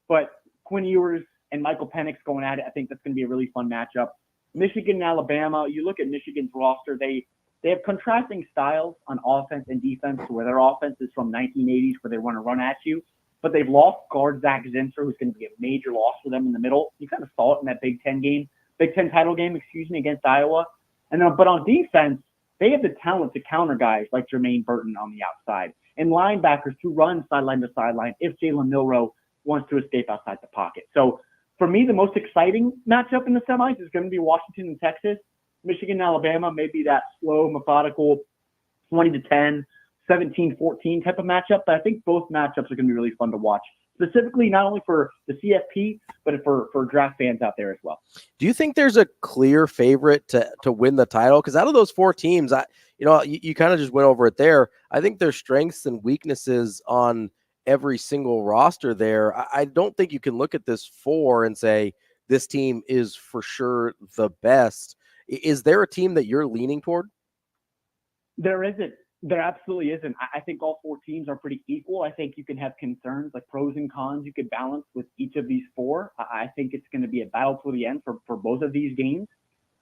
S19: But Quinn Ewers and Michael Penix going at it, I think that's going to be a really fun matchup. Michigan and Alabama, you look at Michigan's roster, they have contrasting styles on offense and defense, where their offense is from 1980s where they want to run at you, but they've lost guard Zach Zinser, who's going to be a major loss for them in the middle. You kind of saw it in that Big Ten title game, against Iowa. But on defense, they have the talent to counter guys like Jermaine Burton on the outside and linebackers to run sideline to sideline if Jalen Milroe wants to escape outside the pocket. So for me, the most exciting matchup in the semis is going to be Washington and Texas. Michigan and Alabama may be that slow, methodical 20-10, 17-14 type of matchup. But I think both matchups are going to be really fun to watch, specifically not only for the CFP, but for draft fans out there as well.
S6: Do you think there's a clear favorite to win the title? Because out of those 4 teams, you kind of just went over it there. I think there's strengths and weaknesses on every single roster there. I don't think you can look at this 4 and say this team is for sure the best. Is there a team that you're leaning toward?
S19: There isn't. There absolutely isn't. I think all 4 teams are pretty equal. I think you can have concerns like pros and cons you could balance with each of these 4. I think it's going to be a battle to the end for both of these games.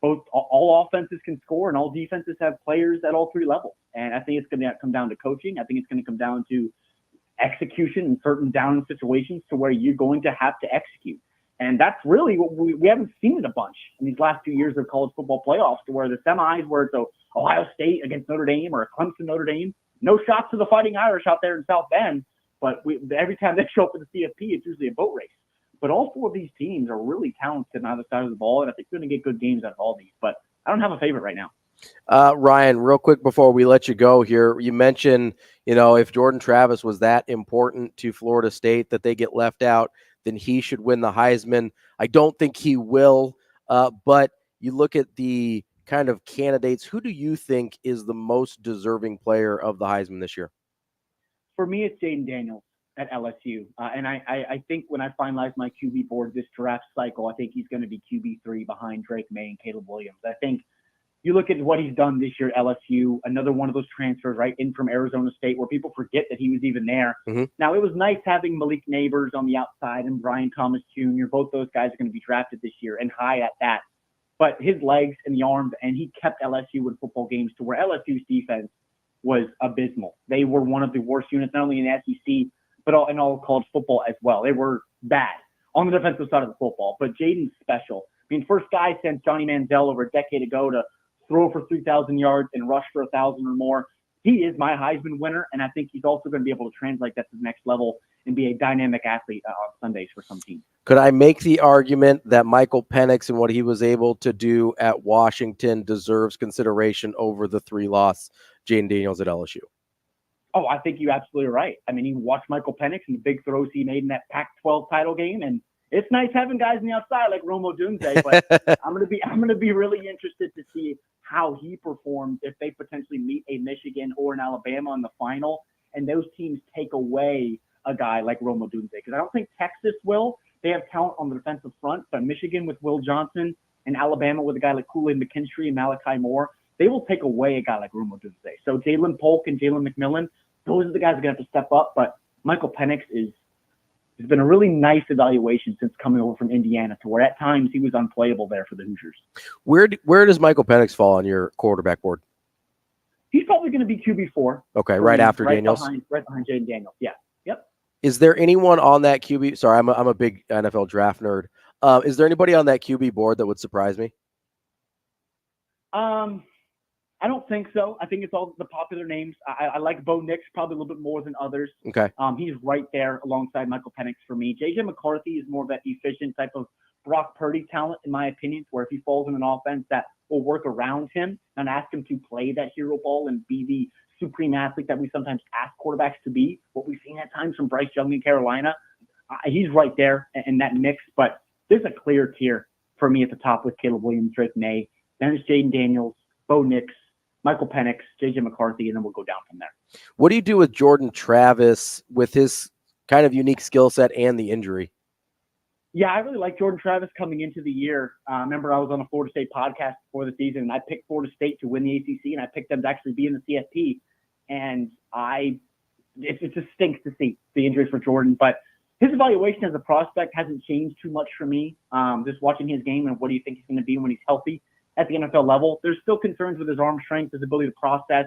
S19: All offenses can score and all defenses have players at all 3 levels. And I think it's going to come down to coaching. I think it's going to come down to execution in certain down situations to where you're going to have to execute. And that's really what we haven't seen it a bunch in these last 2 years of college football playoffs, to where the semis where it's Ohio State against Notre Dame or a Clemson Notre Dame. No shots to the Fighting Irish out there in South Bend, but every time they show up in the CFP, it's usually a boat race. But all 4 of these teams are really talented on either side of the ball, and I think we're going to get good games out of all these. But I don't have a favorite right now.
S6: Ryan, real quick before we let you go here, you mentioned, if Jordan Travis was that important to Florida State that they get left out, then he should win the Heisman. I don't think he will, but you look at the kind of candidates. Who do you think is the most deserving player of the Heisman this year?
S19: For me, it's Jaden Daniels at LSU. And I think when I finalize my QB board this draft cycle, I think he's going to be QB3 behind Drake May and Caleb Williams. I think you look at what he's done this year at LSU, another one of those transfers right in from Arizona State where people forget that he was even there.
S6: Mm-hmm.
S19: Now, it was nice having Malik Neighbors on the outside and Brian Thomas Jr. Both those guys are going to be drafted this year and high at that. But his legs and the arms, and he kept LSU in football games to where LSU's defense was abysmal. They were one of the worst units, not only in the SEC, but in all college football as well. They were bad on the defensive side of the football. But Jaden's special. I mean, first guy since Johnny Manziel over a decade ago to throw for 3,000 yards and rush for 1,000 or more. He is my Heisman winner, and I think he's also going to be able to translate that to the next level and be a dynamic athlete on Sundays for some teams.
S6: Could I make the argument that Michael Penix and what he was able to do at Washington deserves consideration over the 3-loss Jaden Daniels at LSU?
S19: Oh, I think you're absolutely right. I mean, you watch Michael Penix and the big throws he made in that Pac-12 title game, and it's nice having guys on the outside like Romo Dunze, but I'm gonna be really interested to see how he performs if they potentially meet a Michigan or an Alabama in the final, and those teams take away a guy like Romo Dunze, because I don't think Texas will. They have talent on the defensive front, but Michigan with Will Johnson and Alabama with a guy like Kool-Aid McKinstry and Malachi Moore, they will take away a guy like Romo Dunze. So Jalen Polk and Jalen McMillan, those are the guys that are going to have to step up. But Michael Penix has been a really nice evaluation since coming over from Indiana, to where at times he was unplayable there for the Hoosiers.
S6: Where does Michael Penix fall on your quarterback board?
S19: He's probably going to be QB4.
S6: Okay, right after Daniels?
S19: Right behind Jaden Daniels, yeah. Yep.
S6: Is there anyone on that QB? Sorry, I'm a big NFL draft nerd. Is there anybody on that QB board that would surprise me?
S19: I don't think so. I think it's all the popular names. I like Bo Nix probably a little bit more than others.
S6: Okay.
S19: He's right there alongside Michael Penix for me. J.J. McCarthy is more of that efficient type of Brock Purdy talent, in my opinion, where if he falls in an offense that will work around him and ask him to play that hero ball and be the supreme athlete that we sometimes ask quarterbacks to be, what we've seen at times from Bryce Young in Carolina, he's right there in that mix. But there's a clear tier for me at the top with Caleb Williams, Drake May. Then it's Jaden Daniels, Bo Nix, Michael Penix, J.J. McCarthy, and then we'll go down from there.
S6: What do you do with Jordan Travis with his kind of unique skill set and the injury?
S19: Yeah, I really like Jordan Travis coming into the year. Remember, I was on a Florida State podcast before the season, and I picked Florida State to win the ACC, and I picked them to actually be in the CFP. And it just stinks to see the injuries for Jordan. But his evaluation as a prospect hasn't changed too much for me. Just watching his game and what do you think he's going to be when he's healthy at the NFL level. There's still concerns with his arm strength, his ability to process.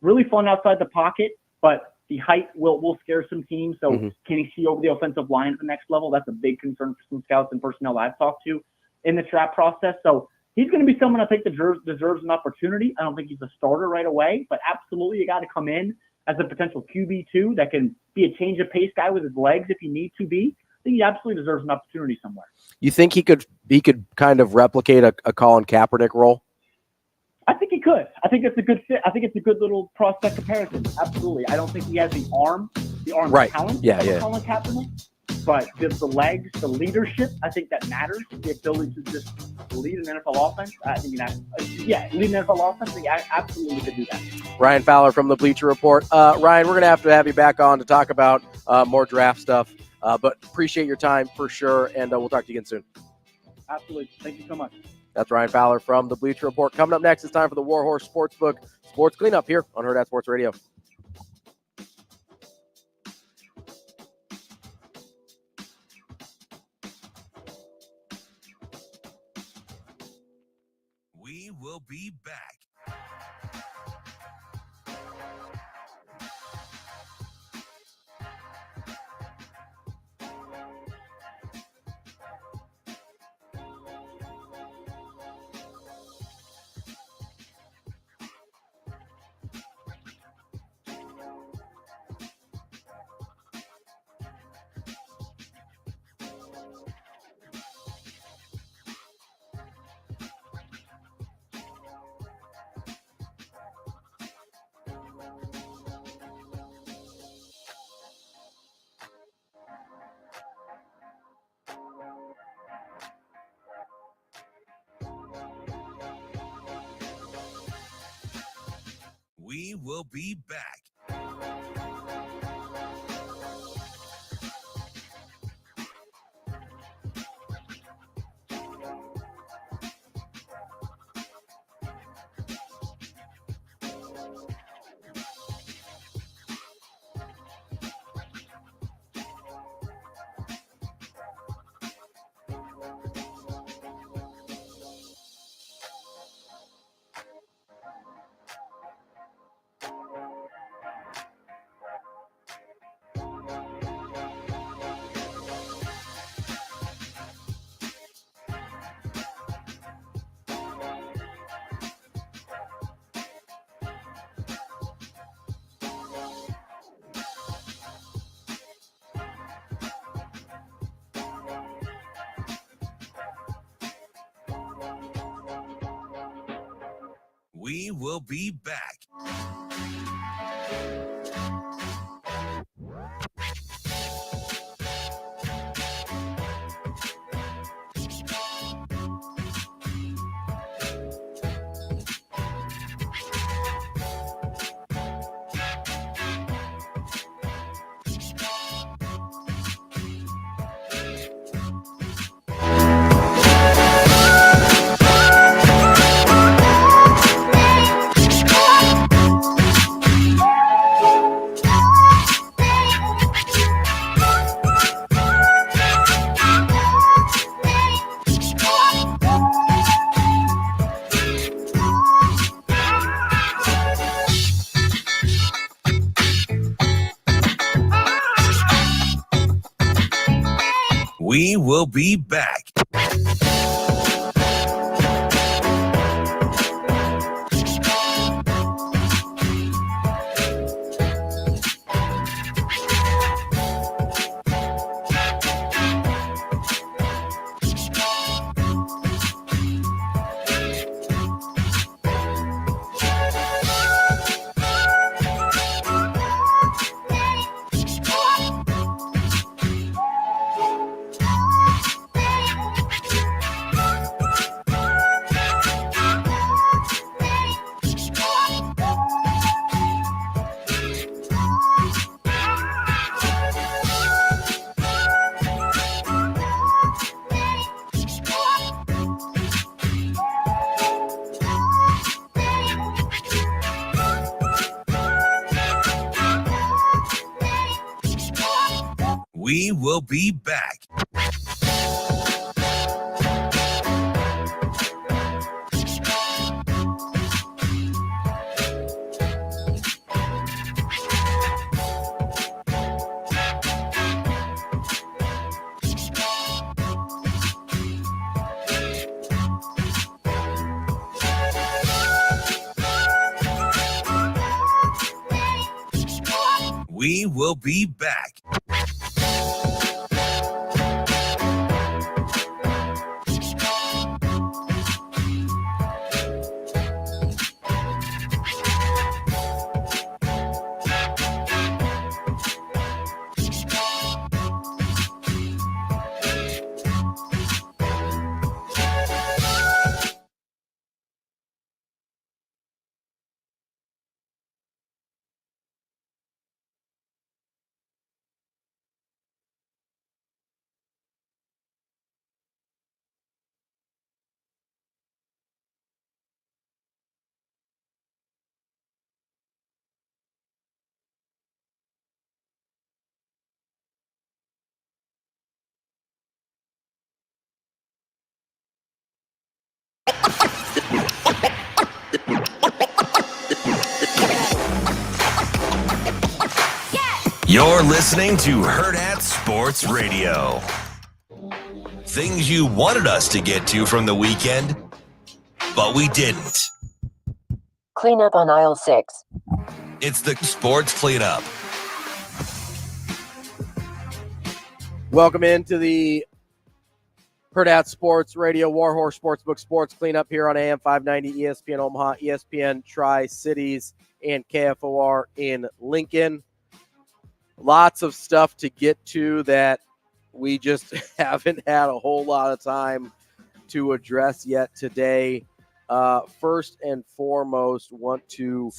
S19: Really fun outside the pocket, but the height will scare some teams. So can he see over the offensive line at the next level? That's a big concern for some scouts and personnel I've talked to in the draft process. So he's going to be someone I think that deserves an opportunity. I don't think he's a starter right away, but absolutely you got to come in as a potential QB2 that can be a change of pace guy with his legs if you need to be. I think he absolutely deserves an opportunity somewhere.
S6: You think he could kind of replicate a Colin Kaepernick role?
S19: I think he could. I think it's a good fit. I think it's a good little prospect comparison. Absolutely. I don't think he has the arm
S6: right.
S19: talent of Colin Kaepernick, but the legs, the leadership, I think that matters. The ability to just lead an NFL offense. I think lead an NFL offense. I absolutely could do that.
S6: Ryan Fowler from the Bleacher Report. Ryan, we're going to have you back on to talk about more draft stuff, but appreciate your time for sure, and we'll talk to you again soon.
S19: Absolutely. Thank you so much.
S6: That's Ryan Fowler from the Bleacher Report. Coming up next, it's time for the Warhorse Sportsbook Sports Cleanup here on Hurrdat Sports Radio.
S1: We will be back. We will be back. We will be back. We will be back. We will be back. We will be back. You're listening to Hurrdat Sports Radio. Things you wanted us to get to from the weekend, but we didn't.
S20: Cleanup on aisle 6.
S1: It's the Sports Cleanup.
S6: Welcome into the Hurrdat Sports Radio Warhorse Sportsbook Sports Cleanup here on AM 590 ESPN Omaha, ESPN Tri-Cities, and KFOR in Lincoln. Lots of stuff to get to that we just haven't had a whole lot of time to address yet today. First and foremost, want to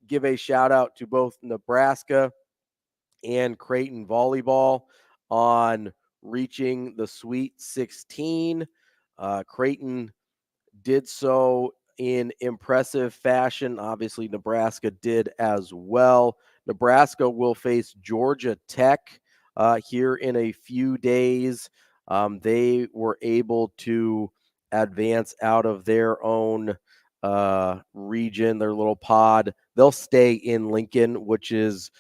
S6: give a shout out to both Nebraska and Creighton volleyball on reaching the Sweet 16. Creighton did so in impressive fashion. Obviously, Nebraska did as well. Nebraska will face Georgia Tech here in a few days. They were able to advance out of their own region, their little pod. They'll stay in Lincoln, which is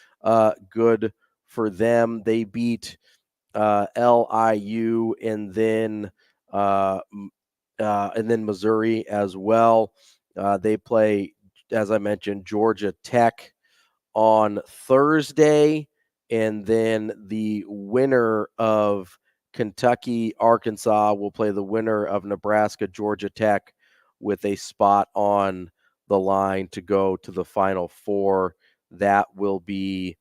S6: good for them. They beat LIU and then Missouri as well. They play, as I mentioned, Georgia Tech on Thursday, and then the winner of Kentucky, Arkansas will play the winner of Nebraska, Georgia Tech, with a spot on the line to go to the Final Four. That will be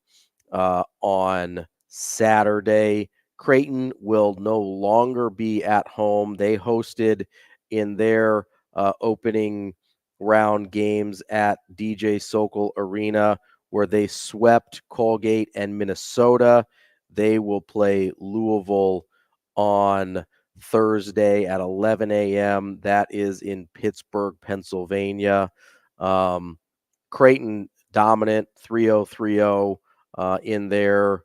S6: on Saturday. Creighton will no longer be at home. They hosted in their opening round games at DJ Sokol Arena, where they swept Colgate and Minnesota. They will play Louisville on Thursday at 11 a.m. That is in Pittsburgh, Pennsylvania. Creighton dominant 3-0 in their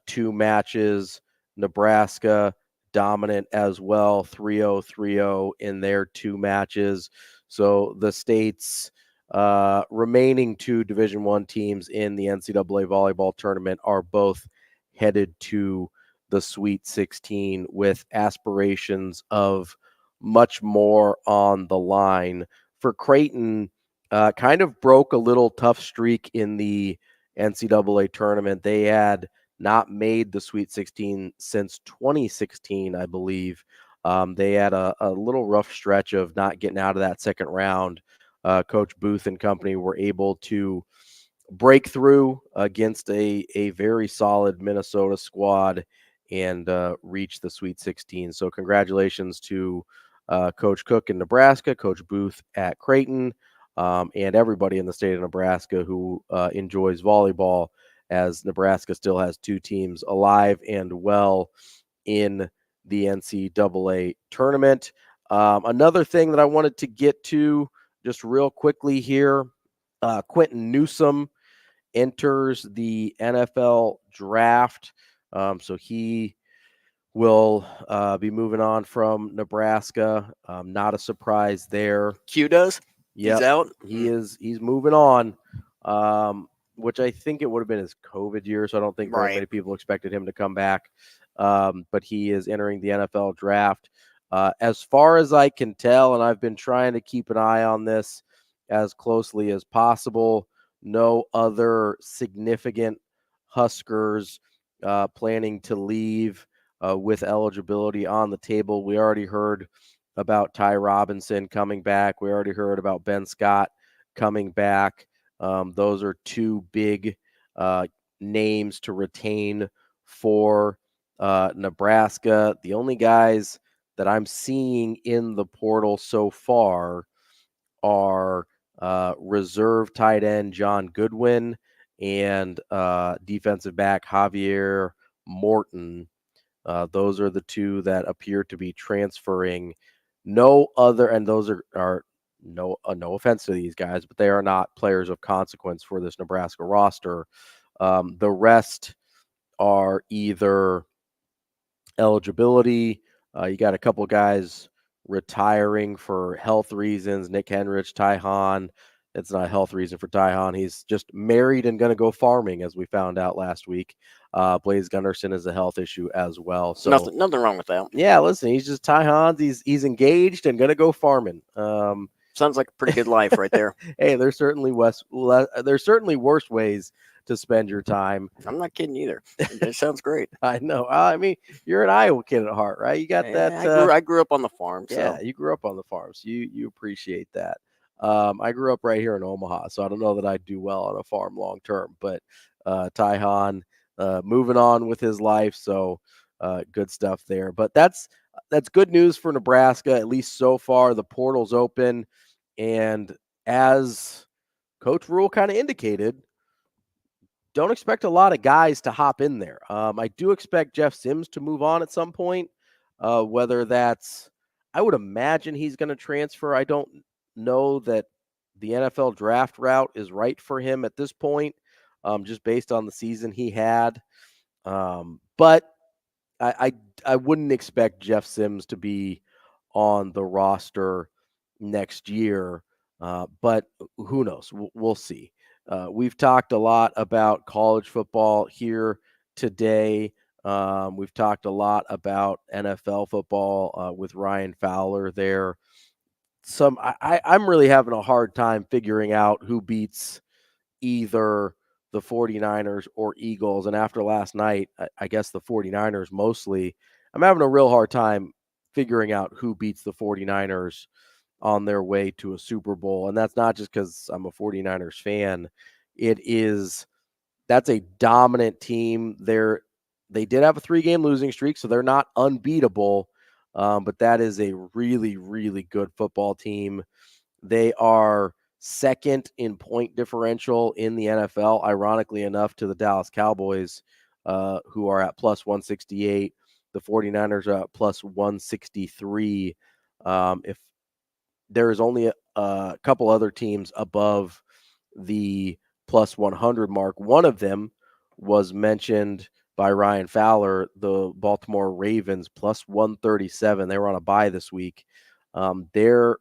S6: 2 matches. Nebraska dominant as well, 3-0 in their 2 matches. So the state's remaining 2 Division I teams in the NCAA volleyball tournament are both headed to the Sweet 16 with aspirations of much more on the line. For Creighton, kind of broke a little tough streak in the NCAA tournament. They had not made the Sweet 16 since 2016, I believe. They had a little rough stretch of not getting out of that second round. Coach Booth and company were able to break through against a very solid Minnesota squad and reach the Sweet 16. So congratulations to Coach Cook in Nebraska, Coach Booth at Creighton, and everybody in the state of Nebraska who enjoys volleyball, as Nebraska still has 2 teams alive and well in the NCAA tournament. Another thing that I wanted to get to just real quickly here, Quentin Newsome enters the NFL draft. So he will be moving on from Nebraska. Not a surprise there.
S12: Q does?
S6: Yep.
S12: He's out?
S6: He's moving on, which I think it would have been his COVID year, so I don't think very many people expected him to come back. But he is entering the NFL draft. As far as I can tell, and I've been trying to keep an eye on this as closely as possible, no other significant Huskers planning to leave with eligibility on the table. We already heard about Ty Robinson coming back. We already heard about Ben Scott coming back. Those are 2 big names to retain for Nebraska. The only guys that I'm seeing in the portal so far are reserve tight end John Goodwin and defensive back Javier Morton. Those are the 2 that appear to be transferring. No other, and those are no offense to these guys, but they are not players of consequence for this Nebraska roster. The rest are either eligibility. You got a couple guys retiring for health reasons. Nick Henrich, Ty Hahn. It's not a health reason for Ty Hahn. He's just married and going to go farming, as we found out last week. Blaze Gunnarsson is a health issue as well. So
S12: nothing wrong with that.
S6: Yeah, listen, he's just Ty Hahn. He's engaged and going to go farming.
S12: Sounds like a pretty good life right there.
S6: Hey, there's certainly worse ways to spend your time.
S12: I'm not kidding either. It sounds great.
S6: I know. I mean, you're an Iowa kid at heart, right? You got that.
S12: I grew up on the farm. So.
S6: Yeah, you grew up on the farm, so you appreciate that. I grew up right here in Omaha, so I don't know that I'd do well on a farm long term. But Ty Hahn moving on with his life, so good stuff there. But that's good news for Nebraska, at least so far. The portal's open, and as Coach Rule kind of indicated, don't expect a lot of guys to hop in there. I do expect Jeff Sims to move on at some point, whether that's, I would imagine he's going to transfer. I don't know that the NFL draft route is right for him at this point, just based on the season he had. But I wouldn't expect Jeff Sims to be on the roster next year, but who knows? We'll see. We've talked a lot about college football here today. We've talked a lot about NFL football with Ryan Fowler there. I'm really having a hard time figuring out who beats either the 49ers or Eagles. And after last night, I guess the 49ers mostly. I'm having a real hard time figuring out who beats the 49ers on their way to a Super Bowl. And that's not just because I'm a 49ers fan. That's a dominant team. They did have a 3-game losing streak, so they're not unbeatable. But that is a really, really good football team. They are second in point differential in the NFL, ironically enough, to the Dallas Cowboys, who are at plus 168. The 49ers are at plus 163. If there's only a couple other teams above the plus 100 mark, one of them was mentioned by Ryan Fowler, the Baltimore Ravens, plus 137. They were on a bye this week. They're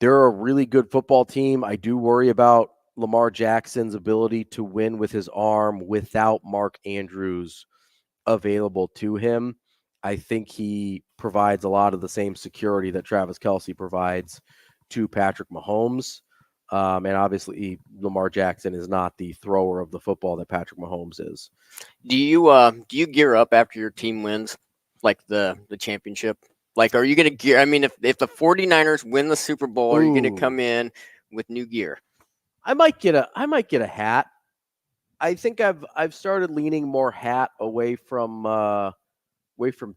S6: a really good football team. I do worry about Lamar Jackson's ability to win with his arm without Mark Andrews available to him. I think he provides a lot of the same security that Travis Kelce provides to Patrick Mahomes. And obviously, Lamar Jackson is not the thrower of the football that Patrick Mahomes is.
S12: Do you gear up after your team wins, like the championship? Like, are you going to gear? I mean, if the 49ers win the Super Bowl, are you going to come in with new gear?
S6: I might get a hat. I think I've started leaning more hat away from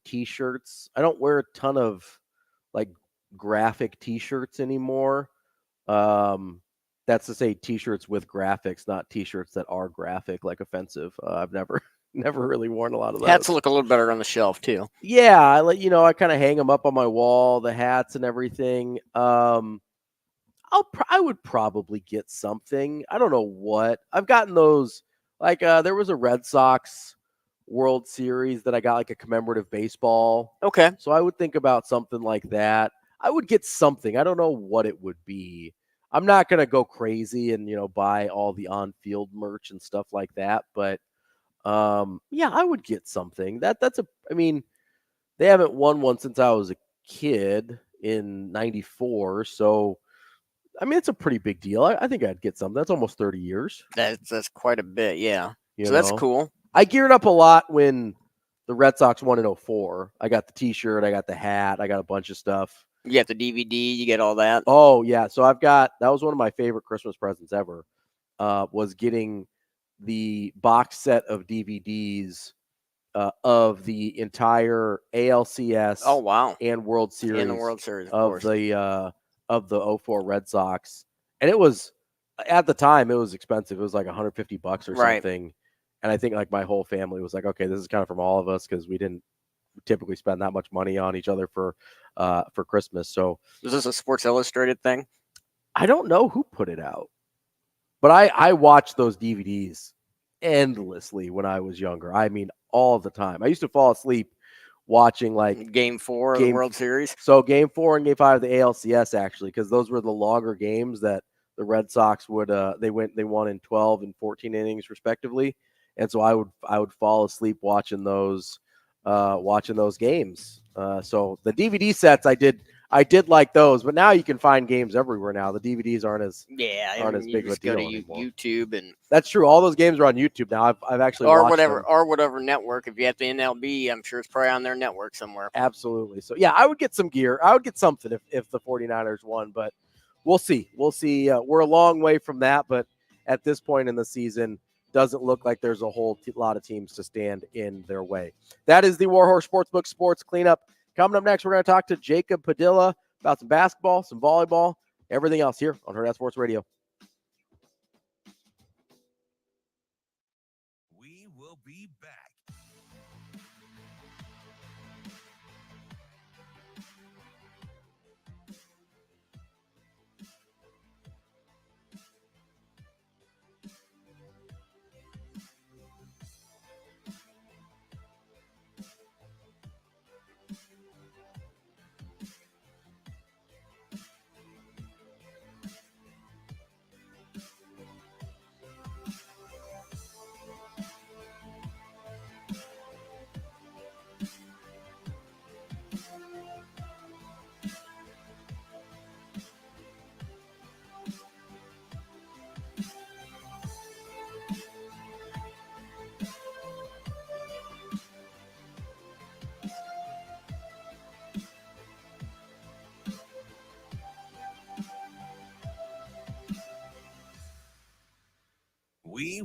S6: t-shirts. I don't wear a ton of like graphic t-shirts anymore. That's to say t-shirts with graphics, not t-shirts that are graphic, like offensive. I've never really worn a lot of those.
S12: Hats look a little better on the shelf too.
S6: Yeah, I kind of hang them up on my wall, the hats and everything. I would probably get something. I don't know what. I've gotten those. Like there was a Red Sox World Series that I got, like a commemorative baseball.
S12: Okay.
S6: So I would think about something like that. I would get something. I don't know what it would be. I'm not going to go crazy and, buy all the on-field merch and stuff like that. But, yeah, I would get something. They haven't won one since I was a kid in 94. So, it's a pretty big deal. I think I'd get something. That's almost 30 years.
S12: That's quite a bit, yeah. That's cool.
S6: I geared up a lot when the Red Sox won in 2004. I got the T-shirt, I got the hat, I got a bunch of stuff.
S12: You got the DVD, you get all that.
S6: Oh yeah, so that was one of my favorite Christmas presents ever. Was getting the box set of DVDs of the entire ALCS.
S12: Oh wow,
S6: and World Series.
S12: And the World Series,
S6: of the 2004 Red Sox, and it was at the time it was expensive. It was like $150 or something. And I think like my whole family was like, okay, this is kind of from all of us because we didn't typically spend that much money on each other for Christmas. So
S12: is this a Sports Illustrated thing?
S6: I don't know who put it out, but I watched those DVDs endlessly when I was younger. All the time. I used to fall asleep watching like
S12: Game 4 of the World Series.
S6: So Game 4 and Game 5 of the ALCS actually, because those were the longer games that the Red Sox would they won in 12 and 14 innings respectively. And so I would fall asleep watching those games. So the DVD sets I did like those, but now you can find games everywhere now. The DVDs aren't as big of a deal anymore.
S12: YouTube and
S6: that's true. All those games are on YouTube now. I've actually watched them.
S12: whatever network. If you have the NLB, I'm sure it's probably on their network somewhere.
S6: Absolutely. So yeah, I would get some gear. I would get something if the 49ers won, but we'll see. We're a long way from that, but at this point in the season, doesn't look like there's a whole lot of teams to stand in their way. That is the Warhorse Sportsbook Sports Cleanup. Coming up next, we're going to talk to Jacob Padilla about some basketball, some volleyball, everything else here on Hurrdat Sports Radio.
S1: We will be back.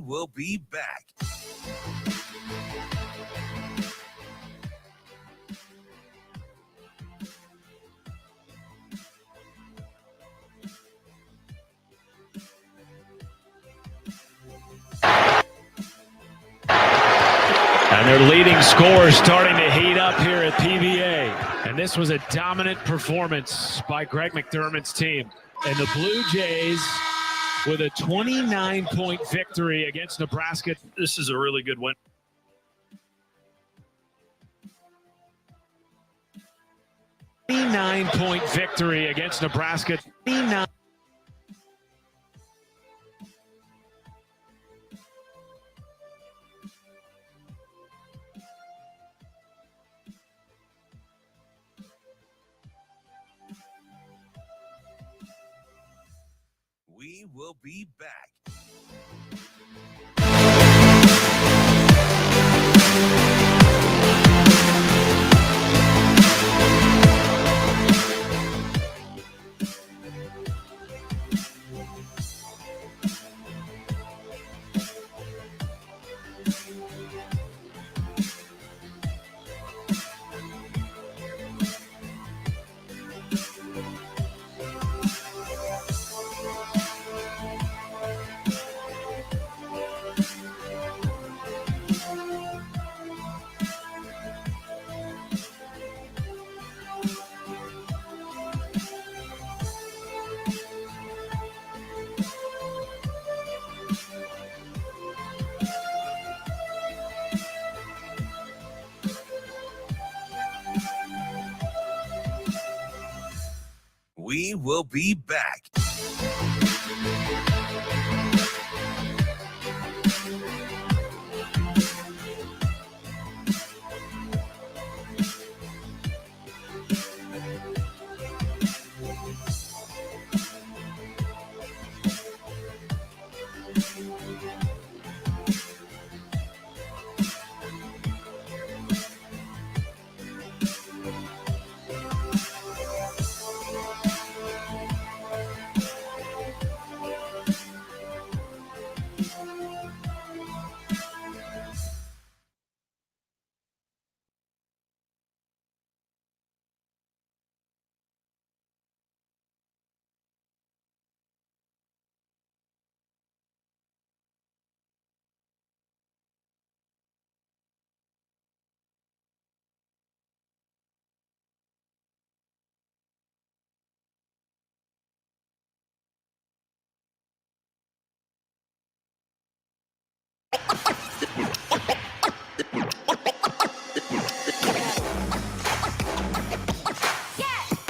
S1: will be back.
S2: And their leading scorer starting to heat up here at PBA. And this was a dominant performance by Greg McDermott's team. And the Blue Jays with a 29-point victory against Nebraska.
S5: This is a really good win.
S2: Point victory against Nebraska.
S1: We will be back. We will be back.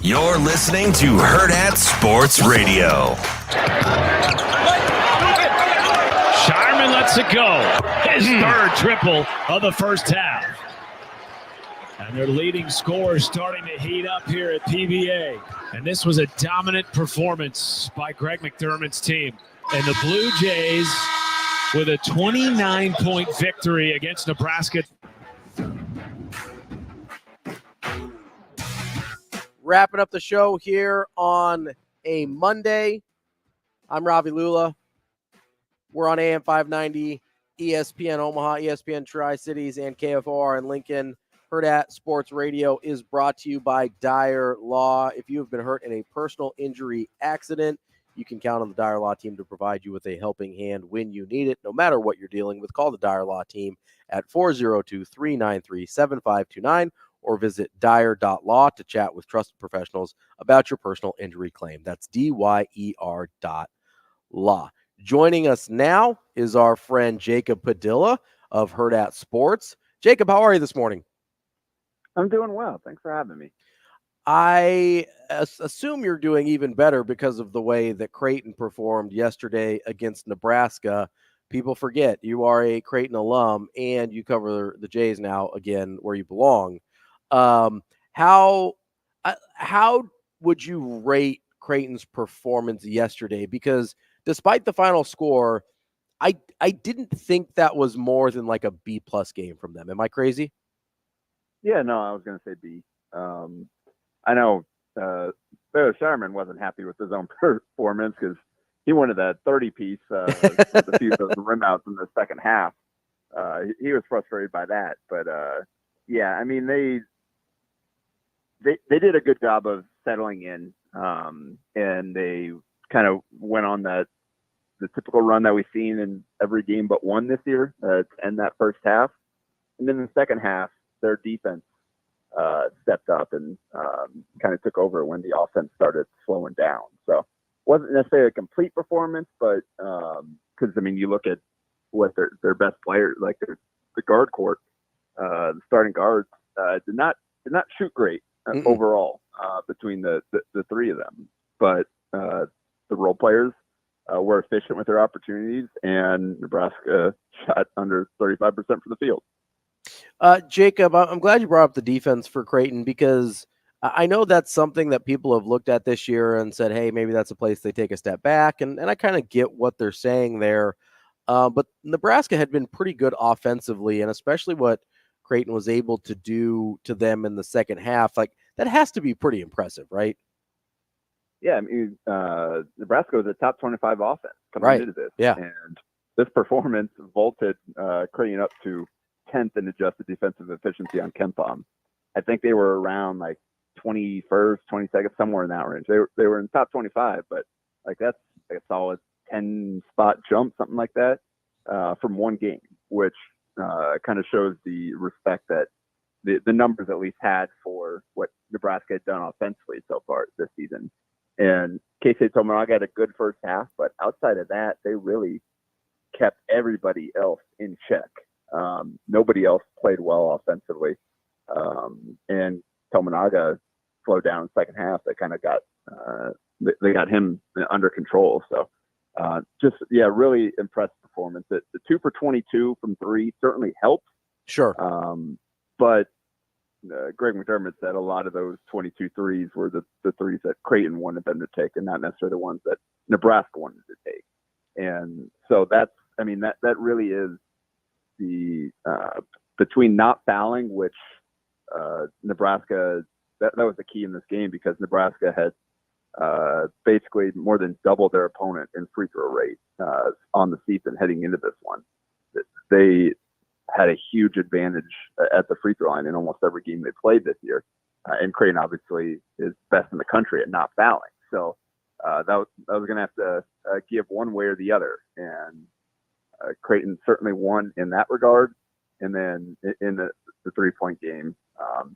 S1: You're listening to Hurrdat Sports Radio.
S2: Shireman lets it go. His third triple of the first half. And their leading scorer starting to heat up here at PBA. And this was a dominant performance by Greg McDermott's team. And the Blue Jays with a 29-point victory against Nebraska.
S6: Wrapping up the show here on a Monday. I'm Ravi Lulla. We're on AM 590, ESPN Omaha, ESPN Tri-Cities, and KFOR in Lincoln. Hurrdat Sports Radio is brought to you by Dyer Law. If you have been hurt in a personal injury accident, you can count on the Dyer Law team to provide you with a helping hand when you need it. No matter what you're dealing with, call the Dyer Law team at 402-393-7529 or visit dyer.law to chat with trusted professionals about your personal injury claim. That's DYER.law. Joining us now is our friend Jacob Padilla of Hurrdat Sports. Jacob, how are you this morning?
S21: I'm doing well. Thanks for having me.
S6: I assume you're doing even better because of the way that Creighton performed yesterday against Nebraska. People forget you are a Creighton alum and you cover the Jays now again where you belong. How would you rate Creighton's performance yesterday? Because despite the final score, I didn't think that was more than like a B+ game from them. Am I crazy?
S21: Yeah, no, I was going to say B. I know Shireman wasn't happy with his own performance because he wanted that 30-piece with a few of those rim outs in the second half. He was frustrated by that. But, yeah, I mean, they did a good job of settling in, and they kind of went on the typical run that we've seen in every game but one this year to end that first half. And then in the second half, their defense stepped up and kind of took over when the offense started slowing down. So it wasn't necessarily a complete performance, but because, I mean, you look at what their best players, like the guard court, the starting guards, did not shoot great overall between the three of them. But the role players were efficient with their opportunities, and Nebraska shot under 35% from the field.
S6: Jacob, I'm glad you brought up the defense for Creighton, because I know that's something that people have looked at this year and said, hey, maybe that's a place they take a step back. And I kind of get what they're saying there. But Nebraska had been pretty good offensively, and especially what Creighton was able to do to them in the second half. Like, that has to be pretty impressive, right?
S21: Yeah, I mean, Nebraska was a top 25 offense coming into this.
S6: Yeah.
S21: And this performance vaulted Creighton up to 10th in adjusted defensive efficiency on KenPom. I think they were around like 21st, 22nd, somewhere in that range. They were in top 25, but like that's like a solid 10-spot jump, something like that, from one game, which kind of shows the respect that the numbers at least had for what Nebraska had done offensively so far this season. And Keisei Tominaga had a good first half, but outside of that, they really kept everybody else in check. Nobody else played well offensively. And Tominaga slowed down in the second half. They kind of got they got him under control. So really impressive performance. The 2 for 22 from three certainly helped.
S6: Sure.
S21: But Greg McDermott said a lot of those 22 threes were the threes that Creighton wanted them to take, and not necessarily the ones that Nebraska wanted to take. And so that really is the between not fouling, which Nebraska, that was the key in this game, because Nebraska had basically more than doubled their opponent in free throw rate on the season heading into this one. They had a huge advantage at the free throw line in almost every game they played this year. And Creighton obviously is best in the country at not fouling. So that was going to have to give one way or the other. And Creighton certainly won in that regard. And then in the 3-point game,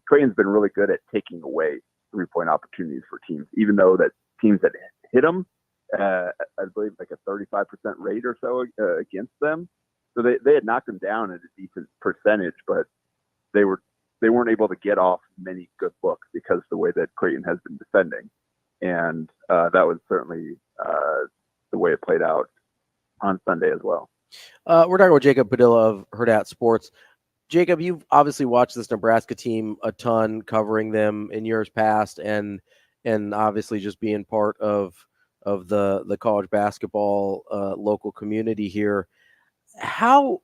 S21: Creighton's been really good at taking away 3-point opportunities for teams, even though that teams that hit them, I believe like a 35% rate or so against them. So they had knocked them down at a decent percentage, but they weren't able to get off many good looks because of the way that Creighton has been defending. And that was certainly the way it played out on Sunday as well.
S6: We're talking with Jacob Padilla of Hurrdat Sports. Jacob, you've obviously watched this Nebraska team a ton, covering them in years past, and obviously just being part of the college basketball local community here. How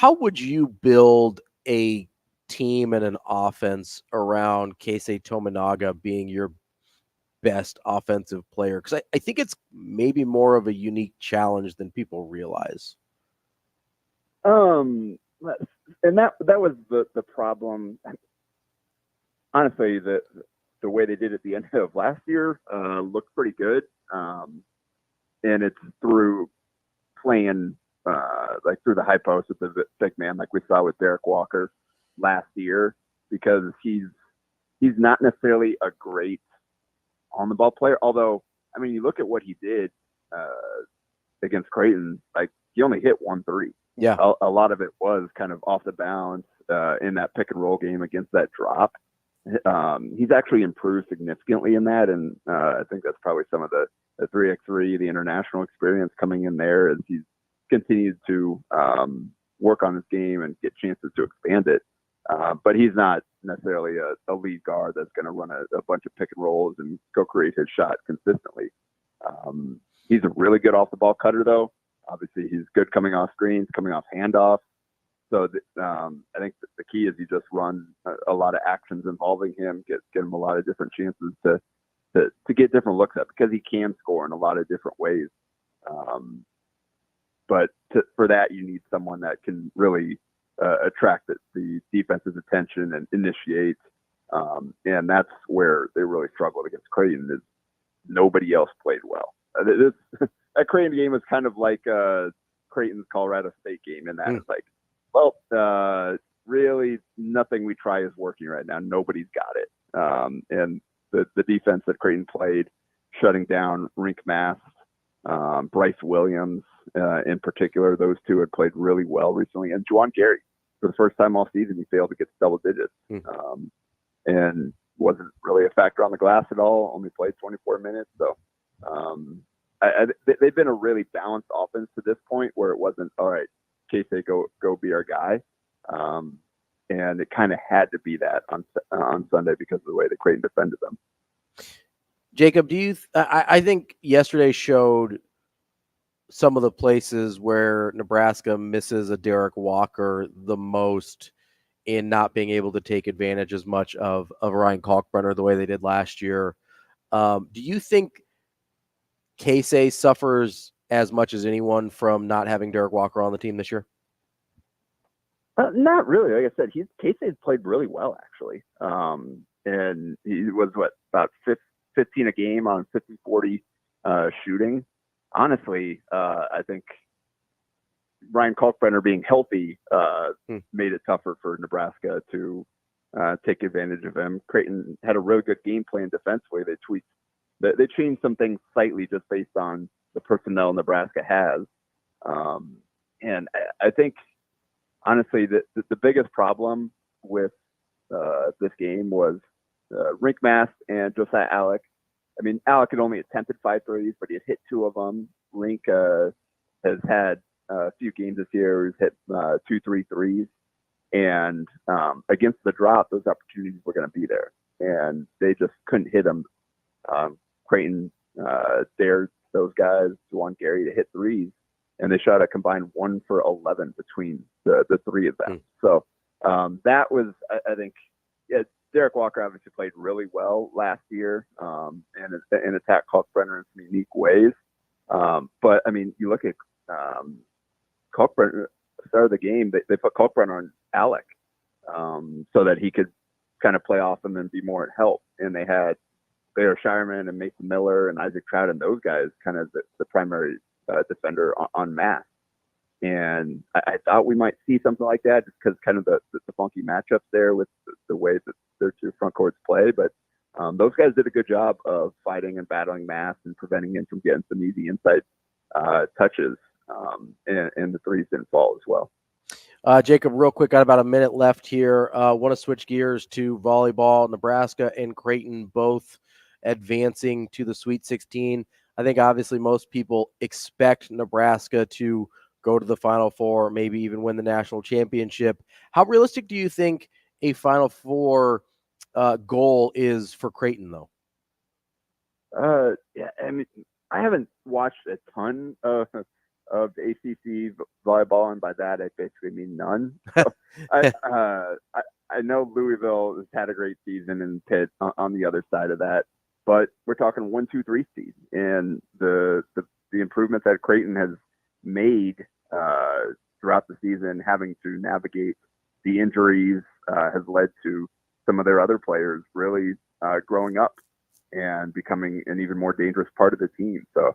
S6: would you build a team and an offense around Keisei Tominaga being your best offensive player? Because I think it's maybe more of a unique challenge than people realize.
S21: And that was the problem. Honestly, the way they did at the end of last year looked pretty good. And it's through playing like through the high post with the big man, like we saw with Derek Walker last year, because he's not necessarily a great on the ball player. Although, I mean, you look at what he did against Creighton, like he only hit 1 3.
S6: Yeah.
S21: A lot of it was kind of off the bounds in that pick and roll game against that drop. He's actually improved significantly in that. And I think that's probably some of the 3x3, the international experience coming in there, as he's continued to work on his game and get chances to expand it. But he's not necessarily a lead guard that's going to run a bunch of pick and rolls and go create his shot consistently. He's a really good off the ball cutter, though. Obviously, he's good coming off screens, coming off handoffs. So I think the key is you just run a lot of actions involving him, get him a lot of different chances to to get different looks at, because he can score in a lot of different ways. But for that, you need someone that can really attract the defense's attention and initiate. And that's where they really struggled against Creighton. Is nobody else played well. That Creighton game was kind of like Creighton's Colorado State game, in that it's like, well, really nothing we try is working right now. Nobody's got it. And the defense that Creighton played, shutting down Rink Mast, Bryce Williams in particular, those two had played really well recently. And Juwan Gary, for the first time all season, he failed to get to double digits. And wasn't really a factor on the glass at all, only played 24 minutes. So they've been a really balanced offense to this point, where it wasn't, all right, Casey, go be our guy. And it kind of had to be that on Sunday because of the way that Creighton defended them.
S6: Jacob, I think yesterday showed some of the places where Nebraska misses a Derek Walker the most in not being able to take advantage as much of Ryan Kalkbrenner the way they did last year. Do you think Casey suffers as much as anyone from not having Derek Walker on the team this year?
S21: Not really. Like I said, Casey's played really well, actually. And he was, about 15 a game on 50-40 shooting. Honestly, I think Ryan Kalkbrenner being healthy made it tougher for Nebraska to take advantage of him. Creighton had a really good game plan defensively. They changed some things slightly just based on the personnel Nebraska has. And I think, honestly, the biggest problem with this game was Rink Mast and Josiah Alec. I mean, Alec had only attempted 5 threes, but he had hit 2 of them. Rink has had a few games this year where he's hit 2 3-3s. And against the drop, those opportunities were going to be there. And they just couldn't hit them. Creighton dared those guys, Juwan Gary, to hit threes. And they shot a combined 1 for 11 between the three of them. So that was, I think, Derek Walker obviously played really well last year and attacked Kalkbrenner in some unique ways. But, I mean, you look at Kalkbrenner, start of the game, they put Kalkbrenner on Alec so that he could kind of play off him and be more at help. And they had Baylor Shireman and Mason Miller and Isaac Trout and those guys kind of the primary defender on Mast. And I thought we might see something like that just because kind of the funky matchups there with the way that their two front courts play. But those guys did a good job of fighting and battling Mast and preventing him from getting some easy inside touches. And the threes didn't fall as well.
S6: Jacob, real quick, got about a minute left here. Want to switch gears to volleyball. Nebraska and Creighton both advancing to the Sweet 16. I think obviously most people expect Nebraska to go to the Final Four, maybe even win the national championship. How realistic do you think a Final Four goal is for Creighton, though?
S21: Yeah, I mean, I haven't watched a ton of ACC volleyball, and by that I basically mean none. So I know Louisville has had a great season, and Pitt on the other side of that. But we're talking 1, 2, 3 seed, and the improvement that Creighton has made throughout the season, having to navigate the injuries, has led to some of their other players really growing up and becoming an even more dangerous part of the team. So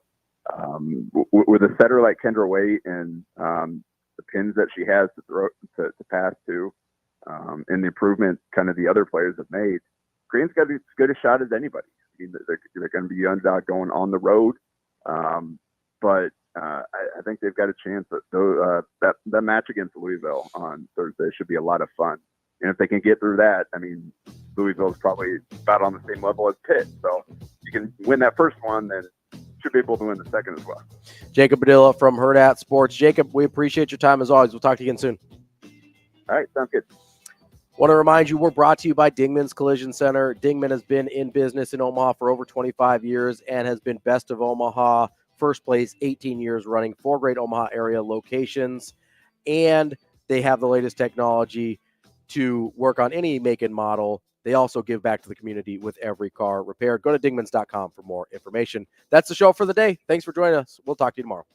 S21: with a setter like Kendra Waite and the pins that she has to throw to pass to, and the improvement kind of the other players have made, Creighton's got as good a shot as anybody. I mean, they're going to be underdog going on the road, but I think they've got a chance. That match against Louisville on Thursday should be a lot of fun. And if they can get through that, I mean, Louisville's probably about on the same level as Pitt. So you can win that first one, then should be able to win the second as well.
S6: Jacob Padilla from Hurrdat Sports. Jacob, we appreciate your time as always. We'll talk to you again soon.
S21: All right, sounds good.
S6: Want to remind you, we're brought to you by Dingman's Collision Center. Dingman has been in business in Omaha for over 25 years and has been best of Omaha, first place 18 years running, 4 great Omaha area locations. And they have the latest technology to work on any make and model They also give back to the community with every car repaired. Go to dingmans.com for more information. That's the show for the day. Thanks for joining us. We'll talk to you tomorrow.